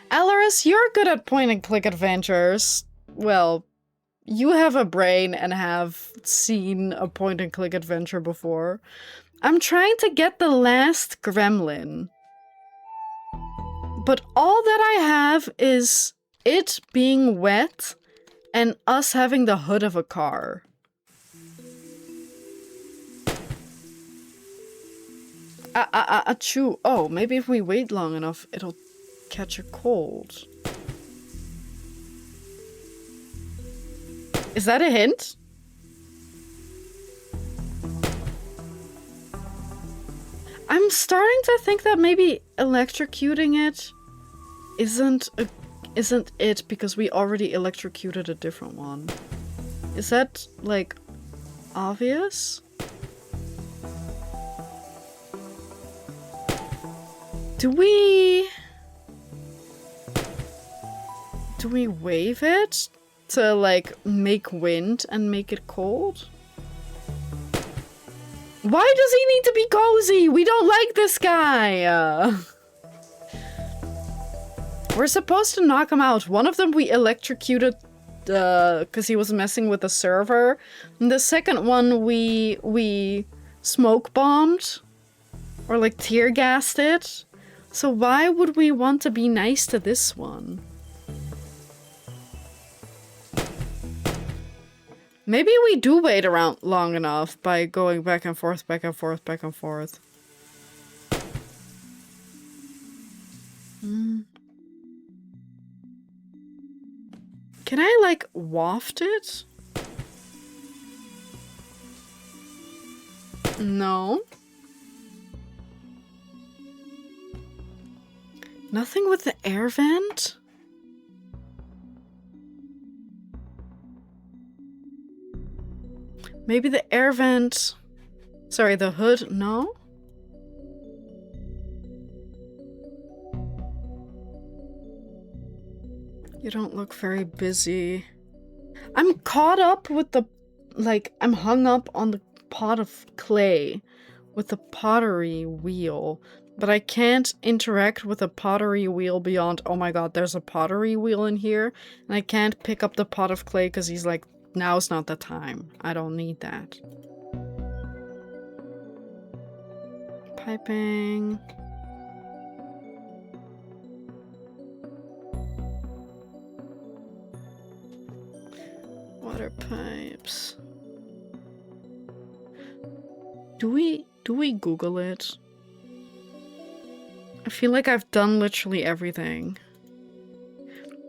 Alaris, you're good at point and click adventures. Well, you have a brain and have seen a point and click adventure before. I'm trying to get the last gremlin. But all that I have is it being wet and us having the hood of a car. Achoo. Oh, maybe if we wait long enough, it'll catch a cold. Is that a hint? I'm starting to think that maybe electrocuting it isn't it because we already electrocuted a different one. Is that, like, obvious? Do we wave it to, like, make wind and make it cold? Why does he need to be cozy? We don't like this guy! We're supposed to knock him out. One of them we electrocuted because he was messing with the server. And the second one we smoke bombed. Or like tear gassed it. So why would we want to be nice to this one? Maybe we do wait around long enough by going back and forth, back and forth, back and forth. Can I, like, waft it? No. Nothing with the air vent? Maybe the air vent... Sorry, the hood? No? You don't look very busy. I'm caught up with the... Like, I'm hung up on the pot of clay with the pottery wheel. But I can't interact with a pottery wheel beyond, oh my god, there's a pottery wheel in here. And I can't pick up the pot of clay because he's like, now's not the time. I don't need that. Piping. Water pipes. Do we Google it? I feel like I've done literally everything.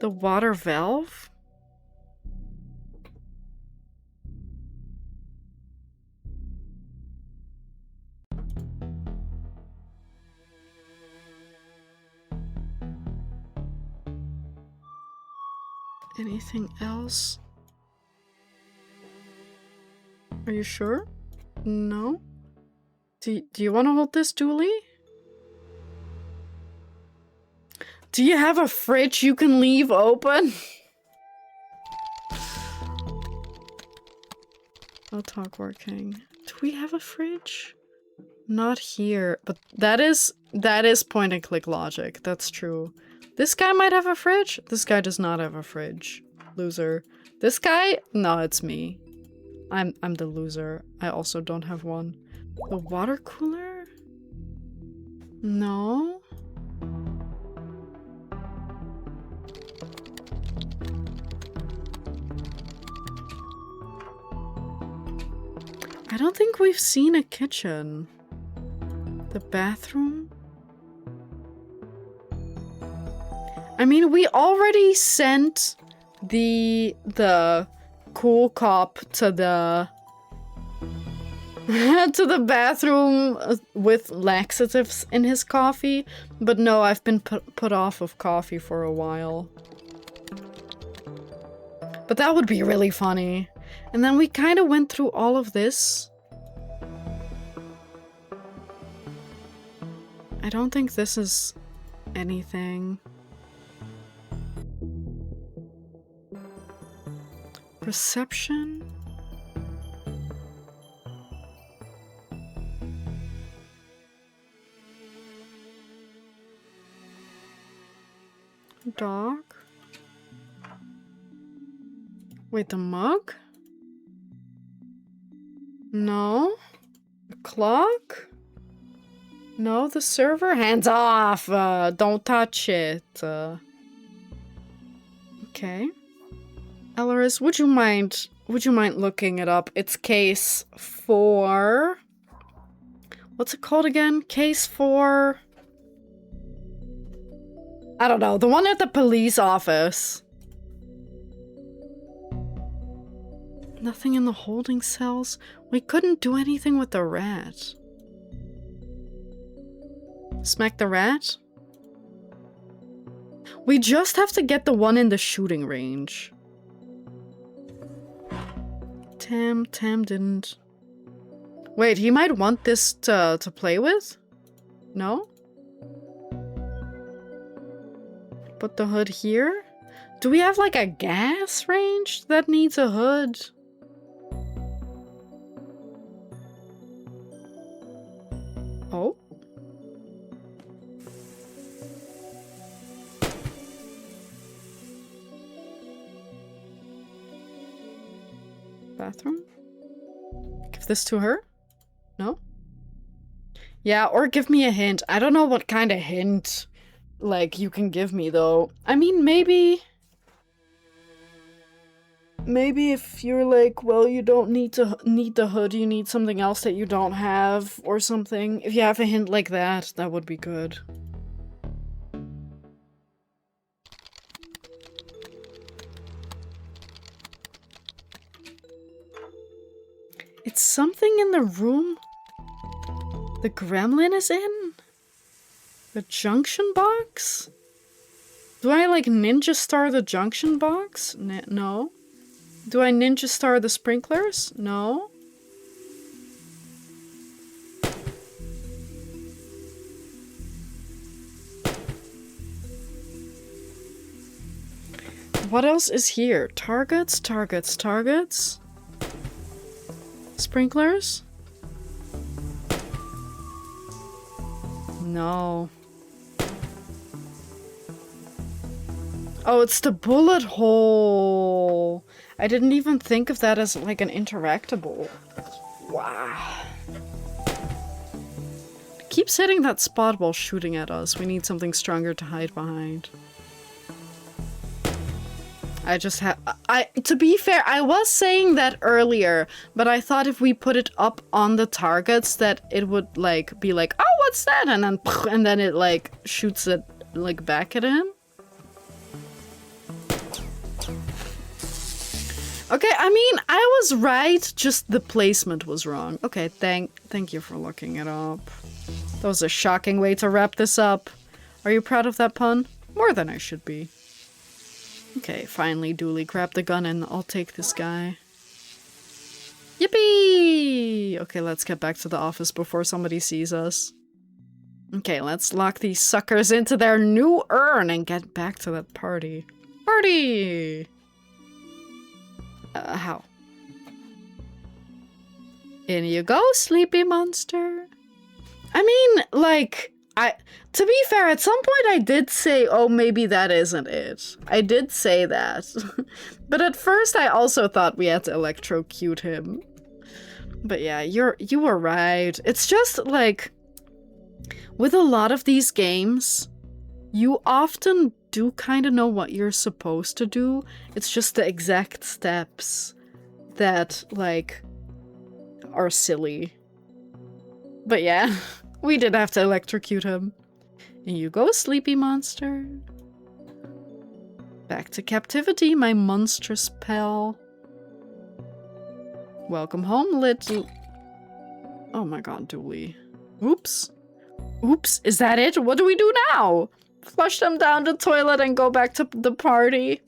The water valve? Anything else? Are you sure? No? Do you want to hold this, Dooley? Do you have a fridge you can leave open? No talk working. Do we have a fridge? Not here, but that is point and click logic. That's true. This guy might have a fridge. This guy does not have a fridge. Loser. This guy? No, it's me. I'm the loser. I also don't have one. The water cooler? No. I don't think we've seen a kitchen. The bathroom? I mean, we already sent the cool cop to the to the bathroom with laxatives in his coffee, but no, I've been put off of coffee for a while. But that would be really funny. And then we kind of went through all of this. I don't think this is anything. Reception? Dog. Wait, the mug? No. The clock? No, the server? Hands off! Don't touch it. Okay. Elleris, would you mind looking it up? It's case 4. What's it called again? Case 4. I don't know. The one at the police office. Nothing in the holding cells. We couldn't do anything with the rat. Smack the rat? We just have to get the one in the shooting range. Tam didn't. Wait, he might want this to play with? No? Put the hood here? Do we have like a gas range that needs a hood? Oh? Bathroom? Give this to her? No? Yeah, or give me a hint. I don't know what kind of hint, like, you can give me, though. I mean, maybe if you're like, well, you don't need the hood, you need something else that you don't have, or something. If you have a hint like that, that would be good. It's something in the room the gremlin is in? The junction box? Do I like ninja star the junction box? No. Do I ninja star the sprinklers? No. What else is here? Targets? Sprinklers? No. Oh, it's the bullet hole. I didn't even think of that as like an interactable. Wow. Keeps hitting that spot while shooting at us. We need something stronger to hide behind. To be fair, I was saying that earlier, but I thought if we put it up on the targets that it would like be like, oh, what's that? And then it like shoots it like back at him. Okay, I mean, I was right, just the placement was wrong. Okay, thank you for looking it up. That was a shocking way to wrap this up. Are you proud of that pun? More than I should be. Okay, finally, Dooley, grab the gun and I'll take this guy. Yippee! Okay, let's get back to the office before somebody sees us. Okay, let's lock these suckers into their new urn and get back to that party. Party! How? In you go, sleepy monster. I mean, like, to be fair, at some point I did say, oh, maybe that isn't it. I did say that. But at first I also thought we had to electrocute him. But yeah, you were right. It's just, like, with a lot of these games, you often do kind of know what you're supposed to do. It's just the exact steps that, like, are silly. But yeah, we did have to electrocute him. And you go, sleepy monster. Back to captivity, my monstrous pal. Welcome home, little... Oh my god, Dooley. Oops. Oops, is that it? What do we do now? Flush them down the toilet and go back to the party.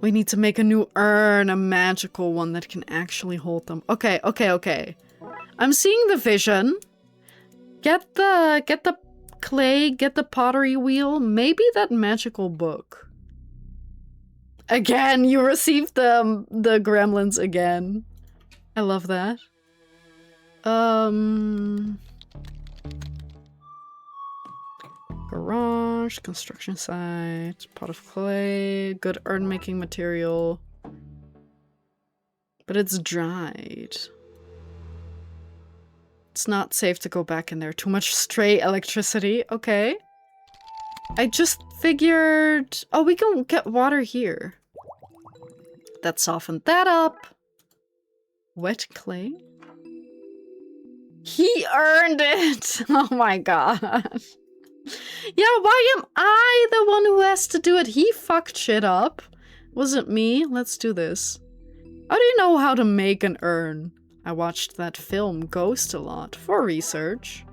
We need to make a new urn, a magical one that can actually hold them. Okay. I'm seeing the vision. Get the clay, get the pottery wheel, maybe that magical book. Again, you received the gremlins again. I love that. Garage, construction site, pot of clay, good urn making material. But it's dried. It's not safe to go back in there. Too much stray electricity. Okay. I just figured... Oh, we can get water here. That softened that up. Wet clay? He earned it! Oh my god. Yeah, why am I the one who has to do it? He fucked shit up. Wasn't me. Let's do this. How do you know how to make an urn? I watched that film Ghost a lot for research.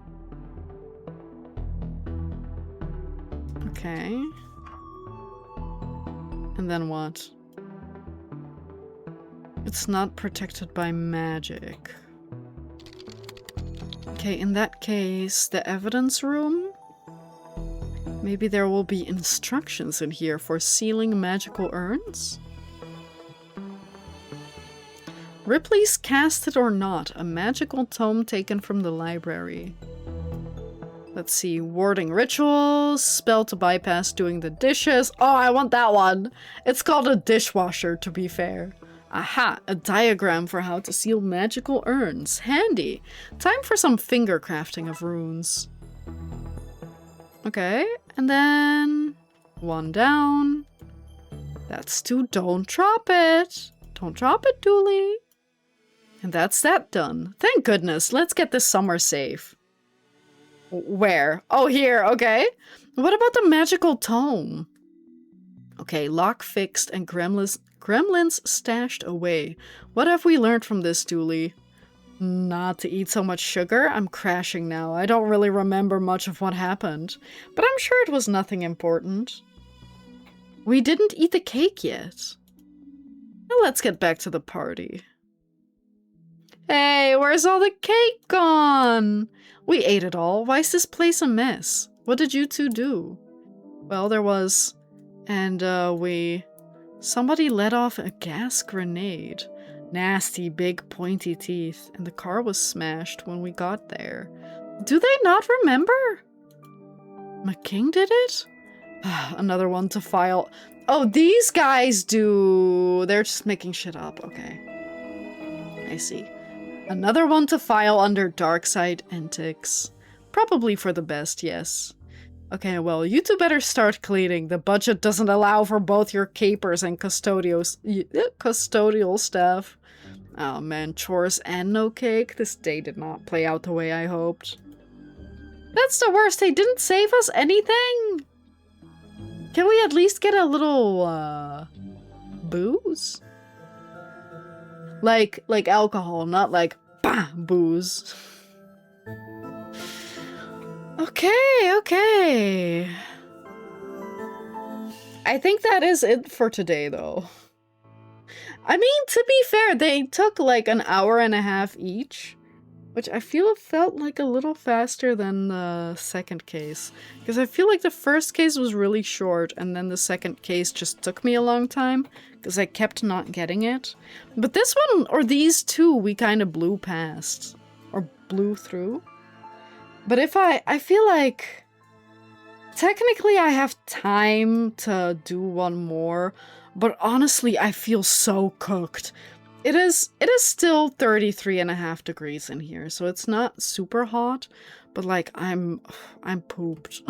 Okay. And then what? It's not protected by magic. Okay, in that case, the evidence room? Maybe there will be instructions in here for sealing magical urns? Ripley's Cast It or Not, a magical tome taken from the library. Let's see, warding rituals, spell to bypass doing the dishes. Oh, I want that one! It's called a dishwasher, to be fair. Aha, a diagram for how to seal magical urns. Handy. Time for some finger crafting of runes. Okay, and then... one down. That's two. Don't drop it. Don't drop it, Dooley. And that's that done. Thank goodness. Let's get this summer safe. Where? Oh, here. Okay. What about the magical tome? Okay, lock fixed and gremlins stashed away. What have we learned from this, Dooley? Not to eat so much sugar? I'm crashing now. I don't really remember much of what happened. But I'm sure it was nothing important. We didn't eat the cake yet. Now let's get back to the party. Hey, where's all the cake gone? We ate it all. Why is this place a mess? What did you two do? Well, there was... And, somebody let off a gas grenade. Nasty, big, pointy teeth. And the car was smashed when we got there. Do they not remember? McKing did it? Another one to file. Oh, these guys do... They're just making shit up. Okay. I see. Another one to file under Darkside antics. Probably for the best, yes. Okay, well, you two better start cleaning. The budget doesn't allow for both your capers and custodial staff. Oh man, chores and no cake? This day did not play out the way I hoped. That's the worst, they didn't save us anything? Can we at least get a little, booze? Like alcohol, not like, bah, booze. Okay. I think that is it for today, though. I mean, to be fair, they took like an hour and a half each, which I feel felt like a little faster than the second case. Because I feel like the first case was really short, and then the second case just took me a long time, because I kept not getting it. But this one, or these two, we kind of blew past. Or blew through. But if I feel like... Technically, I have time to do one more, but honestly, I feel so cooked. It is still 33.5 degrees in here, so it's not super hot, but like, I'm pooped.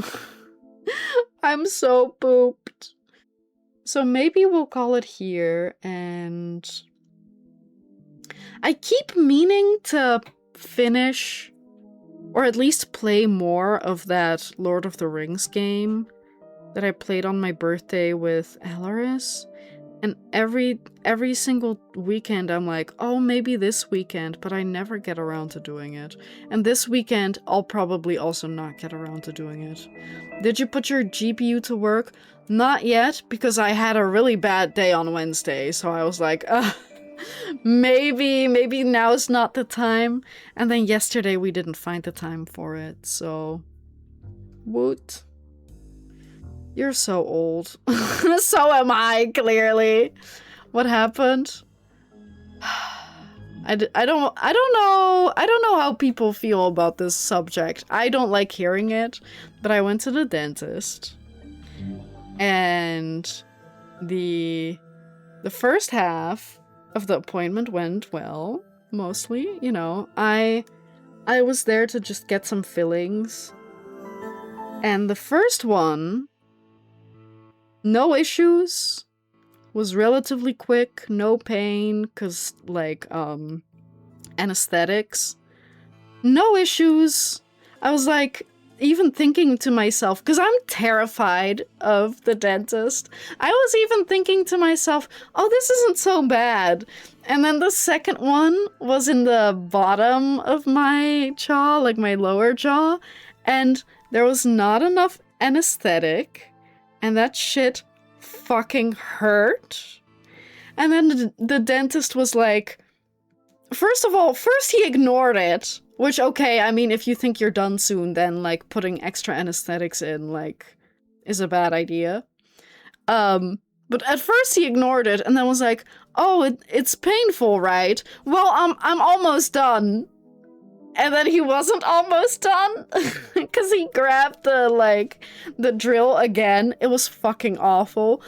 I'm so pooped. So maybe we'll call it here, and... I keep meaning to finish... Or at least play more of that Lord of the Rings game that I played on my birthday with Alaris. And every single weekend I'm like, oh, maybe this weekend, but I never get around to doing it. And this weekend, I'll probably also not get around to doing it. Did you put your GPU to work? Not yet, because I had a really bad day on Wednesday, so I was like, maybe now's not the time. And then yesterday we didn't find the time for it, so... Woot. You're so old. So am I, clearly. What happened? I don't know how people feel about this subject. I don't like hearing it, but I went to the dentist, and the first half of the appointment went well, mostly. You know, I was there to just get some fillings, and the first one, no issues. Was relatively quick, no pain, cause like anesthetics. No issues. I was like even thinking to myself, cause I'm terrified of the dentist. I was even thinking to myself, oh, this isn't so bad. And then the second one was in the bottom of my jaw, like my lower jaw, and there was not enough anesthetic, and that shit fucking hurt. And then the dentist was like, first he ignored it, which, okay, I mean, if you think you're done soon, then like putting extra anesthetics in like is a bad idea. But at first he ignored it and then was like, oh, it's painful, right? Well, I'm almost done. And then he wasn't almost done because he grabbed the drill again. It was fucking awful.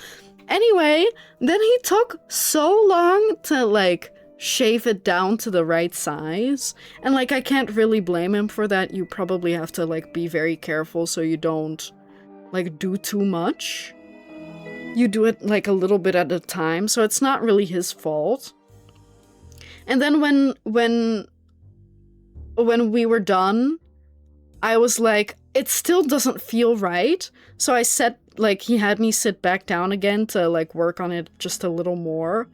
Anyway, then he took so long to like shave it down to the right size. And like, I can't really blame him for that. You probably have to like be very careful so you don't like do too much. You do it like a little bit at a time, so it's not really his fault. And then when we were done, I was like, it still doesn't feel right. So I said, like, he had me sit back down again to like work on it just a little more.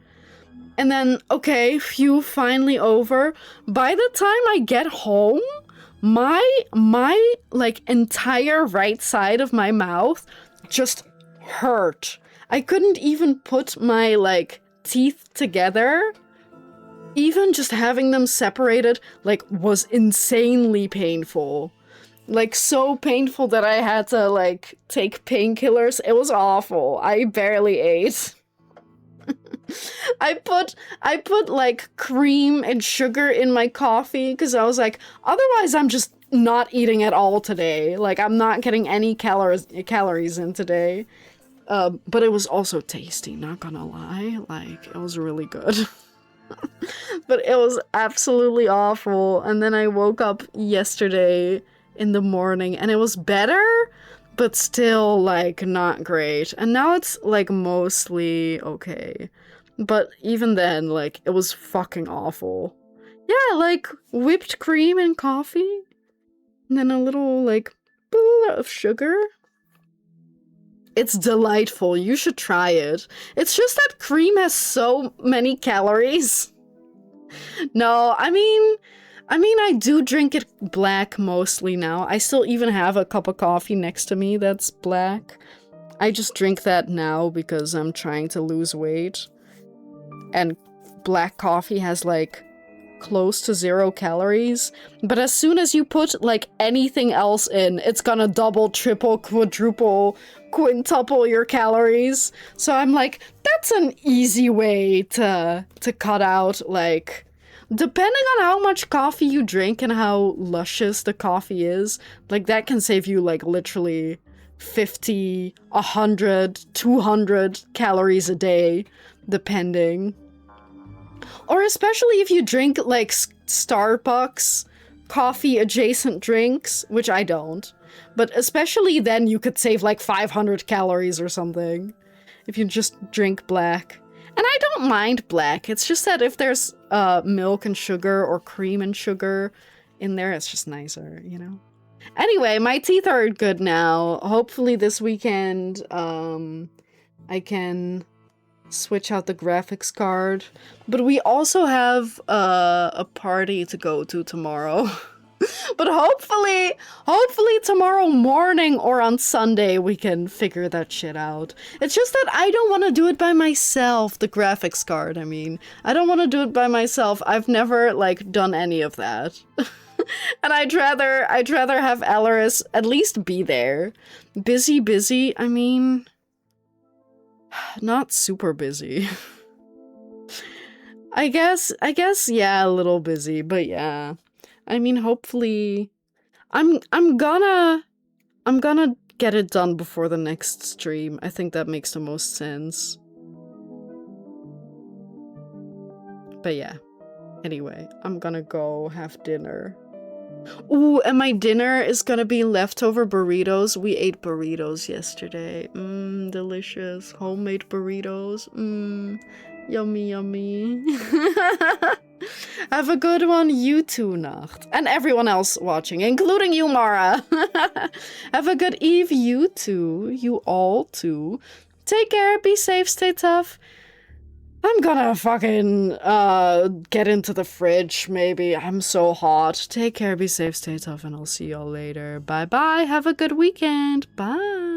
And then, okay, phew, finally over. By the time I get home, my like entire right side of my mouth just hurt. I couldn't even put my like teeth together. Even just having them separated, like, was insanely painful. Like, so painful that I had to, like, take painkillers. It was awful. I barely ate. I put, like, cream and sugar in my coffee, because I was like, otherwise I'm just not eating at all today. Like, I'm not getting any calories in today. But it was also tasty, not gonna lie. Like, it was really good. But it was absolutely awful. And then I woke up yesterday in the morning and it was better, but still like not great. And now it's like mostly okay. But even then, like, it was fucking awful. Yeah, like whipped cream and coffee. And then a little like of sugar. It's delightful. You should try it. It's just that cream has so many calories. No, I mean, I do drink it black mostly now. I still even have a cup of coffee next to me that's black. I just drink that now because I'm trying to lose weight. And black coffee has like close to 0 calories. But as soon as you put like anything else in, it's gonna double, triple, quadruple, quintuple your calories. So I'm like, that's an easy way to cut out, like, depending on how much coffee you drink and how luscious the coffee is, like, that can save you like literally 50, 100, 200 calories a day, depending. Or especially if you drink like Starbucks coffee adjacent drinks, which I don't. But especially then you could save like 500 calories or something if you just drink black. And I don't mind black. It's just that if there's milk and sugar or cream and sugar in there, it's just nicer, you know? Anyway, my teeth are good now. Hopefully this weekend I can switch out the graphics card. But we also have a party to go to tomorrow. But hopefully tomorrow morning or on Sunday we can figure that shit out. It's just that I don't want to do it by myself, the graphics card, I mean. I don't want to do it by myself. I've never, like, done any of that. And I'd rather have Alaris at least be there. Busy, I mean, not super busy. I guess, yeah, a little busy, but yeah. I mean, hopefully, I'm gonna get it done before the next stream. I think that makes the most sense. But yeah. Anyway, I'm gonna go have dinner. Ooh, and my dinner is gonna be leftover burritos. We ate burritos yesterday. Mmm, delicious. Homemade burritos. Mmm, yummy, yummy. Have a good one, you too, Nacht. And everyone else watching, including you, Mara. Have a good eve, you too. You all too. Take care, be safe, stay tough. I'm gonna fucking, get into the fridge, maybe. I'm so hot. Take care, be safe, stay tough, and I'll see y'all later. Bye-bye, have a good weekend. Bye.